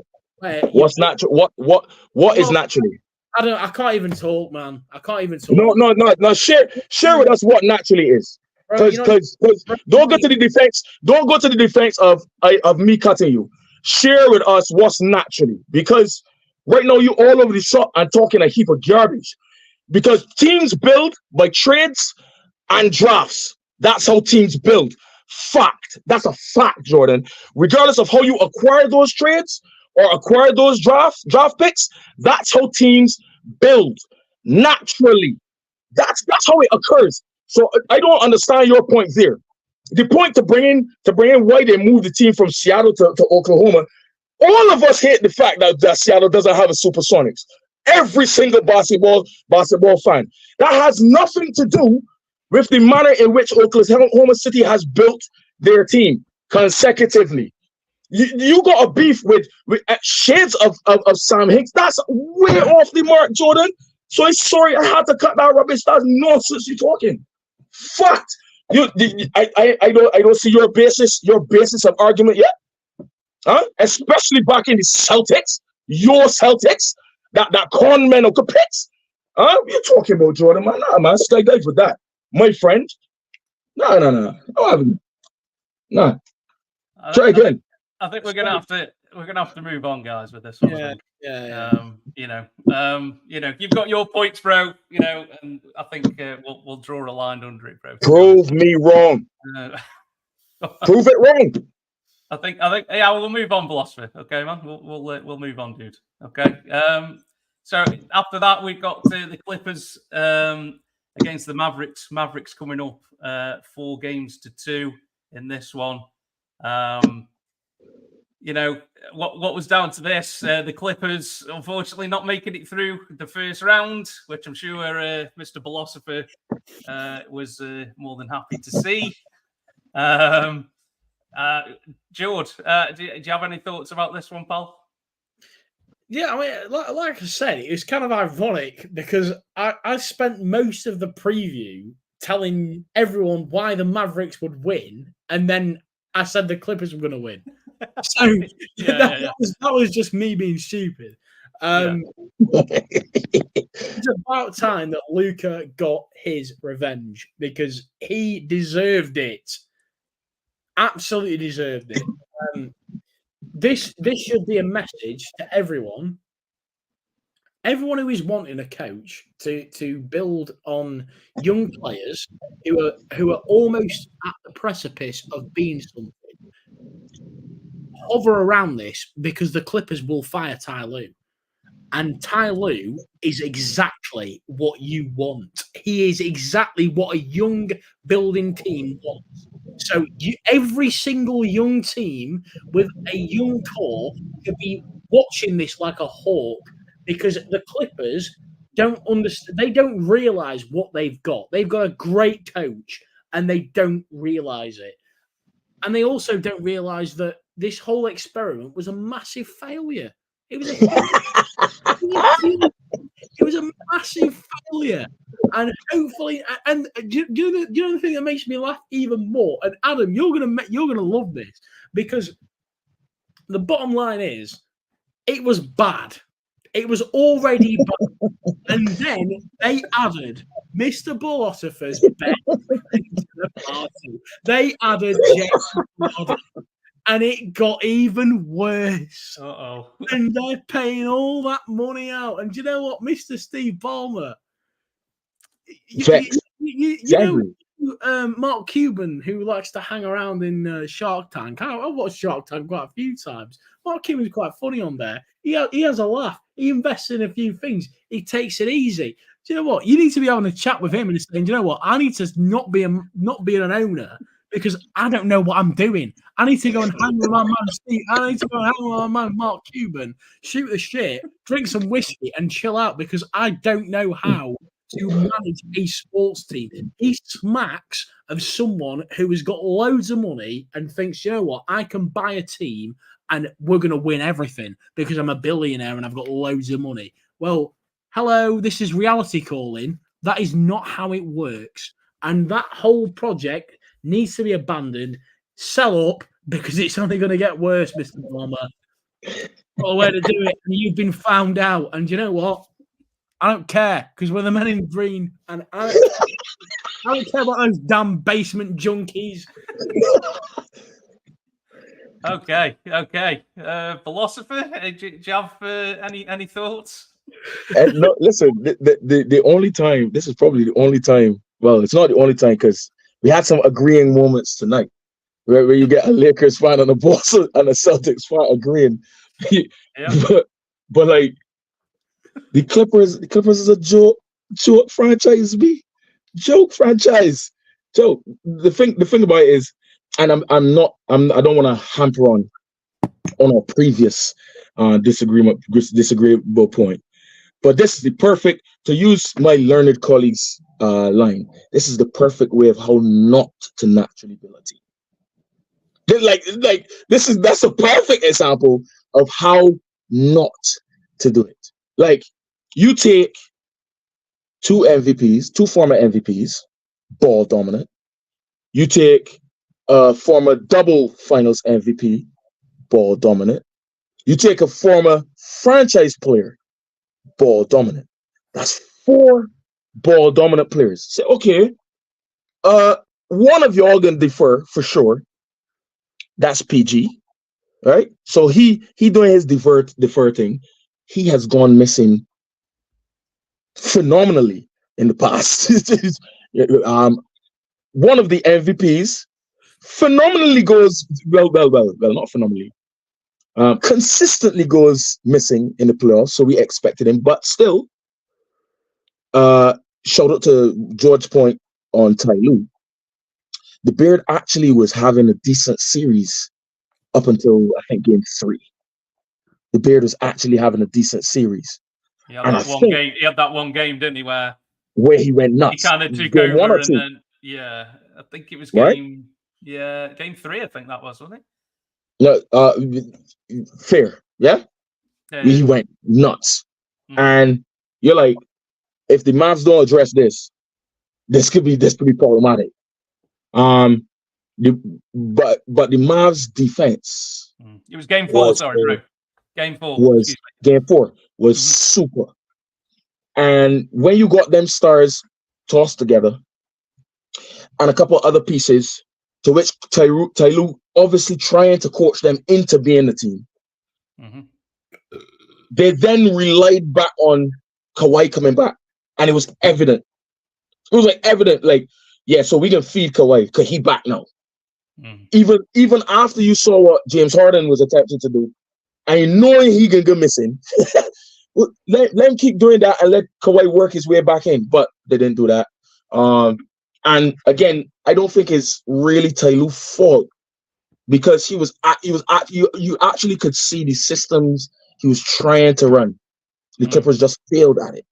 What's natural? What is naturally? I can't even talk, man. I can't even talk. No. Share with us what naturally is. Because don't go to the defense. Don't go to the defense of me cutting you. Share with us what's naturally, because right now you all over the shop and talking a heap of garbage. Because teams build by trades and drafts. That's how teams build. Fact. That's a fact, Jordan. Regardless of how you acquire those trades or acquire those draft picks, that's how teams build naturally. That's how it occurs. So I don't understand your point there. The point to bring in why they moved the team from Seattle to Oklahoma. All of us hate the fact that Seattle doesn't have a Supersonics. Every single basketball fan. That has nothing to do with the manner in which Oklahoma City has built their team consecutively. You got a beef with shades of Sam Hinkie. That's way off the mark, Jordan. So I'm sorry I had to cut that rubbish. That's nonsense you're talking. Fact. I don't see your basis of argument yet. Huh? Especially back in the Celtics. Your Celtics. that con man Uncle Pitts. Huh? What you talking about, Jordan, man? Nah, man, stay there for that. My friend. No. I don't have it. No. Try again. I think we're gonna have to move on, guys, with this one. Yeah. You've got your points, bro. And I think we'll draw a line under it, bro. Prove me wrong. Prove it wrong. I think yeah, we'll move on, philosophy. Okay, man. We'll move on, dude. Okay. So after that, we've got the Clippers against the Mavericks. Mavericks coming up 4-2 in this one. What was down to this? The Clippers, unfortunately, not making it through the first round, which I'm sure Mr. Philosopher was more than happy to see. George, do you have any thoughts about this one, pal? Yeah, I mean, like I said, it was kind of ironic because I spent most of the preview telling everyone why the Mavericks would win, and then I said the Clippers were going to win. So that was just me being stupid. It's about time that Luka got his revenge because he deserved it. Absolutely deserved it. This should be a message to everyone. Everyone who is wanting a coach to build on young players who are almost at the precipice of being something. Hover around this because the Clippers will fire Ty Lue. And Ty Lue is exactly what you want. He is exactly what a young building team wants. So every single young team with a young core could be watching this like a hawk because the Clippers don't understand. They don't realize what they've got. They've got a great coach and they don't realize it. And they also don't realize that this whole experiment was a massive failure. It was a massive failure. And hopefully, and do you know the thing that makes me laugh even more? And Adam, you're gonna love this because the bottom line is, it was bad. It was already bad, and then they added Mr. Philosopher's best to the party. They added James, and it got even worse. And they're paying all that money out. And do you know what, Mr. Steve Ballmer? You know, Mark Cuban, who likes to hang around in Shark Tank. I've watched Shark Tank quite a few times. Mark Cuban's quite funny on there. He has a laugh. He invests in a few things. He takes it easy. Do you know what? You need to be having a chat with him and saying, do you know what? I need to not be an owner because I don't know what I'm doing. I need to go and hang with my man Steve. I need to go and hang with my man Mark Cuban, shoot the shit, drink some whiskey, and chill out because I don't know how to manage a sports team. He smacks of someone who has got loads of money and thinks, you know what, I can buy a team and we're going to win everything because I'm a billionaire and I've got loads of money. Well, hello, this is reality calling. That is not how it works. And that whole project needs to be abandoned, sell up, because it's only going to get worse, Mr. Palmer. Got a way to do it, and you've been found out. And you know what? I don't care, because we're the men in green, and I don't care about those damn basement junkies. Okay. Philosopher, do you have any thoughts? No, listen, the only time, this is probably the only time, well, it's not the only time because we had some agreeing moments tonight where you get a Lakers fan and a Boston and a Celtics fan agreeing. Yeah. But like the Clippers is a joke franchise, joke franchise. Joke. The thing about it is, and I don't want to hamper on our previous disagreeable point. But this is the perfect, to use my learned colleague's line, this is the perfect way of how not to naturally build a team. That's a perfect example of how not to do it. Like, you take two former MVPs, ball dominant. You take a former double finals MVP, ball dominant. You take a former franchise player, ball dominant. That's 4 ball dominant players. Say, okay, one of y'all gonna defer for sure. That's PG, right? So he doing his defer thing. He has gone missing phenomenally in the past. One of the MVPs phenomenally goes well, not phenomenally. Consistently goes missing in the playoffs, so we expected him, but still, shout out to George Point on Ty Lue. The Beard actually was having a decent series up until I think game 3. The Beard was actually having a decent series. He had that one game, didn't he, where he went nuts. He kind of took over, and then I think it was game 3. I think that was, wasn't it? No, fair, yeah. He went nuts, and you're like, if the Mavs don't address this could be problematic. But the Mavs defense. It was game 4. Sorry, Drew. Game 4 was super. And when you got them stars tossed together and a couple other pieces, to which Ty Lue obviously trying to coach them into being the team, they then relied back on Kawhi coming back. And it was evident. It was evident, so we can feed Kawhi because he back now. Even after you saw what James Harden was attempting to do, and knowing he can go missing, let him keep doing that and let Kawhi work his way back in. But they didn't do that. And again, I don't think it's really Ty Lue's fault, because you actually could see the systems he was trying to run. The Clippers just failed at it,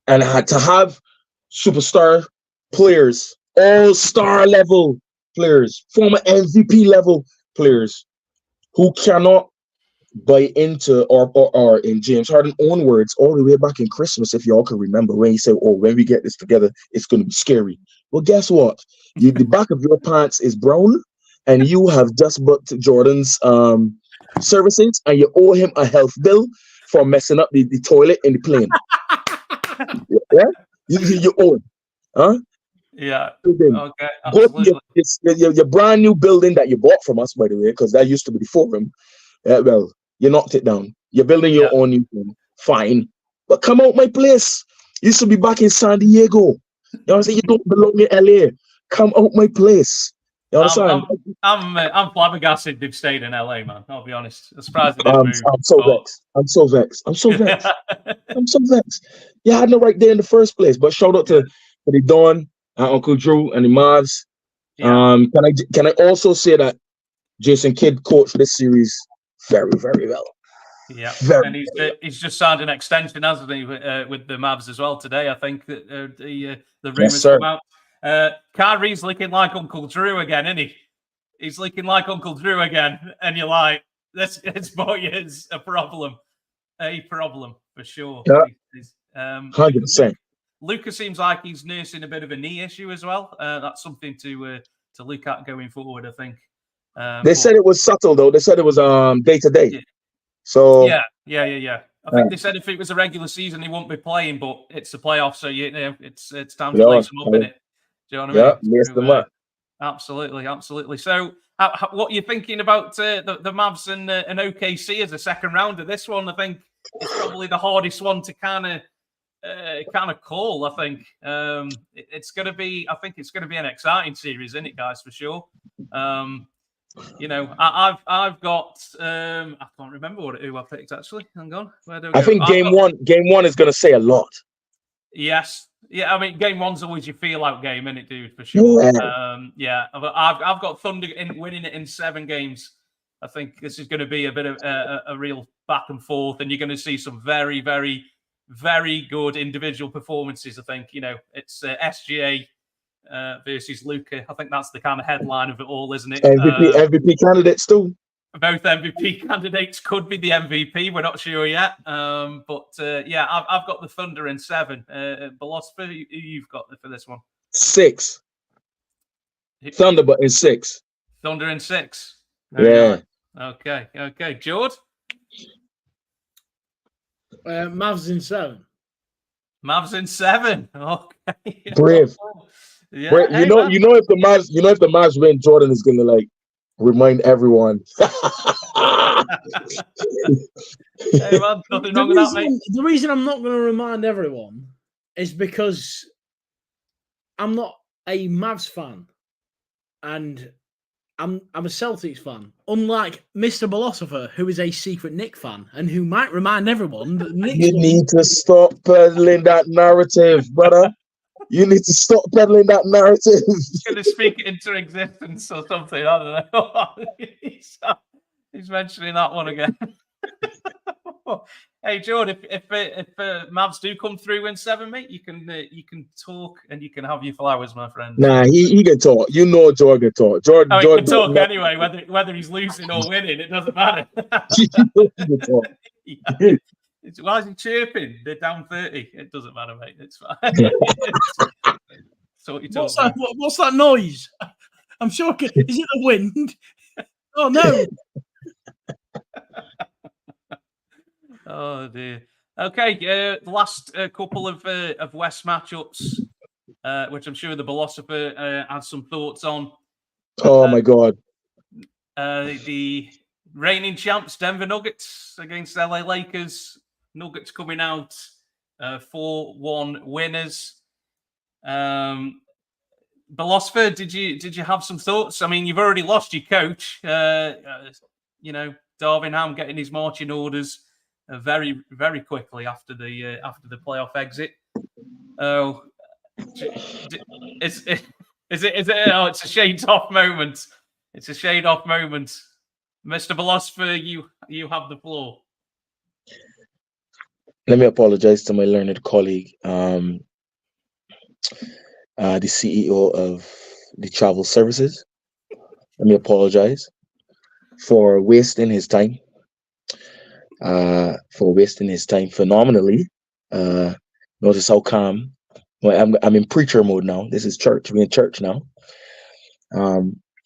and had to have superstar players, all-star level players, former MVP level players, who cannot buy into, or in James Harden's own words, all the way back in Christmas, if y'all can remember, when he said, when we get this together, it's going to be scary. Well, guess what? The back of your pants is brown, and you have just booked Jordan's services, and you owe him a health bill for messing up the toilet in the plane. Yeah? You owe him. Huh? Yeah. Okay. Go to your brand new building that you bought from us, by the way, because that used to be the Forum. Well, you knocked it down. You're building your own new thing. Fine. But come out my place. You used to be back in San Diego. You know what I'm saying? You don't belong in LA. Come out my place. You understand? I'm flabbergasted they've stayed in LA, man. I'll be honest. I'm surprised they didn't move. I'm so vexed. I'm so vexed. You had no right there in the first place. But shout out to the Don, Uncle Drew, and the Mavs. Yeah. Can I also say that Jason Kidd coached this series very, very well. Yeah, and he's just signed an extension, hasn't he, with the Mavs as well today? I think that the rumors come out. Kyrie's looking like Uncle Drew again, isn't he? He's looking like Uncle Drew again, and you're like, this boy is a problem for sure. Yeah, 100%. Luka seems like he's nursing a bit of a knee issue as well. That's something to look at going forward, I think. They said it was subtle though. They said it was day to day. So yeah. I think they said if it was a regular season, he won't be playing, but it's a playoff, so it's time to lace him up in it. Do you know what I mean? Lace them up. Absolutely. So, what are you thinking about the Mavs and OKC as a second round of this one? I think it's probably the hardest one to kind of call. I think it's going to be. I think it's going to be an exciting series, isn't it, guys? For sure. I've got. I can't remember who I picked actually. Hang on. Where do I go? I think game one is going to say a lot. Yes. Yeah, I mean, game one's always your feel-out game, isn't it, dude? For sure. Yeah. I've got Thunder winning it in 7 games. I think this is going to be a bit of a real back and forth, and you're going to see some very, very, very good individual performances. I think it's SGA versus Luka. I think that's the kind of headline of it all, isn't it? MVP candidates too. Both MVP candidates could be the MVP. We're not sure yet. I've got the Thunder in 7. Philosopher, who you've got for this one? 6. Thunder, but in 6. Thunder in 6. Yeah. Okay. George? Mavs in 7. Mavs in 7. Okay. Brave. Yeah. Brave. Hey, You man. know if the Mavs win, Jordan is gonna like remind everyone. Hey, man. Nothing wrong with that, mate. The reason I'm not going to remind everyone is because I'm not a Mavs fan, and I'm a Celtics fan. Unlike Mr. Philosopher, who is a secret Knick fan and who might remind everyone that the Knicks You need to stop peddling that narrative, brother. You need to stop peddling that narrative. Going to speak it into existence or something. I don't know. He's mentioning that one again. Hey, Jordan, if Mavs do come through in 7, mate, you can talk and you can have your flowers, my friend. Nah, he can talk. You know Jordan can talk. Jordan, Oh, he Jordan can talk anyway, whether he's losing or winning, it doesn't matter. he can talk. Why is he chirping? They're down 30. It doesn't matter, mate. It's fine. So what's that noise? I'm sure. Is it the wind? Oh no. Oh dear. Okay, last couple of West matchups, which I'm sure the philosopher had some thoughts on. Oh my God. The reigning champs, Denver Nuggets against LA Lakers. Nuggets coming out 4-1 winners. Philosopher, did you have some thoughts? I mean, you've already lost your coach. Darvin Ham getting his marching orders very, very quickly after the playoff exit. Oh, is it? Oh, it's a shade off moment. It's a shade off moment. Mr. Philosopher, you have the floor. Let me apologize to my learned colleague, the CEO of the travel services. Let me apologize for wasting his time. Phenomenally. Notice how calm. Well, I'm in preacher mode now. This is church. We're in church now.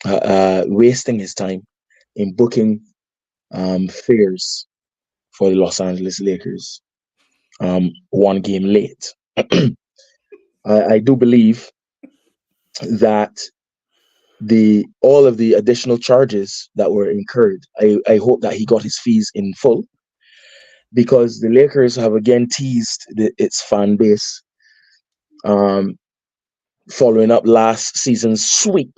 Wasting his time in booking fares for the Los Angeles Lakers. 1 game late. I do believe that all of the additional charges that were incurred, I hope that he got his fees in full, because the Lakers have again teased its fan base, following up last season's sweep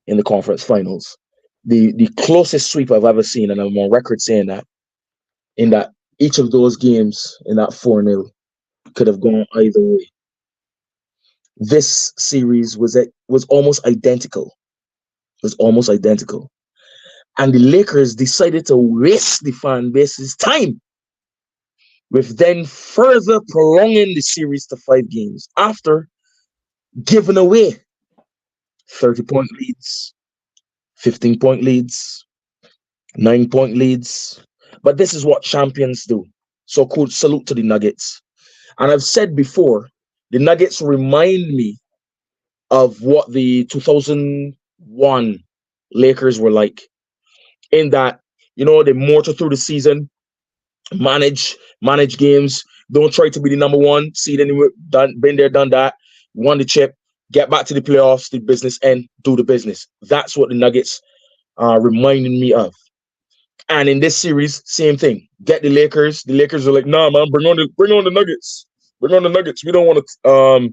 in the conference finals, the closest sweep I've ever seen, and I'm on record saying that in that each of those games in that 4-0 could have gone either way. This series was almost identical. And the Lakers decided to waste the fan base's time with then further prolonging the series to 5 games after giving away 30-point leads, 15-point leads, 9-point leads. But this is what champions do. So cool, salute to the Nuggets. And I've said before, the Nuggets remind me of what the 2001 Lakers were like, in that, they motor through the season, manage games, don't try to be the number 1 seed anywhere, been there, done that, won the chip, get back to the playoffs, the business end, do the business. That's what the Nuggets are reminding me of. And in this series, same thing. Get the Lakers. The Lakers are like, nah, man, bring on the Nuggets. Bring on the Nuggets. We don't want to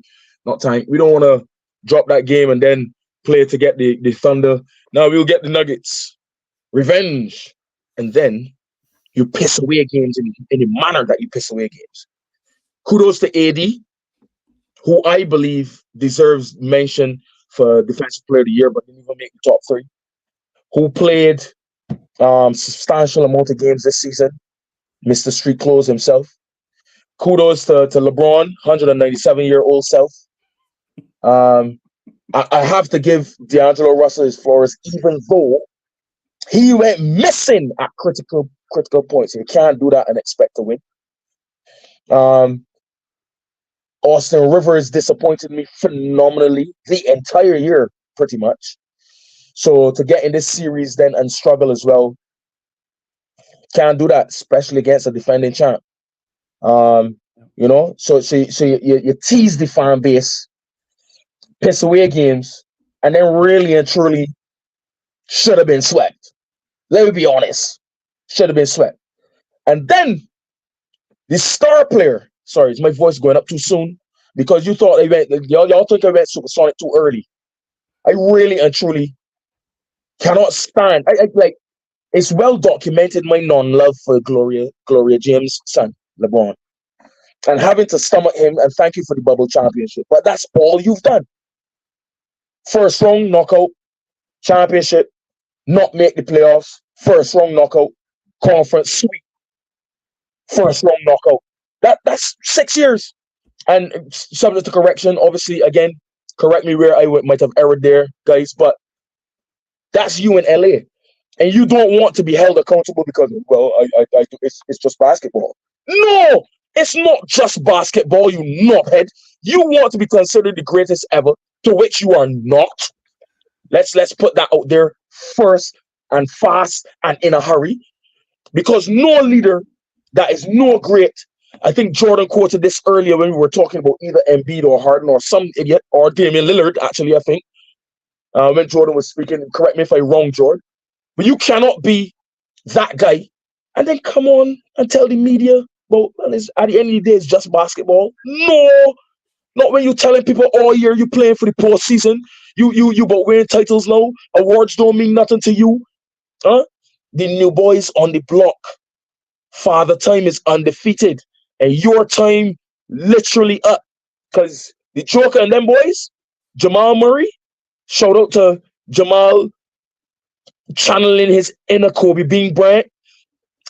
we don't want to drop that game and then play to get the Thunder. Now we'll get the Nuggets. Revenge. And then you piss away games in the manner that you piss away games. Kudos to AD, who I believe deserves mention for Defensive Player of the Year, but didn't even make the top 3. Who played substantial amount of games this season. Mr. Street Clothes himself. Kudos to LeBron, 197-year-old self. I have to give D'Angelo Russell his flowers, even though he went missing at critical points. You can't do that and expect to win. Austin Rivers disappointed me phenomenally the entire year, pretty much. So to get in this series then and struggle as well, can't do that, especially against a defending champ. You know, so you tease the fan base, piss away games, and then really and truly should have been swept. Let me be honest, should have been swept. And then the star player. Sorry, is my voice going up too soon? Because you thought y'all think I went supersonic too early. I really and truly cannot stand. I like. It's well documented my non-love for Gloria James' son, LeBron, and having to stomach him. And thank you for the bubble championship, but that's all you've done. First round knockout, championship, not make the playoffs. First round knockout, conference sweep. First round knockout. That's 6 years. And subject to correction, obviously, again, correct me where I might have erred there, guys, but that's you in LA. And you don't want to be held accountable because, well, it's just basketball. No, it's not just basketball, you knobhead. You want to be considered the greatest ever, to which you are not. Let's put that out there first and fast and in a hurry. Because no leader that is no great. I think Jordan quoted this earlier when we were talking about either Embiid or Harden or some idiot or Damian Lillard, actually, I think. When Jordan was speaking, correct me if I'm wrong, Jordan. But you cannot be that guy and then come on and tell the media, well, at the end of the day, it's just basketball. No, not when you're telling people all year you're playing for the postseason. You about winning titles now. Awards don't mean nothing to you. Huh? The new boys on the block. Father time is undefeated. And your time literally up. Because the Joker and them boys, Jamal Murray, shout out to Jamal channeling his inner Kobe Bean Bryant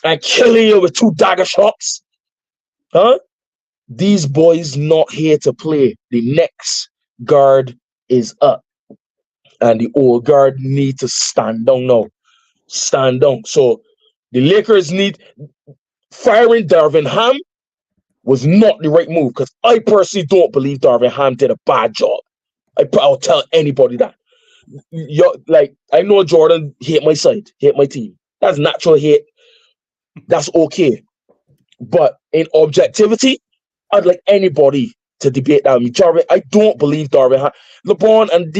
and killing you with 2 dagger shots. Huh? These boys not here to play. The next guard is up. And the old guard need to stand down now. Stand down. So the Lakers need firing Darvin Ham was not the right move because I personally don't believe Darvin Ham did a bad job. I'll tell anybody that. I know Jordan hate my side, hate my team. That's natural hate. That's okay. But in objectivity, I'd like anybody to debate that with me. Darvin, I don't believe Darvin Ham. LeBron and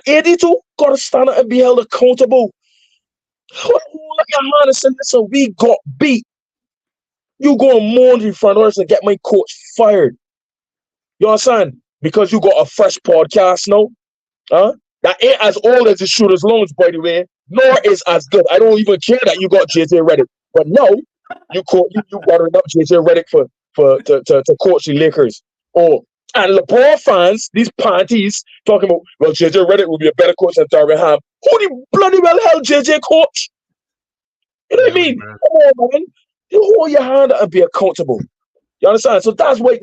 AD too gotta stand up and be held accountable. Look at Madison. Listen, we got beat. You go and mourn in front of us and get my coach fired. You understand? Because you got a fresh podcast now. Huh? That ain't as old as the Shooters Lounge, by the way, nor is as good. I don't even care that you got JJ Redick. But no, you buttering up JJ Redick to coach the Lakers. Oh, and LeBron fans, these panties, talking about, well, JJ Redick will be a better coach than Darvin Ham. Who the bloody well hell JJ coach? You know what I mean? Come on, man. You hold your hand up and be accountable. You understand? So that's why.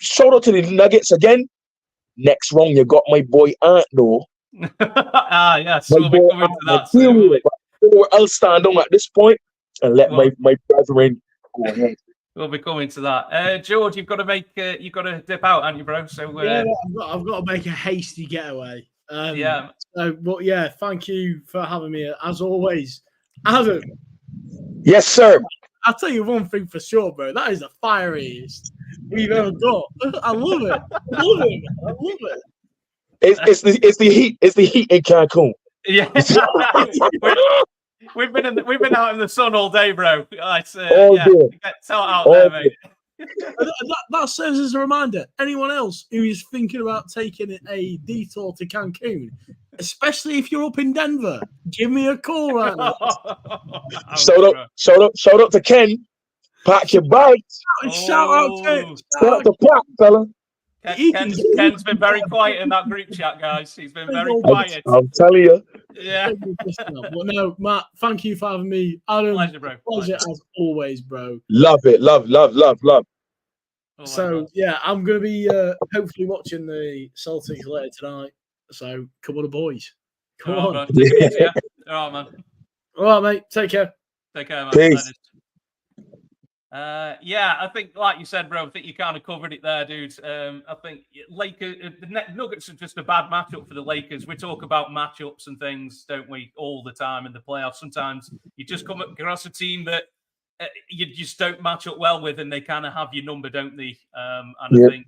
Shout out to the Nuggets again. Next round, you got my boy Ant, though. Yes. We'll be coming to that soon. I'll stand on at this point and let my brethren go ahead. We'll be coming to that. George, you've got to dip out, haven't you, bro? So yeah, I've got to make a hasty getaway. Yeah. So, but yeah, thank you for having me as always, Adam. Yes, sir. I'll tell you one thing for sure, bro. That is the fieriest we've ever got. I love it. I love it. It's the heat. It's the heat in Cancun. Yeah. we've been out in the sun all day, bro. It's, all day. Get out there, mate. That serves as a reminder. Anyone else who is thinking about taking a detour to Cancun, especially if you're up in Denver, give me a call right now. Shout out to Ken. Pack your bags. Shout out to Pat, fella. Ken's been very quiet in that group chat, guys. He's been very quiet. I'm telling you. Yeah. Well, no, Matt, thank you for having me. Adam, pleasure, bro. Pleasure as always, bro. Love it. Love. Oh, so, yeah, I'm going to be hopefully watching the Celtics later tonight. So, come on, the boys. Come on. Man. Take it easy, yeah? All right, man. All right, mate. Take care. Take care, man. Peace. Yeah, I think, like you said, bro, I think you kind of covered it there, dude. I think the Nuggets are just a bad matchup for the Lakers. We talk about matchups and things, don't we, all the time in the playoffs. Sometimes you just come across a team that you just don't match up well with, and they kind of have your number, don't they? And Yeah. I think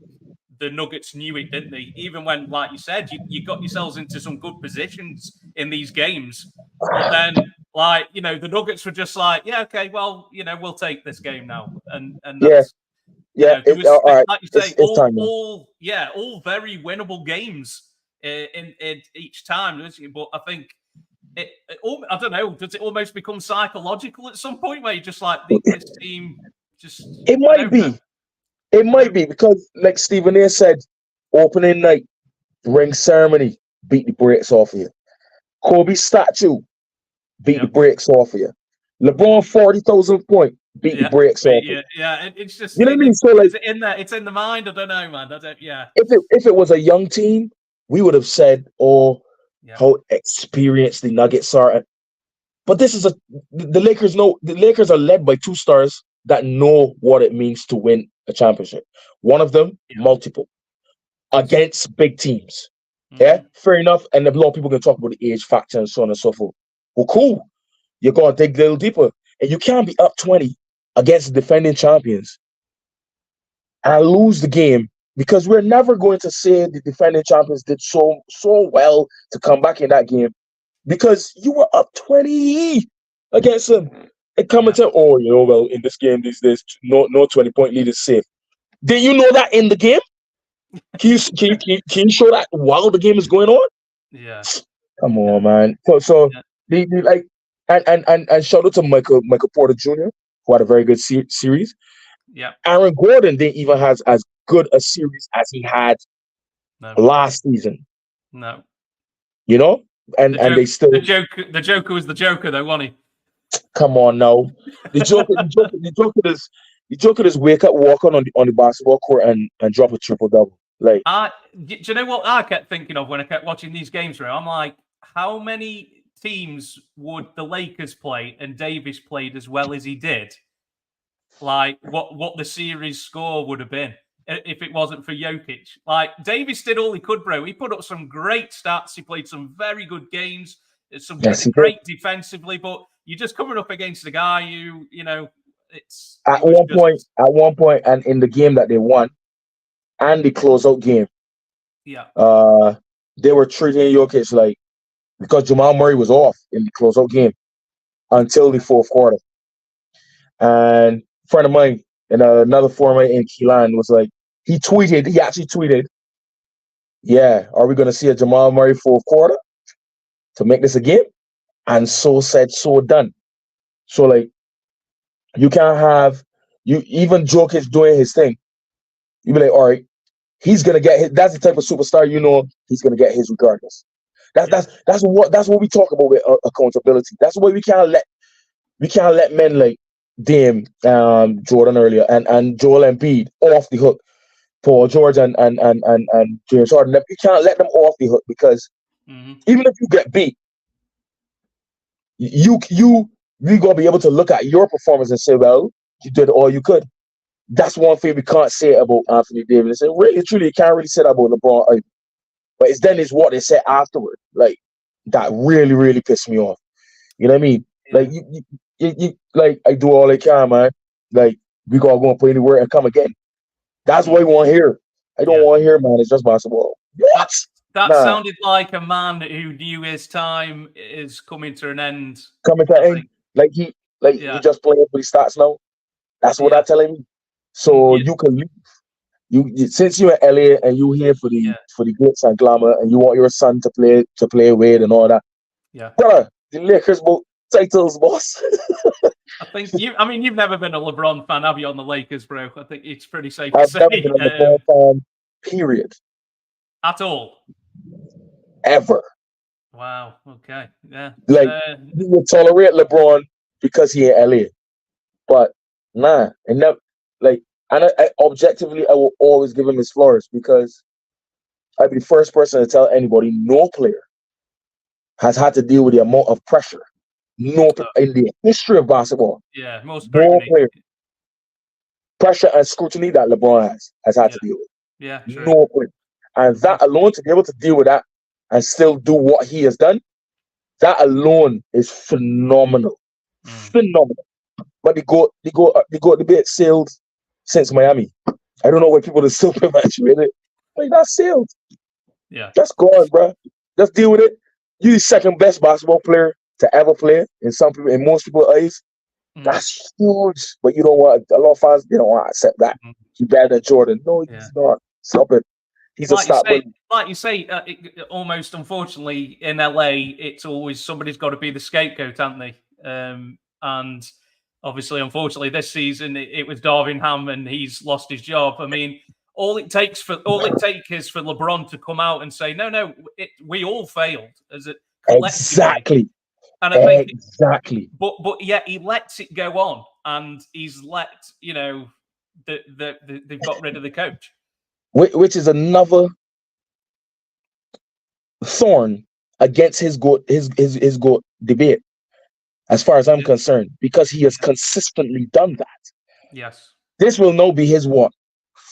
the Nuggets knew it, didn't they? Even when, like you said, you got yourselves into some good positions in these games, but then, like, you know, the Nuggets were just like, yeah, okay, well, you know, we'll take this game now, and that's, you know, there was, all right. like you say, It's time now. all very winnable games in each time. But I think I don't know. Does it almost become psychological at some point where you just like this team just? It might be. It might be because, like Stephen A said, opening night, ring ceremony, beat the brakes off of you. Kobe statue, beat the brakes off of you. LeBron 40,000 point, beat the brakes off you. Yeah. It's just, you know what I mean. So like, it's in there. It's in the mind. I don't know, man. Yeah. If it was a young team, we would have said, "Oh, how experienced the Nuggets are." But this is the Lakers know the Lakers are led by two stars that know what it means to win a championship. One of them, multiple, against big teams. Yeah, fair enough. And a lot of people can talk about the age factor and so on and so forth. Well, cool. You're going to dig a little deeper. And you can't be up 20 against the defending champions and lose the game, because we're never going to say the defending champions did so well to come back in that game, because you were up 20 against them. And come and tell, oh, you know, well, in this game, these days, no 20-point lead is safe. Did you know that in the game? Can you show that while the game is going on? Yeah. Come on, man. So they like, and shout out to Michael Porter Jr., who had a very good series. Yeah. Aaron Gordon didn't even have as good a series as he had last season. No. You know? And they still the Joker was the Joker though, wasn't he? Come on now. The Joker is wake up, walk on the basketball court and drop a triple double. Like, do you know what I kept thinking of when I kept watching these games? I'm like, how many teams would the Lakers play and Davis played as well as he did? Like, what the series score would have been if it wasn't for Jokic. Like, Davis did all he could, bro. He put up some great stats. He played some very good games. Some great defensively, but you're just coming up against a guy who, you know, it's at one point, and in the game that they won, and the closeout game, they were treating Jokic like, because Jamal Murray was off in the closeout game until the fourth quarter. And a friend of mine and another former in Keelan was like, he actually tweeted, yeah, are we going to see a Jamal Murray fourth quarter to make this a game? And so said, so done. So, like, you can't have even Jokic doing his thing. You be like, all right, he's gonna get his. That's the type of superstar, you know, he's gonna get his regardless. That's what we talk about with accountability. That's why we can't let men like Dame, Jordan earlier, and Joel Embiid off the hook. Paul George and James Harden. We can't let them off the hook, because even if you get beat, we gonna be able to look at your performance and say, well, you did all you could. That's one thing we can't say about Anthony Davis. And really, truly, you can't really say that about LeBron either. But it's what they said afterward. Like, that really, really pissed me off. You know what I mean? Like, you like, I do all I can, man. Like, we gotta go and play anywhere and come again. That's what I want to hear. I don't want to hear, man. It's just basketball. What? That sounded like a man who knew his time is coming to an end. Coming to an end. Like he just playing for the stats now. That's what I'm telling you. So you can leave. You since you're in LA and you here for the glitz and glamour, and you want your son to play with and all that. Yeah. Brother, the Lakers both titles, boss. I think you've never been a LeBron fan, have you, on the Lakers, bro? I think it's pretty safe to say. I've never been a LeBron fan, period. At all. Ever. Wow. Okay. Yeah. Like, you would tolerate LeBron because he in LA. But nah, and never, like, and I objectively, I will always give him his flowers, because I'd be the first person to tell anybody no player has had to deal with the amount of pressure in the history of basketball. Yeah, most no player. Pressure and scrutiny that LeBron has had to deal with. Yeah, true. No player. And that alone, to be able to deal with that and still do what he has done, that alone is phenomenal. Phenomenal. but the debate sailed since Miami. I don't know why people are still perpetuating it. Like, that's sailed. Yeah. That's gone, bro. Just deal with it. You're the second best basketball player to ever play in most people's eyes. That's huge. But you don't want a lot of fans, they don't want to accept that. He's better than Jordan. No, he's not. Stop it. He's a stop. Like you say, almost unfortunately in LA, it's always somebody's got to be the scapegoat, haven't they? And obviously, unfortunately, this season it was Darvin Ham, and he's lost his job. I mean, all it takes is for LeBron to come out and say, "No, we all failed as a collective." Exactly. And I think exactly. But yet he lets it go on, and he's let they've got rid of the coach, which is another thorn against his GOAT debate, as far as I'm concerned, because he has consistently done that. Yes. This will now be his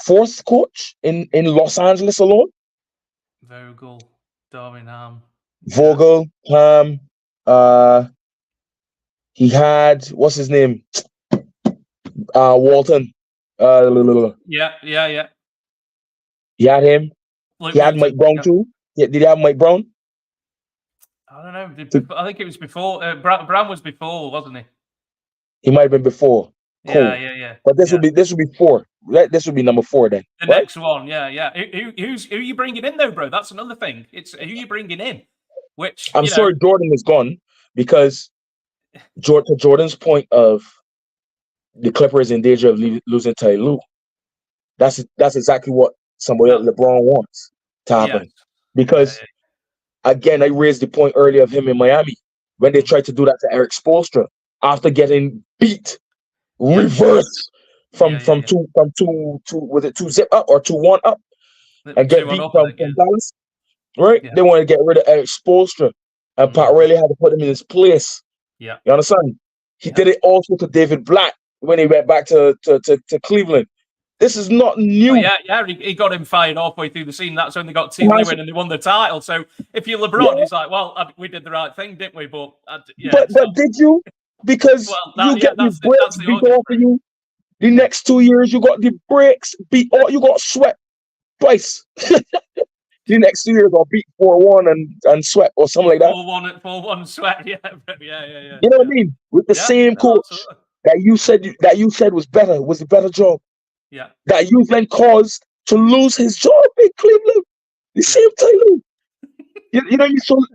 fourth coach in Los Angeles alone. Vogel, Darvin Ham. Vogel, Ham. He had, what's his name? Walton. Yeah. He had him. He had Mike Brown too. Yeah, did he have Mike Brown? I don't know. I think it was before. Brown was before, wasn't he? He might have been before. Cool. Yeah. But this would be 4. This would be number 4 then. The next one, yeah. Who are you bringing in though, bro? That's another thing. It's who you bringing in. Which I'm sorry, Jordan is gone, because to Jordan's point of the Clippers in danger of losing Ty Lue. That's exactly what somebody like LeBron wants to happen. Because again, I raised the point earlier of him in Miami when they tried to do that to Eric Spoelstra after getting beat, reverse from 2 was it 2-0 up or 2-1 up, and get beat from Dallas. Right? They wanted to get rid of Eric Spoelstra, and Pat Riley had to put him in his place. Yeah. You understand? He did it also to David Blatt when he went back to Cleveland. This is not new. He got him fired halfway through the season. That's when they got Team Lewin and they won the title. So if you're LeBron, he's like, well, we did the right thing, didn't we? But did you? Because you get the breaks beat off of you. The next 2 years, you got the breaks beat off. You got swept twice. The next 2 years, I'll beat 4-1 and sweat or something like that. 4-1 sweat, yeah. You know what I mean? With the same coach that you said was a better job. Yeah. That you then caused to lose his job in Cleveland. The same time. You know,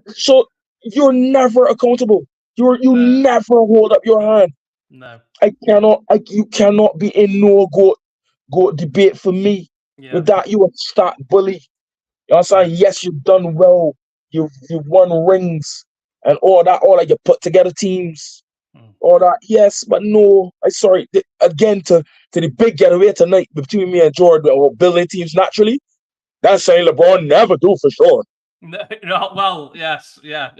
so you're never accountable. You never hold up your hand. No. You cannot be in no GOAT debate for me. With that, you a start bully. You know what I'm saying? Yes, you've done well. You've won rings and all that you put together teams. All that, yes, but no. I'm sorry. Again, to the big getaway tonight between me and Jordan, or building teams naturally. That's saying LeBron never do for sure. No, well, yes, yeah.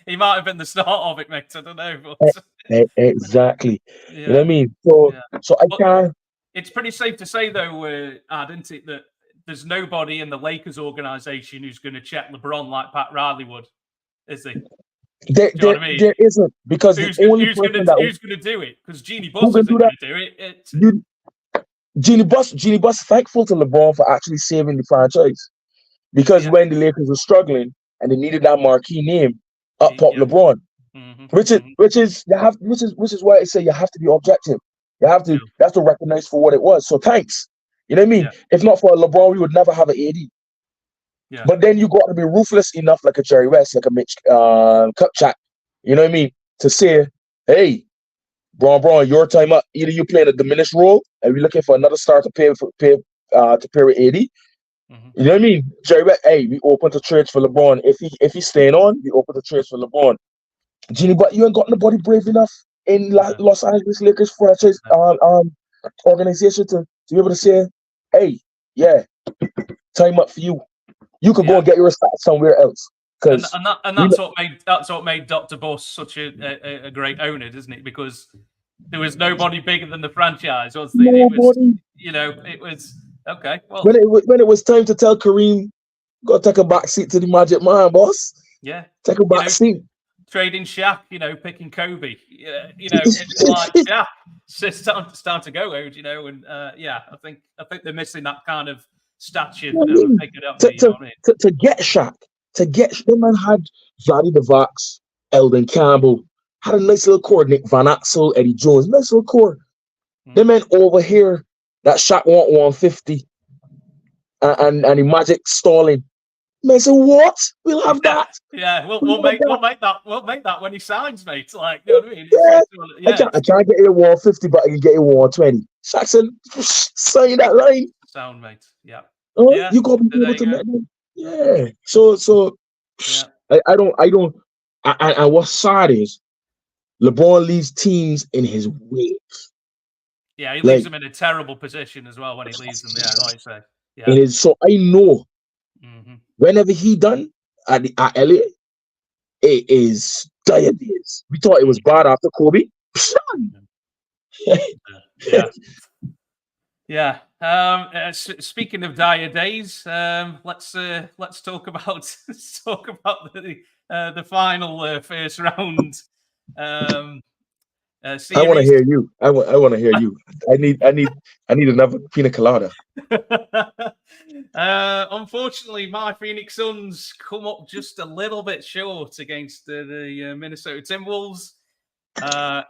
He might have been the start of it, mate. I don't know. But... Exactly. You know what I mean? So I can't. It's pretty safe to say, though, isn't it, that there's nobody in the Lakers organization who's going to check LeBron like Pat Riley would, is he? There isn't, because who's going to do it? Because Jeanie Buss isn't going to do it. Jeanie Buss thankful to LeBron for actually saving the franchise, because when the Lakers were struggling and they needed that marquee name, up popped LeBron, which is why I say you have to be objective. You have to recognize for what it was. So thanks. You know what I mean? If not for LeBron, we would never have an AD. Yeah. But then you got to be ruthless enough, like a Jerry West, like a Mitch Kupchak, you know what I mean, to say, hey, Braun, your time up. Either you play in a diminished role, and we're looking for another star to pair with AD. You know what I mean? Jerry West, hey, we open to trades for LeBron. If he's staying on, we open to trades for LeBron. Jeanie, but you ain't got nobody brave enough in Los Angeles Lakers franchise organization to be able to say, hey, time up for you. You could go and get your stats somewhere else. And that's what made Dr. Buss such a great owner, isn't it? Because there was nobody bigger than the franchise, was there? It was okay. Well, when it was time to tell Kareem, go take a back seat to the Magic Man, boss. Yeah, take a back seat. trading Shaq, picking Kobe. It's like Shaq, it's starting to go out, and I think they're missing that kind of stature I mean, picking up. You know what I mean? to get Shaq, the man had Vladi Divac, Eldon Campbell, had a nice little core, Nick Van Axel, Eddie Jones, nice little core. The man over here that Shaq want 150 and the Magic stalling. Man, so what? We'll have that. Yeah, we'll make that when he signs, mate. Like, you know what I mean? I can't get you 150, but I can get you 120. Shaq said, sign that line. Sound, mate. Yeah. Oh, yeah. You got to be able to make them. Yeah. So yeah. I don't. And what's sad is LeBron leaves teams in his wake. Yeah, he leaves them in a terrible position as well when he leaves them. Yeah, like you say. Yeah. It is, so I know whenever he done at LA, it is dire days. We thought it was bad after Kobe. Yeah. Speaking of dire days, let's talk about the final first round. I want to hear you. I want to hear you. I need another pina colada. Unfortunately, my Phoenix Suns come up just a little bit short against the Minnesota Timberwolves.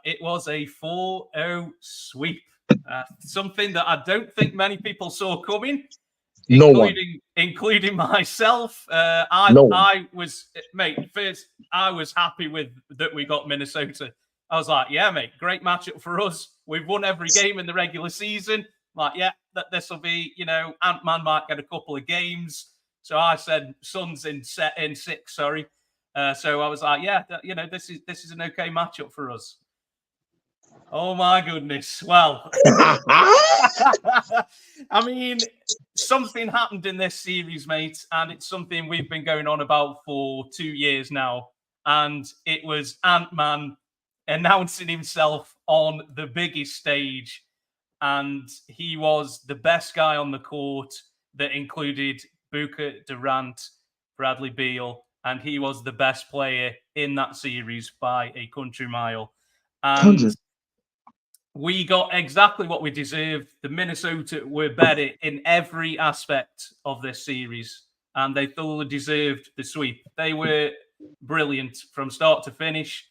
It was a 4-0 sweep. Something that I don't think many people saw coming, including myself. I was happy with that we got Minnesota. I was like, yeah, mate, great matchup for us. We've won every game in the regular season. Like, yeah, this will be, Ant-Man might get a couple of games. So I said Suns in 6, sorry. So I was like, yeah, this is an okay matchup for us. Oh my goodness. Well, I mean, something happened in this series, mate, and it's something we've been going on about for 2 years now. And it was Ant-Man announcing himself on the biggest stage. And he was the best guy on the court that included Booker, Durant, Bradley Beal, and he was the best player in that series by a country mile. And we got exactly what we deserved. The Minnesota were better in every aspect of this series, and they thoroughly deserved the sweep. They were brilliant from start to finish.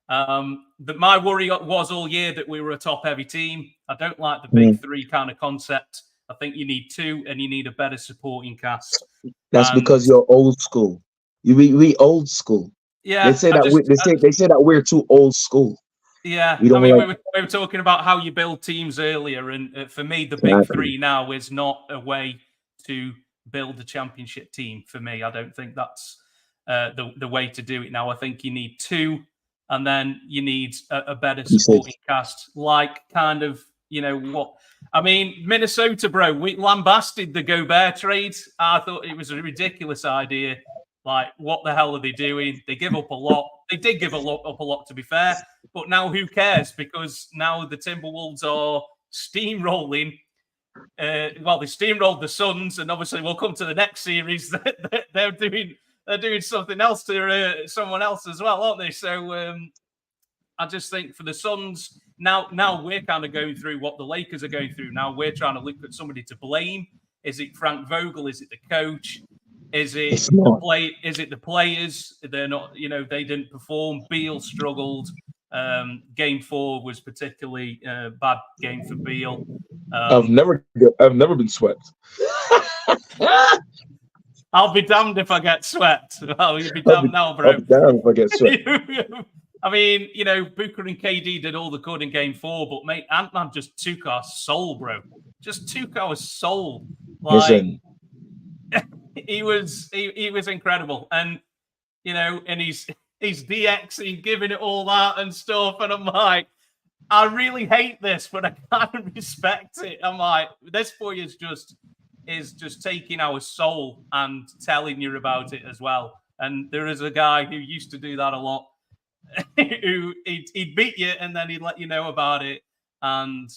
My worry was all year that we were a top-heavy team. I don't like the big three kind of concept. I think you need two, and you need a better supporting cast. That's because you're old school. We old school. Yeah, they say that we're too old school. Yeah, I mean, we were talking about how you build teams earlier, and for me, the big three now is not a way to build a championship team. For me, I don't think that's the way to do it now. I think you need two, and then you need a better supporting cast, like kind of, what I mean. Minnesota, bro, we lambasted the Gobert trade. I thought it was a ridiculous idea. Like, what the hell are they doing? They give up a lot. They did give up a lot, to be fair. But now who cares? Because now the Timberwolves are steamrolling. They steamrolled the Suns, and obviously we'll come to the next series. They're doing something else to someone else as well, aren't they? So I just think for the Suns, now we're kind of going through what the Lakers are going through. Now we're trying to look at somebody to blame. Is it Frank Vogel? Is it the coach? Is it the players? They're not, they didn't perform. Beal struggled. Game 4 was particularly bad game for Beal. I've never been swept. I'll be damned if I get swept. Well, you'll be damned now, bro. I'll be damned if I get swept. I mean, Booker and KD did all the good in game 4, but mate, Ant-Man just took our soul, bro. Just took our soul. Like, he was incredible, and and he's DXing, giving it all that and stuff, and I'm like, I really hate this, but I kind of respect it. I'm like, this boy is just taking our soul and telling you about it as well. And there is a guy who used to do that a lot, who he'd beat you and then he'd let you know about it. And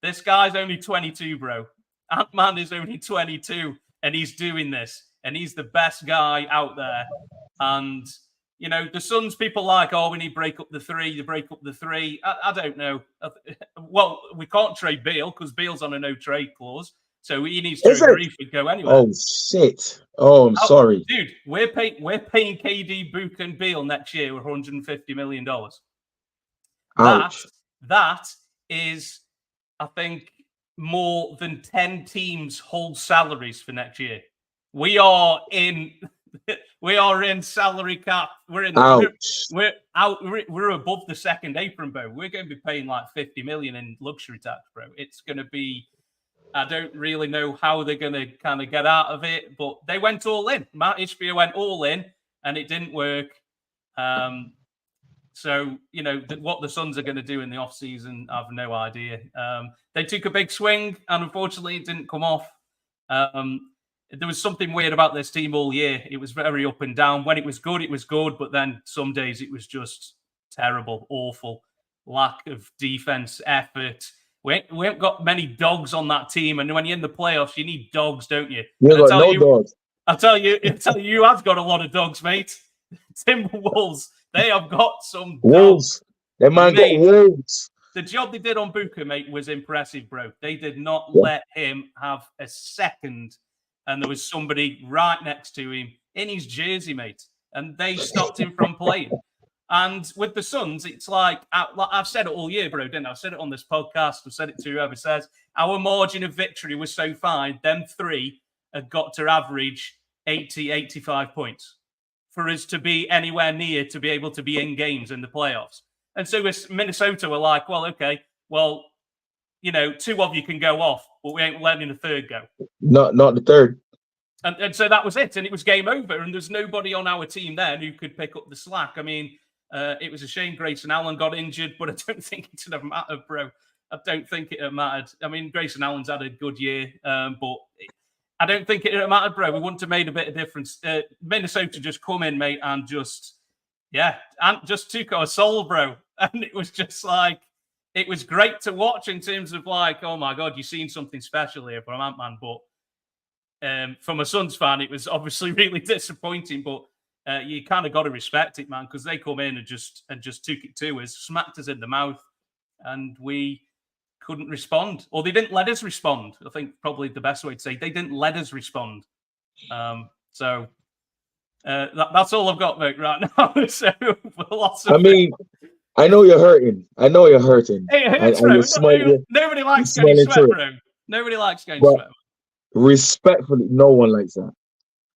this guy's only 22, bro. Ant-Man is only 22. And he's doing this, and he's the best guy out there. And You know, the Suns, people like, oh, we need to break up the three. I don't know. Well, we can't trade Beal because Beal's on a no trade clause. So he needs to agree if we go anywhere. Oh, shit. Oh, I'm sorry. Dude, we're paying KD, Book, and Beal next year with $150 million. Ouch. That is, I think, more than 10 teams' whole salaries for next year. We are in salary cap. We're above the second apron, bro. We're going to be paying like $50 million in luxury tax, bro. It's going to be. I don't really know how they're going to kind of get out of it, but they went all in. Matt Ishbia went all in, and it didn't work. So, you know, what the Suns are going to do in the offseason, I have no idea. They took a big swing, and unfortunately, it didn't come off. There was something weird about this team all year. It was very up and down. When it was good, but then some days it was just terrible, awful. Lack of defense, effort. We haven't got many dogs on that team, and when you're in the playoffs, you need dogs, don't you? You got no dogs. I tell you, you have got a lot of dogs, mate. Timberwolves, they have got some wolves. That man got wolves. The job they did on Booker, mate, was impressive, bro. They did not let him have a second, and there was somebody right next to him in his jersey, mate, and they stopped him from playing. And with the Suns, it's like I've said it all year, bro, didn't I? I've said it on this podcast. I've said it to whoever says our margin of victory was so fine. Them three had got to average 80, 85 points for us to be anywhere near to be able to be in games in the playoffs. And so Minnesota were like, well, okay, well, you know, two of you can go off, but we ain't letting the third go. Not the third. And so that was it. And it was game over. And there's nobody on our team there who could pick up the slack. I mean, it was a shame Grayson Allen got injured, but I don't think it should have mattered, bro. I don't think it mattered. I mean, Grayson Allen's had a good year, but I don't think it mattered, bro. We wouldn't have made a bit of difference. Minnesota just come in, mate, and just took our soul, bro. And it was just like, it was great to watch in terms of like, oh my God, you've seen something special here from Ant-Man. But from a Suns fan, it was obviously really disappointing, but you kind of got to respect it, man, because they come in and just took it to us, smacked us in the mouth, and we couldn't respond, or they didn't let us respond. I think probably the best way to say they didn't let us respond. So that's all I've got, mate, right now. So I mean, I know you're hurting. It hurts, bro. Nobody likes getting sweat, bro. Nobody likes getting sweat. Respectfully, no one likes that.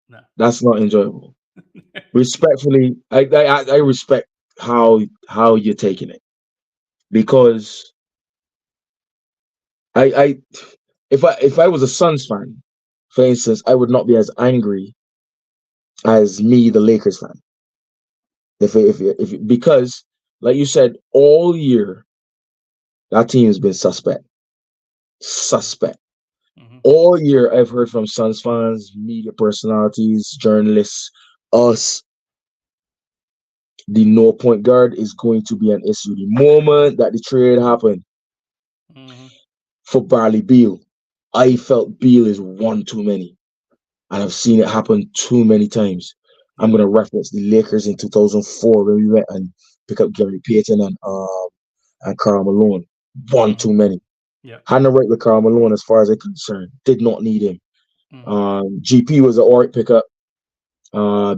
No, that's not enjoyable. Respectfully, I respect how you're taking it, because if I was a Suns fan, for instance, I would not be as angry as me, the Lakers fan. If because, like you said, all year that team has been suspect. Mm-hmm. All year I've heard from Suns fans, media personalities, journalists, us, the no point guard is going to be an issue. The moment that the trade happened for Bradley Beal, I felt Beal is one too many. And I've seen it happen too many times. I'm going to reference the Lakers in 2004 when we went and picked up Gary Payton and Karl Malone. One too many. Yeah. Had no right with Karl Malone as far as I'm concerned. Did not need him. GP was an alright pickup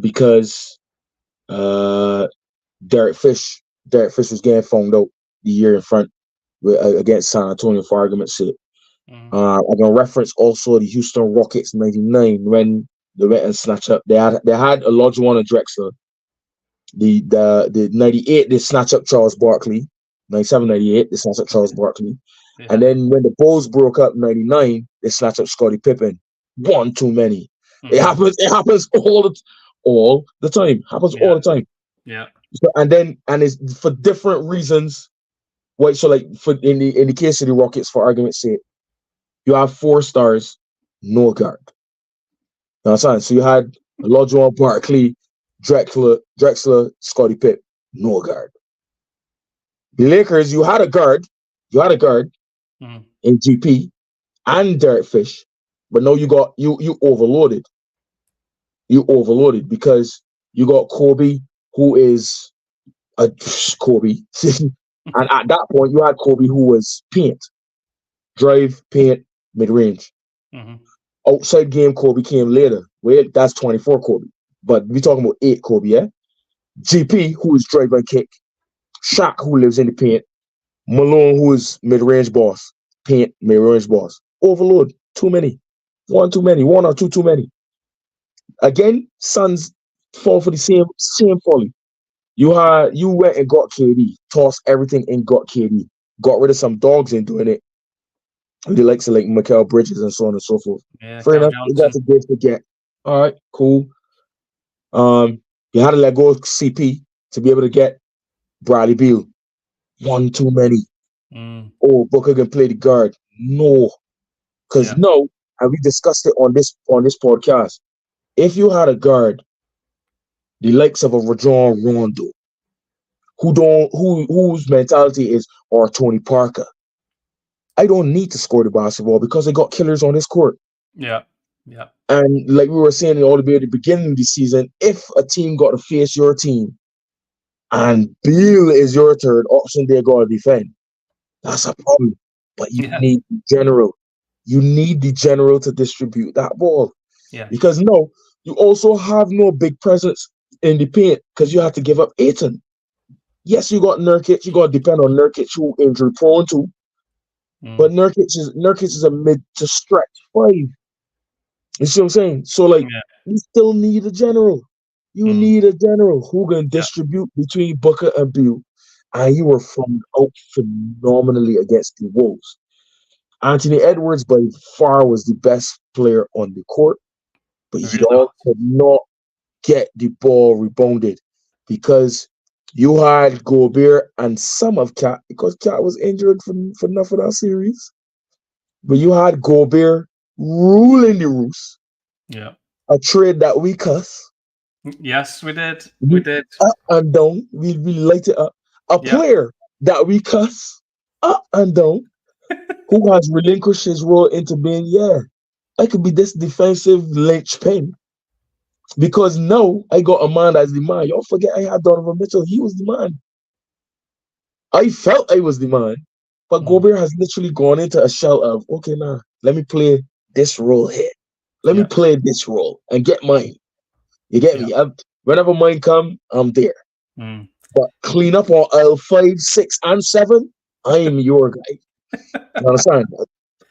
because Derek Fish was getting found out the year in front against San Antonio, for argument's sake. I'm going to reference also the Houston Rockets 99 when they went and snatched up. They had Olajuwon and Drexler. The 98 they snatched up Charles Barkley. 97, 98 they snatched up Charles Barkley. Yeah. And then when the Bulls broke up 99, they snatched up Scottie Pippen. One too many. It happens all the time. Happens all the time. Yeah. So, and it's for different reasons. Wait, so like in the case of the Rockets, for argument's sake, you have 4 stars, no guard. You understand? So you had Olajuwon, Barkley, Drexler, Scottie Pippen, no guard. The Lakers, you had a guard in GP and Derek Fish, but no, you overloaded. You overloaded because you got Kobe, who is a Kobe. And at that point, you had Kobe, who was paint, drive, paint, mid-range. Mm-hmm. Outside game Kobe came later. Well, that's 24 Kobe. But we're talking about 8 Kobe, yeah? GP, who is drive and kick. Shaq, who lives in the paint. Malone, who is mid-range boss. Paint, mid-range boss. Overload. Too many. One too many. One or two too many. Again, Suns fall for the same folly. You went and got KD. Tossed everything and got KD. Got rid of some dogs in doing it. The likes of like Mikal Bridges and so on and so forth. Yeah, Fair Cal enough. You got Johnson. to forget. All right, cool. You had to let go of CP to be able to get Bradley Beal. One too many. Oh, Booker can play the guard. No. Because no, and we discussed it on this podcast. If you had a guard, the likes of a Rajon Rondo, whose mentality is, or Tony Parker, I don't need to score the basketball because I got killers on this court. Yeah. Yeah. And like we were saying all the way at the beginning of the season, if a team got to face your team and Beal is your third option, they're going to defend. That's a problem. But you need the general. You need the general to distribute that ball. Yeah. Because no, you also have no big presence in the paint because you have to give up Ayton. Yes, you got Nurkic. You got to depend on Nurkic, who injury prone too. But Nurkic is a mid to stretch 5. You see what I'm saying? So like, you still need a general. You need a general who can distribute between Booker and Beal. And you were found out phenomenally against the Wolves. Anthony Edwards by far was the best player on the court, but y'all could not get the ball rebounded because you had Gobert and some of Cat, because Cat was injured for enough of that series. But you had Gobert ruling the roost. Yeah. A trade that we cuss. Yes, we did. We did. Up and down. We light it up. A player that we cuss up and down, who has relinquished his role into being, I could be this defensive linchpin. Because now I got a man as the man. Y'all forget I had Donovan Mitchell. He was the man. I felt I was the man. But Gobert has literally gone into a shell of, okay, now let me play this role here. Let me play this role and get mine. You get me? Whenever mine come, I'm there. But clean up on aisle 5, 6, and 7, I am your guy. You understand?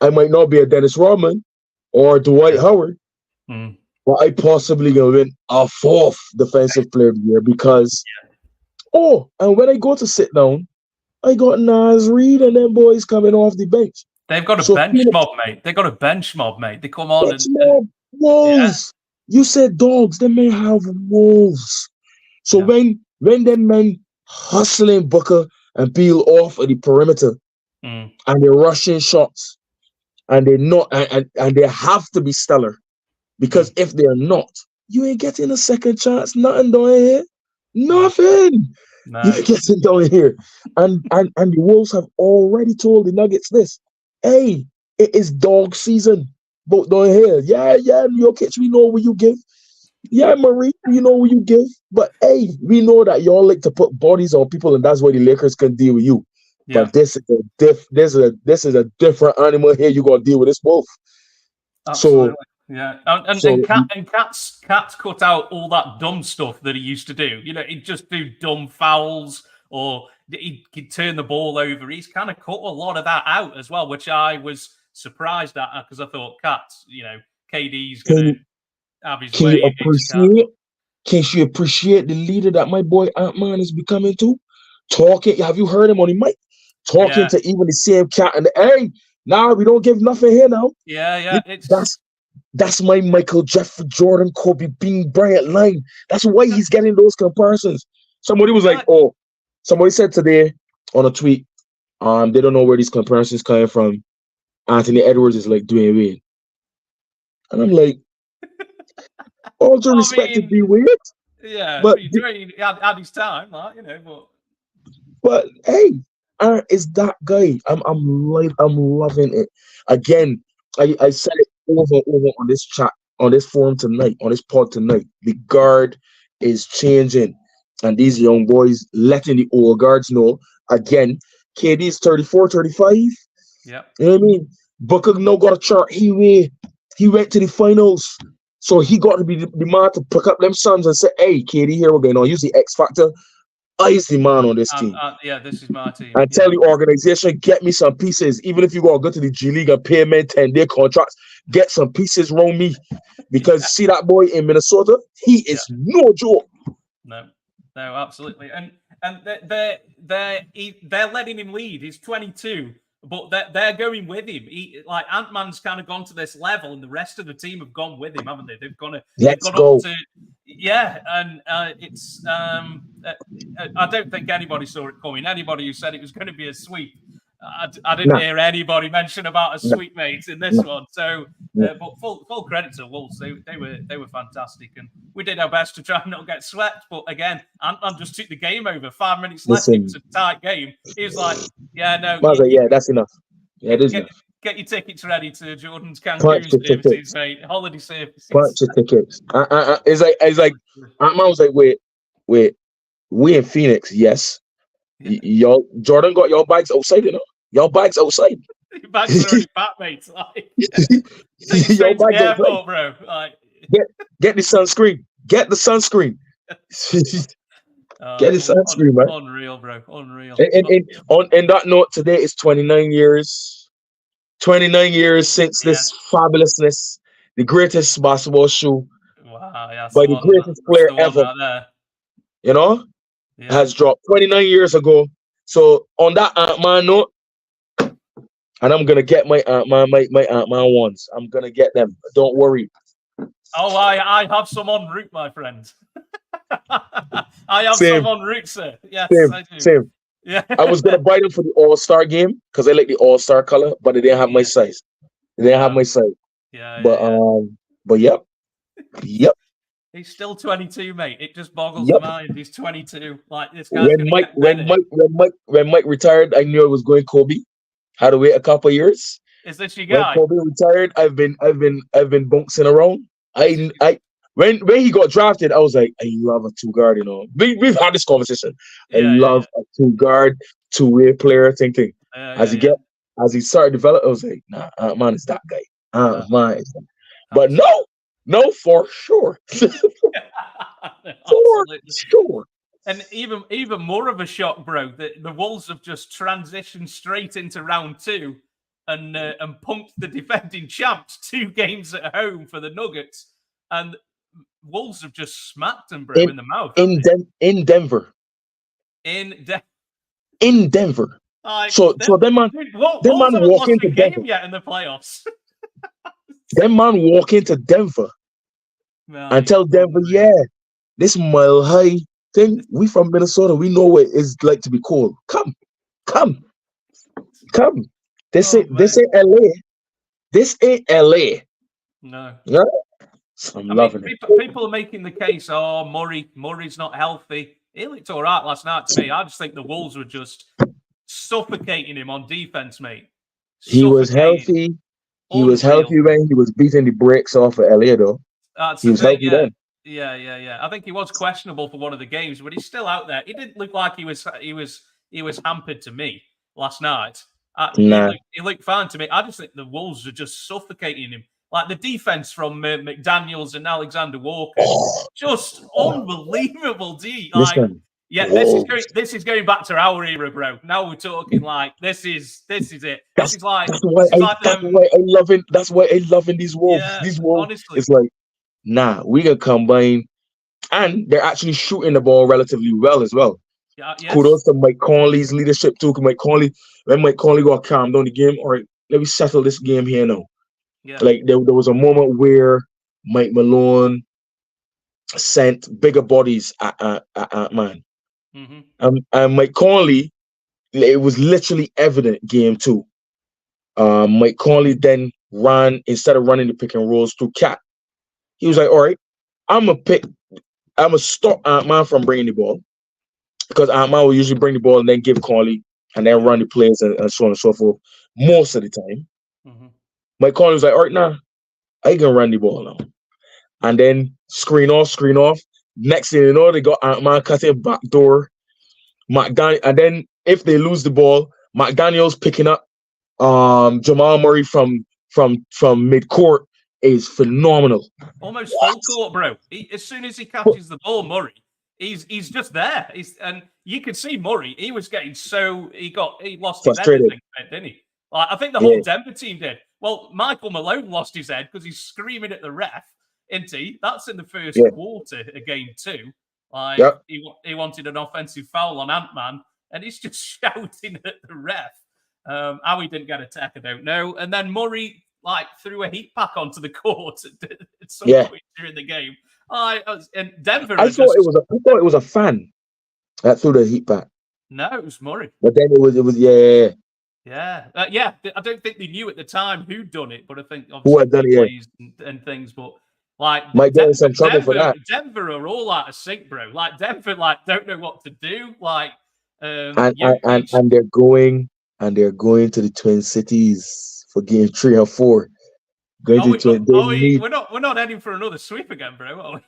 I might not be a Dennis Rodman or Dwight Howard, but I possibly gonna win a 4th defensive player of the year because and when I go to sit down, I got Naz Reid and them boys coming off the bench. They've got a bench mob, mate. They've got a bench mob, mate. They come on and wolves. You said dogs, they may have wolves. So when them men hustling Booker and Beal off of the perimeter and they're rushing shots and they're not and they have to be stellar. Because if they're not, you ain't getting a second chance. Nothing down here. Nothing. No. You ain't getting down here. And the Wolves have already told the Nuggets this. Hey, it is dog season. Both down here. Yeah, Jokic, we know what you give. Yeah, Marie, we know what you give. But hey, we know that y'all like to put bodies on people, and that's why the Lakers can deal with you. Yeah. But this is a different animal here. You gotta deal with this wolf. Absolutely. And Cat's cut out all that dumb stuff that he used to do. You know, he'd just do dumb fouls or he'd turn the ball over. He's kind of cut a lot of that out as well, which I was surprised at because I thought Cat's, KD's going to have his way. Can you appreciate the leader that my boy Ant-Man is becoming too? Talking, have you heard him on the mic? Talking to even the same Cat and hey, now we don't give nothing here now. Yeah. That's my Michael Jeffrey Jordan, Kobe Bean Bryant line. That's why he's getting those comparisons. Somebody was like, somebody said today on a tweet, they don't know where these comparisons coming from. Anthony Edwards is like Dwayne Wade. And I'm like, all due respect to be weird. Yeah, but he had his time, But hey, is that guy. I'm loving it. Again, I said it over on this chat, on this forum tonight, on this pod tonight. The guard is changing. and these young boys letting the old guards know again. KD is 34, 35. Yeah. You know what I mean? Booker now got a chart. He went to the finals. So he got to be the man to pick up them sons and say, hey, KD, here we're going on. Use the X factor. I is the man on this team. Yeah, this is my team. And tell the organization, get me some pieces. Even if you go to the G League and pay men 10-day contracts, get some pieces around me. Because see that boy in Minnesota, he is no joke. No, absolutely. And they're letting him lead. He's 22, but they're going with him. Like Ant-Man's kind of gone to this level, and the rest of the team have gone with him, haven't they? They've gone up to and it's I don't think anybody saw it coming. Anybody who said it was going to be a sweep, I didn't hear anybody mention about a sweep, mate, in this one. So, but full credit to Wolves. They were fantastic, and we did our best to try and not get swept. But again, Ant-Man just took the game over. 5 minutes left. It was a tight game. He was like, "Yeah, no, that's enough. Yeah, it is enough. Get your tickets ready to Jordan's Cancun services, mate. Holiday services. Punch your tickets. It's like Ant-Man was like, wait, we in Phoenix, yes. Y'all, Jordan got your bags outside, you know. Your bags outside. Your bags are already packed, mate. Like, your bags the airport, bro. Like, get the sunscreen. Get the sunscreen. Get the sunscreen, man. Unreal, bro. Unreal. And that note, today is 29 years. 29 years since this fabulousness, the greatest basketball shoe by the greatest player ever, you know, has dropped 29 years ago. So on that Ant-Man note, and I'm gonna get my Ant-Man ones. I'm gonna get them. Don't worry. Oh, I have some en route, my friend. I have some en route, sir. Yes, I do. Same. Yeah, I was gonna buy them for the All-Star game because I like the All-Star color, but they didn't have my size. They didn't have my size. But yep. He's still 22, mate. It just boggles the mind. He's 22. Like this guy. When Mike retired, I knew I was going Kobe. Had to wait a couple of years. Is this your guy? When Kobe retired, I've been bouncing around. When he got drafted, I was like, I love a two guard. You know, we've had this conversation. I love a two guard, two-way player. Thinking as he started developing, I was like, nah, man, is that guy. Man, is that. But no, for sure, for sure. And even more of a shock, bro. The Wolves have just transitioned straight into round 2 and punked the defending champs 2 games at home for the Nuggets, and Wolves have just smacked them, bro, in the mouth. In Denver. In Denver. So them man walk into Denver yet in the playoffs. Them man walk into Denver and tell Denver, this mile high thing. We from Minnesota. We know what it's like to be cold. Come. This ain't LA. This ain't LA. No. Yeah. I'm loving it. People are making the case, Murray's not healthy. He looked all right last night to me. I just think the Wolves were just suffocating him on defense, mate. He was healthy. He was healthy when he was beating the brakes off of LA, though. He was healthy then. Yeah. I think he was questionable for one of the games, but he's still out there. He didn't look like he was hampered to me last night. He looked fine to me. I just think the Wolves are just suffocating him. Like the defense from McDaniels and Alexander Walker, just unbelievable. This is going back to our era, bro. Now we're talking like this is it. That's why I love it. That's why I love these Wolves. These Wolves, honestly, it's like, nah, we can combine, and they're actually shooting the ball relatively well as well. Kudos to Mike Conley's leadership too. When Mike Conley got calm down the game, all right, let me settle this game here now. Yeah. Like there was a moment where Mike Malone sent bigger bodies at man. Mm-hmm. And Mike Conley, it was literally evident game 2. Mike Conley then ran, instead of running the pick and rolls through Cat, he was like, all right, I'm gonna stop Ant-Man from bringing the ball, because Ant-Man will usually bring the ball and then give Conley and then run the plays and so on and so forth most of the time. Mm-hmm. Mike Conley was like, all right, nah, I can run the ball now. And then screen off. Next thing you know, they got Ant-Man cutting back door. And then if they lose the ball, McDaniel's picking up Jamal Murray from mid-court is phenomenal. Almost full court, bro. As soon as he catches the ball, Murray, he's just there. And you could see Murray. He was getting he lost his head, didn't he? Like, I think the whole Denver team did. Well, Michael Malone lost his head because he's screaming at the ref, isn't he? That's in the first quarter of game 2. Like he wanted an offensive foul on Ant-Man, and he's just shouting at the ref. How he didn't get a tech, I don't know. And then Murray threw a heat pack onto the court at some point during the game. And Denver. I thought it was a fan that threw the heat pack. No, it was Murray. But then it was Yeah. I don't think they knew at the time who'd done it, but I think who had done it and things. But might get in some trouble for that. Denver are all out of sync, bro. Denver don't know what to do. And they're going to the Twin Cities for game 3 or 4. We're not heading for another sweep again, bro. Are we?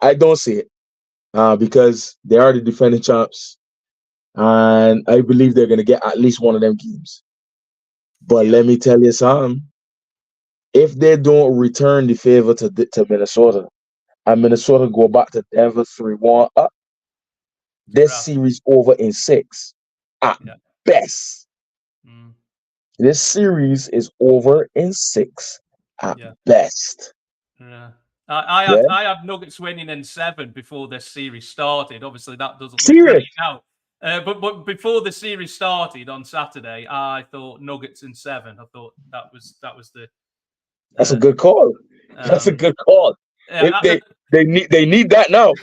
I don't see it. Because they are the defending champs. And I believe they're going to get at least one of them games. But let me tell you something. If they don't return the favor to Minnesota, and Minnesota go back to Denver 3-1 up, this series over in 6 at best. Mm. This series is over in 6 at best. Yeah. I had Nuggets winning in 7 before this series started. Obviously, that doesn't look great now. But before the series started on Saturday, I thought Nuggets in 7. I thought that was the. That's a good call. That's a good call. They need that now.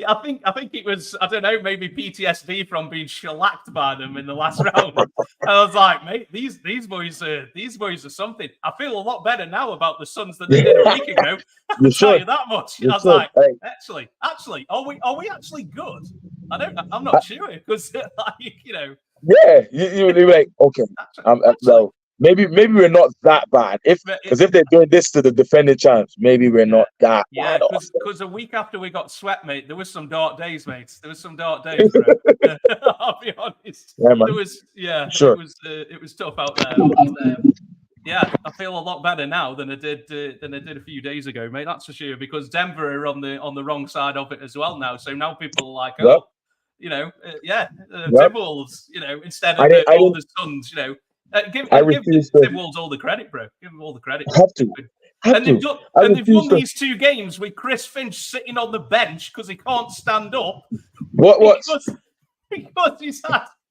I think it was, I don't know, maybe PTSD from being shellacked by them in the last round. I was like, mate, these boys are something. I feel a lot better now about the Suns than they did a week ago. I'll tell you that much. I was like, actually, are we actually good? I'm not sure because you're like, okay, well, maybe we're not that bad. If they're doing this to the defending champs, maybe we're not that bad. Because a week after we got swept, mate, there was some dark days, mate. There was some dark days, bro. I'll be honest. Yeah, man. It was tough out there. But, I feel a lot better now than I did a few days ago, mate. That's for sure. Because Denver are on the wrong side of it as well now. So now people are like, Timberwolves, instead of all the Suns, give Timberwolves all the credit, bro. Give them all the credit. They've won these 2 games with Chris Finch sitting on the bench because he can't stand up.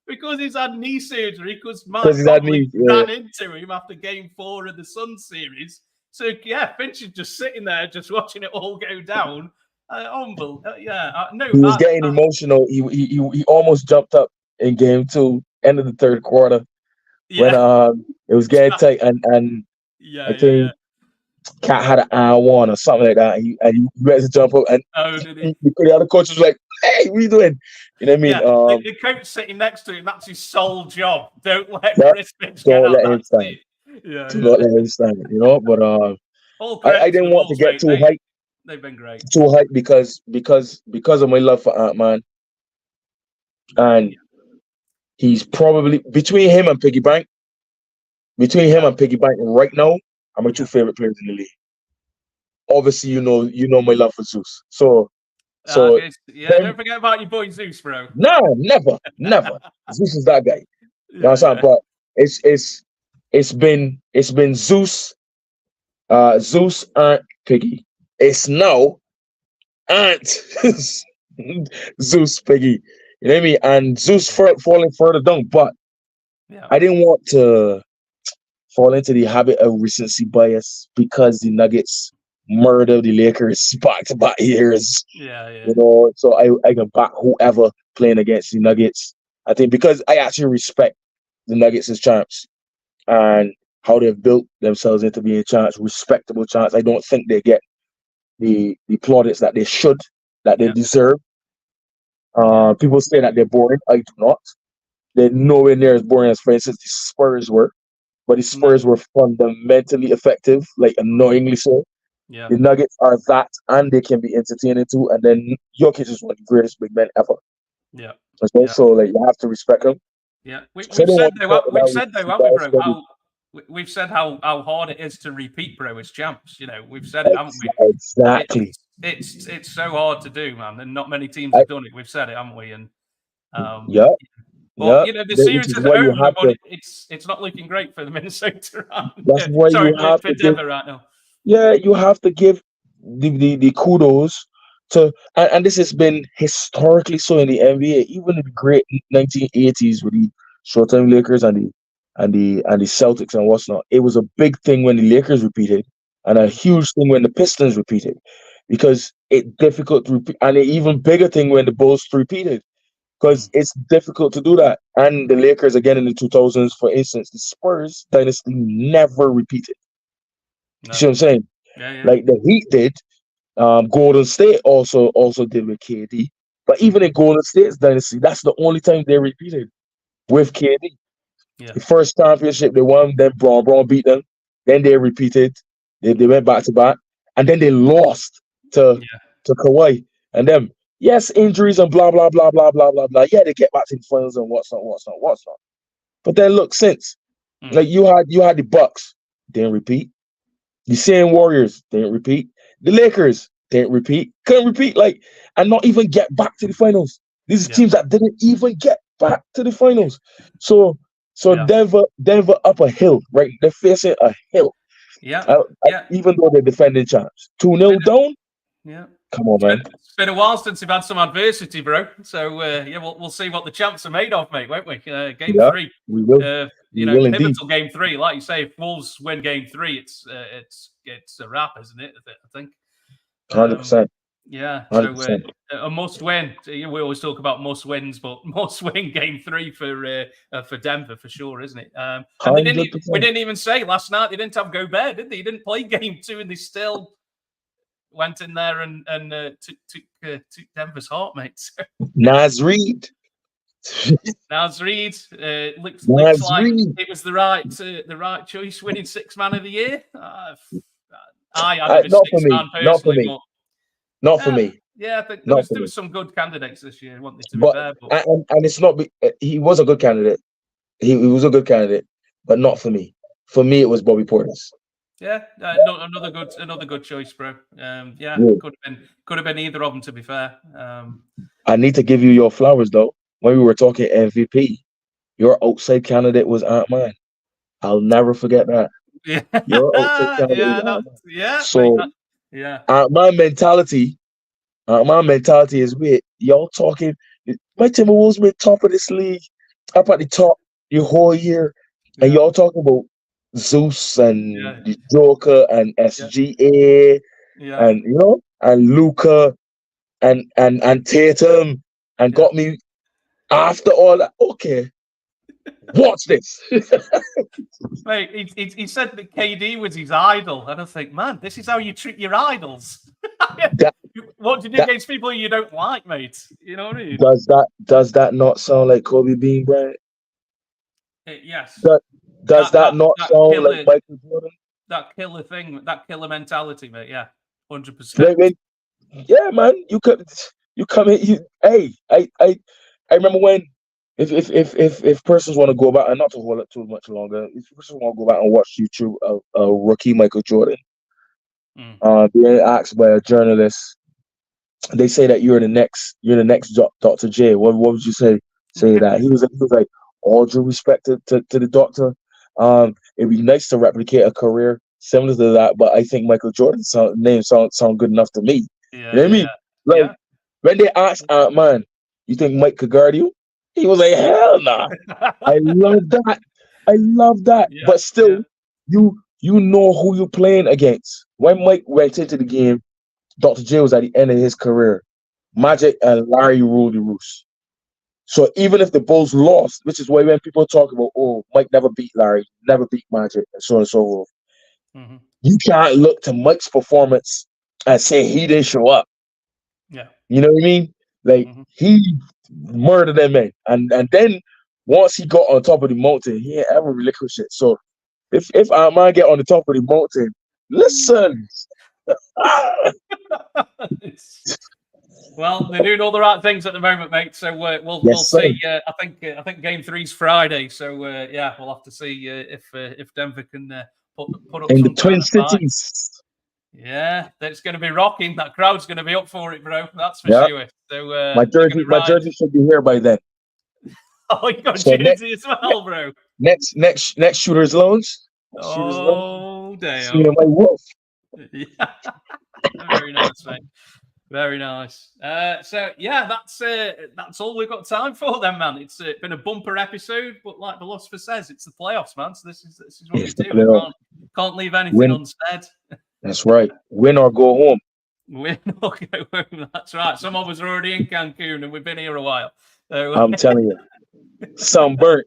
Because he's had knee surgery. Because Mike ran into him after game 4 of the Suns series. So Finch is just sitting there, just watching it all go down. Humble, He was getting emotional. He almost jumped up in game 2, end of the 3rd quarter. When it was getting tight, and I think Cat had an iron one or something like that, and he went to jump up, and the other coach was like, "Hey, what are you doing?" You know what I mean? The coach sitting next to him, that's his sole job. Don't let Chris Finch get out that seat. Do not let him stand. But I didn't want to get too hyped. They've been great. Too hyped because of my love for Ant-Man, and he's probably between him and Piggy Bank right now are my 2 favorite players in the league. Obviously, you know my love for Zeus. So don't forget about your boy Zeus, bro. No, never. Zeus is that guy. You know what I'm saying? But it's been Zeus, Ant, Piggy. It's now Ant, Zeus, Piggy. You know what I mean? And Zeus falling further down, but I didn't want to fall into the habit of recency bias because the Nuggets murdered the Lakers back-to-back years. So I can back whoever playing against the Nuggets. I think because I actually respect the Nuggets as champs and how they've built themselves into being champs, respectable champs. I don't think they get the plaudits that they should, that they deserve. People say that they're boring. I do not. They're nowhere near as boring as, for instance, the Spurs were. But the Spurs were fundamentally effective, like annoyingly so. Yeah. The Nuggets are that, and they can be entertaining too. And then Jokic is one of the greatest big men ever. Yeah. Okay? Yeah. So like you have to respect him. Yeah. So We've they said want to though, talk we've about said though, recency haven't we, bias bro? study. We've said how hard it is to repeat, bro, as champs. You know, we've said it, haven't we? Exactly. It's so hard to do, man, and not many teams I, have done it. We've said it, haven't we? And yeah, but yeah. you know, the Which series is is why you over, have but to. it's not looking great for the Minnesota. That's why Sorry, you have for to give. Denver right now. Yeah, you have to give the kudos to, and this has been historically so in the NBA, even in the great 1980s with the Showtime Lakers and the Celtics and what's not. It was a big thing when the Lakers repeated, and a huge thing when the Pistons repeated, because it's difficult to repeat, and an even bigger thing when the Bulls repeated, because it's difficult to do that. And the Lakers again in the 2000s, for instance, the Spurs dynasty never repeated. You No. see what I'm saying? Yeah, yeah. Like the Heat did. Golden State also did with KD. But even in Golden State's dynasty, that's the only time they repeated with KD. Yeah. The first championship they won, then Braun beat them. Then they repeated. They went back to back. And then they lost to Kawhi. And then, yes, injuries and blah, blah, blah, blah, blah, blah, blah. Yeah, they get back to the finals and what's not. But then look, since like you had the Bucks, didn't repeat. The same Warriors didn't repeat. The Lakers didn't repeat. Couldn't repeat, like, and not even get back to the finals. These are teams that didn't even get back to the finals. So Denver up a hill, right? They're facing a hill. Yeah. Even though they're defending champs. 2-0 down. Yeah. Come on, man. It's been a while since we've had some adversity, bro. So we'll see what the champs are made of, mate, won't we? Game 3. We will. Pivotal game 3. Like you say, if Wolves win game 3, it's a wrap, isn't it? I think. 100%. Yeah. 100%. So a must win. We always talk about must wins, but must win game 3 for Denver for sure, isn't it? And we didn't even say last night they didn't have Gobert, did they? He didn't play game 2, and they still went in there and took Denver's heart, mate. Naz Reid. Naz Reid looks like it was the right choice, winning 6th man of the year. I had him as 6th man personally. Not for me. Yeah, I think there was some good candidates this year, wasn't there, to be fair? But and it's not. He was a good candidate. He was a good candidate, but not for me. For me, it was Bobby Portis. Yeah, another good choice, bro. Could have been either of them, to be fair. I need to give you your flowers though. When we were talking MVP, your outside candidate was Ant-Man. I'll never forget that. Yeah, your outside candidate So Ant-Man mentality is weird. Y'all talking. My Timberwolves been top of this league, up at the top the whole year, and y'all talking about Zeus and the Joker and SGA and and Luka and Tatum and got me after all that. Okay, watch this. Mate, he said that KD was his idol, and I think, man, this is how you treat your idols. What do you do against people you don't like, mate? You know what I mean? Does that not sound like Kobe Bean Bryant? Yes. Does that not sound like Michael Jordan? That killer thing, that killer mentality, mate. Yeah, 100%. Yeah, man. You come in. I remember when if persons want to go back and not to hold it too much longer, if persons want to go back and watch YouTube a rookie Michael Jordan, being asked by a journalist, they say that you're the next Dr. J. What would you say that? He was like, all due respect to the doctor. It'd be nice to replicate a career similar to that, but I think Michael Jordan's name sound good enough to me. Yeah, you know what I mean? Like when they asked Ant-Man, you think Mike could guard you? He was like, hell nah. I love that. Yeah, but still, you know who you're playing against. When Mike went into the game, Dr. J was at the end of his career. Magic and Larry ruled the roost. So even if the Bulls lost, which is why when people talk about, oh, Mike never beat Larry, never beat Magic, and so on and so forth, you can't look to Mike's performance and say he didn't show up. Yeah. You know what I mean? Like, he murdered them, man. And then once he got on top of the mountain, he ain't ever relinquished it. So if Ant-Man get on the top of the mountain, listen, Well, they're doing all the right things at the moment, mate. So we'll Yes, see. I think Game 3's Friday. So yeah, we'll have to see if Denver can put up in the some Twin kind of fight. Cities. Yeah, that's going to be rocking. That crowd's going to be up for it, bro. That's for Yeah. sure. So My jersey should be here by then. Oh, you got So jersey as well, bro. Next Shooters Lounge. Oh, See damn. you, my wolf. Yeah. Very nice, mate. Very nice. So yeah, that's all we've got time for then, man. It's been a bumper episode, but like Philosopher says, it's the playoffs, man. So this is what It's we the do. We playoffs. can't leave anything Win. unsaid. That's right. Win or go home. Win or go home. That's right. Some of us are already in Cancun, and we've been here a while. So, I'm telling you, sunburnt.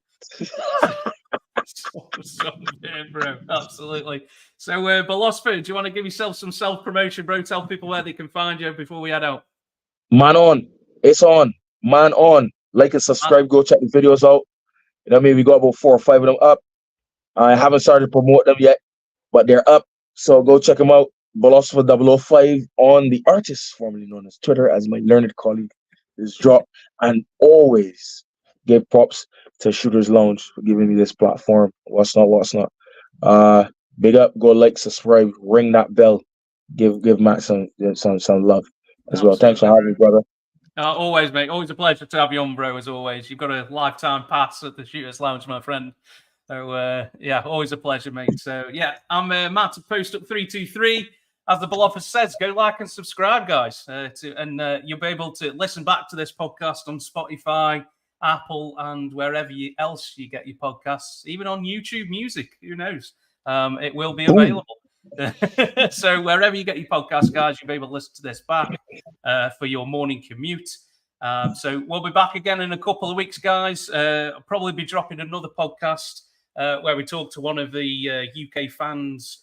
Sunburn, bro. Absolutely. So, Philosopher, do you want to give yourself some self-promotion, bro? Tell people where they can find you before we head out. Man on. It's on. Man on. Like and subscribe. Go check the videos out. You know what I mean? We got about 4 or 5 of them up. I haven't started to promote them yet, but they're up. So go check them out. Philosopher 005 on the artist formerly known as Twitter, as my learned colleague is dropped. And always give props to Shooters Lounge for giving me this platform. What's not. Big up, go like, subscribe, ring that bell, give Matt some love as well. Thanks for having me, brother. Always, mate. Always a pleasure to have you on, bro. As always, you've got a lifetime pass at the Shooters Lounge, my friend. So yeah, always a pleasure, mate. So yeah, I'm Matt at Post Up 323. As the Philosopher says, go like and subscribe, guys, and you'll be able to listen back to this podcast on Spotify, Apple, and wherever else you get your podcasts, even on YouTube Music. Who knows? It will be available. So wherever you get your podcast, guys, you'll be able to listen to this back for your morning commute. So we'll be back again in a couple of weeks, guys. I'll probably be dropping another podcast where we talk to one of the UK fans,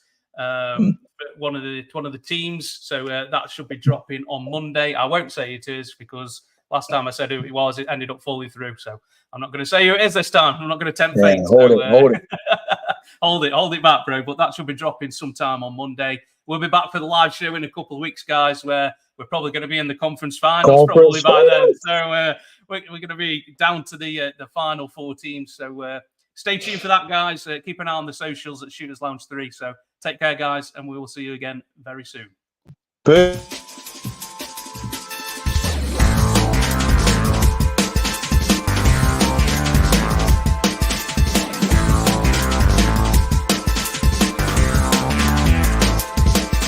one of the teams. So that should be dropping on Monday. I won't say it is because last time I said who it was, it ended up falling through. So I'm not going to say who it is this time. I'm not going to tempt fate. Hold it. hold it back, bro. But that should be dropping sometime on Monday. We'll be back for the live show in a couple of weeks, guys, where we're probably going to be in the conference finals probably by then. So we're going to be down to the final 4 teams. So stay tuned for that, guys. Keep an eye on the socials at Shooters Lounge 3. So take care, guys, and we will see you again very soon. Peace.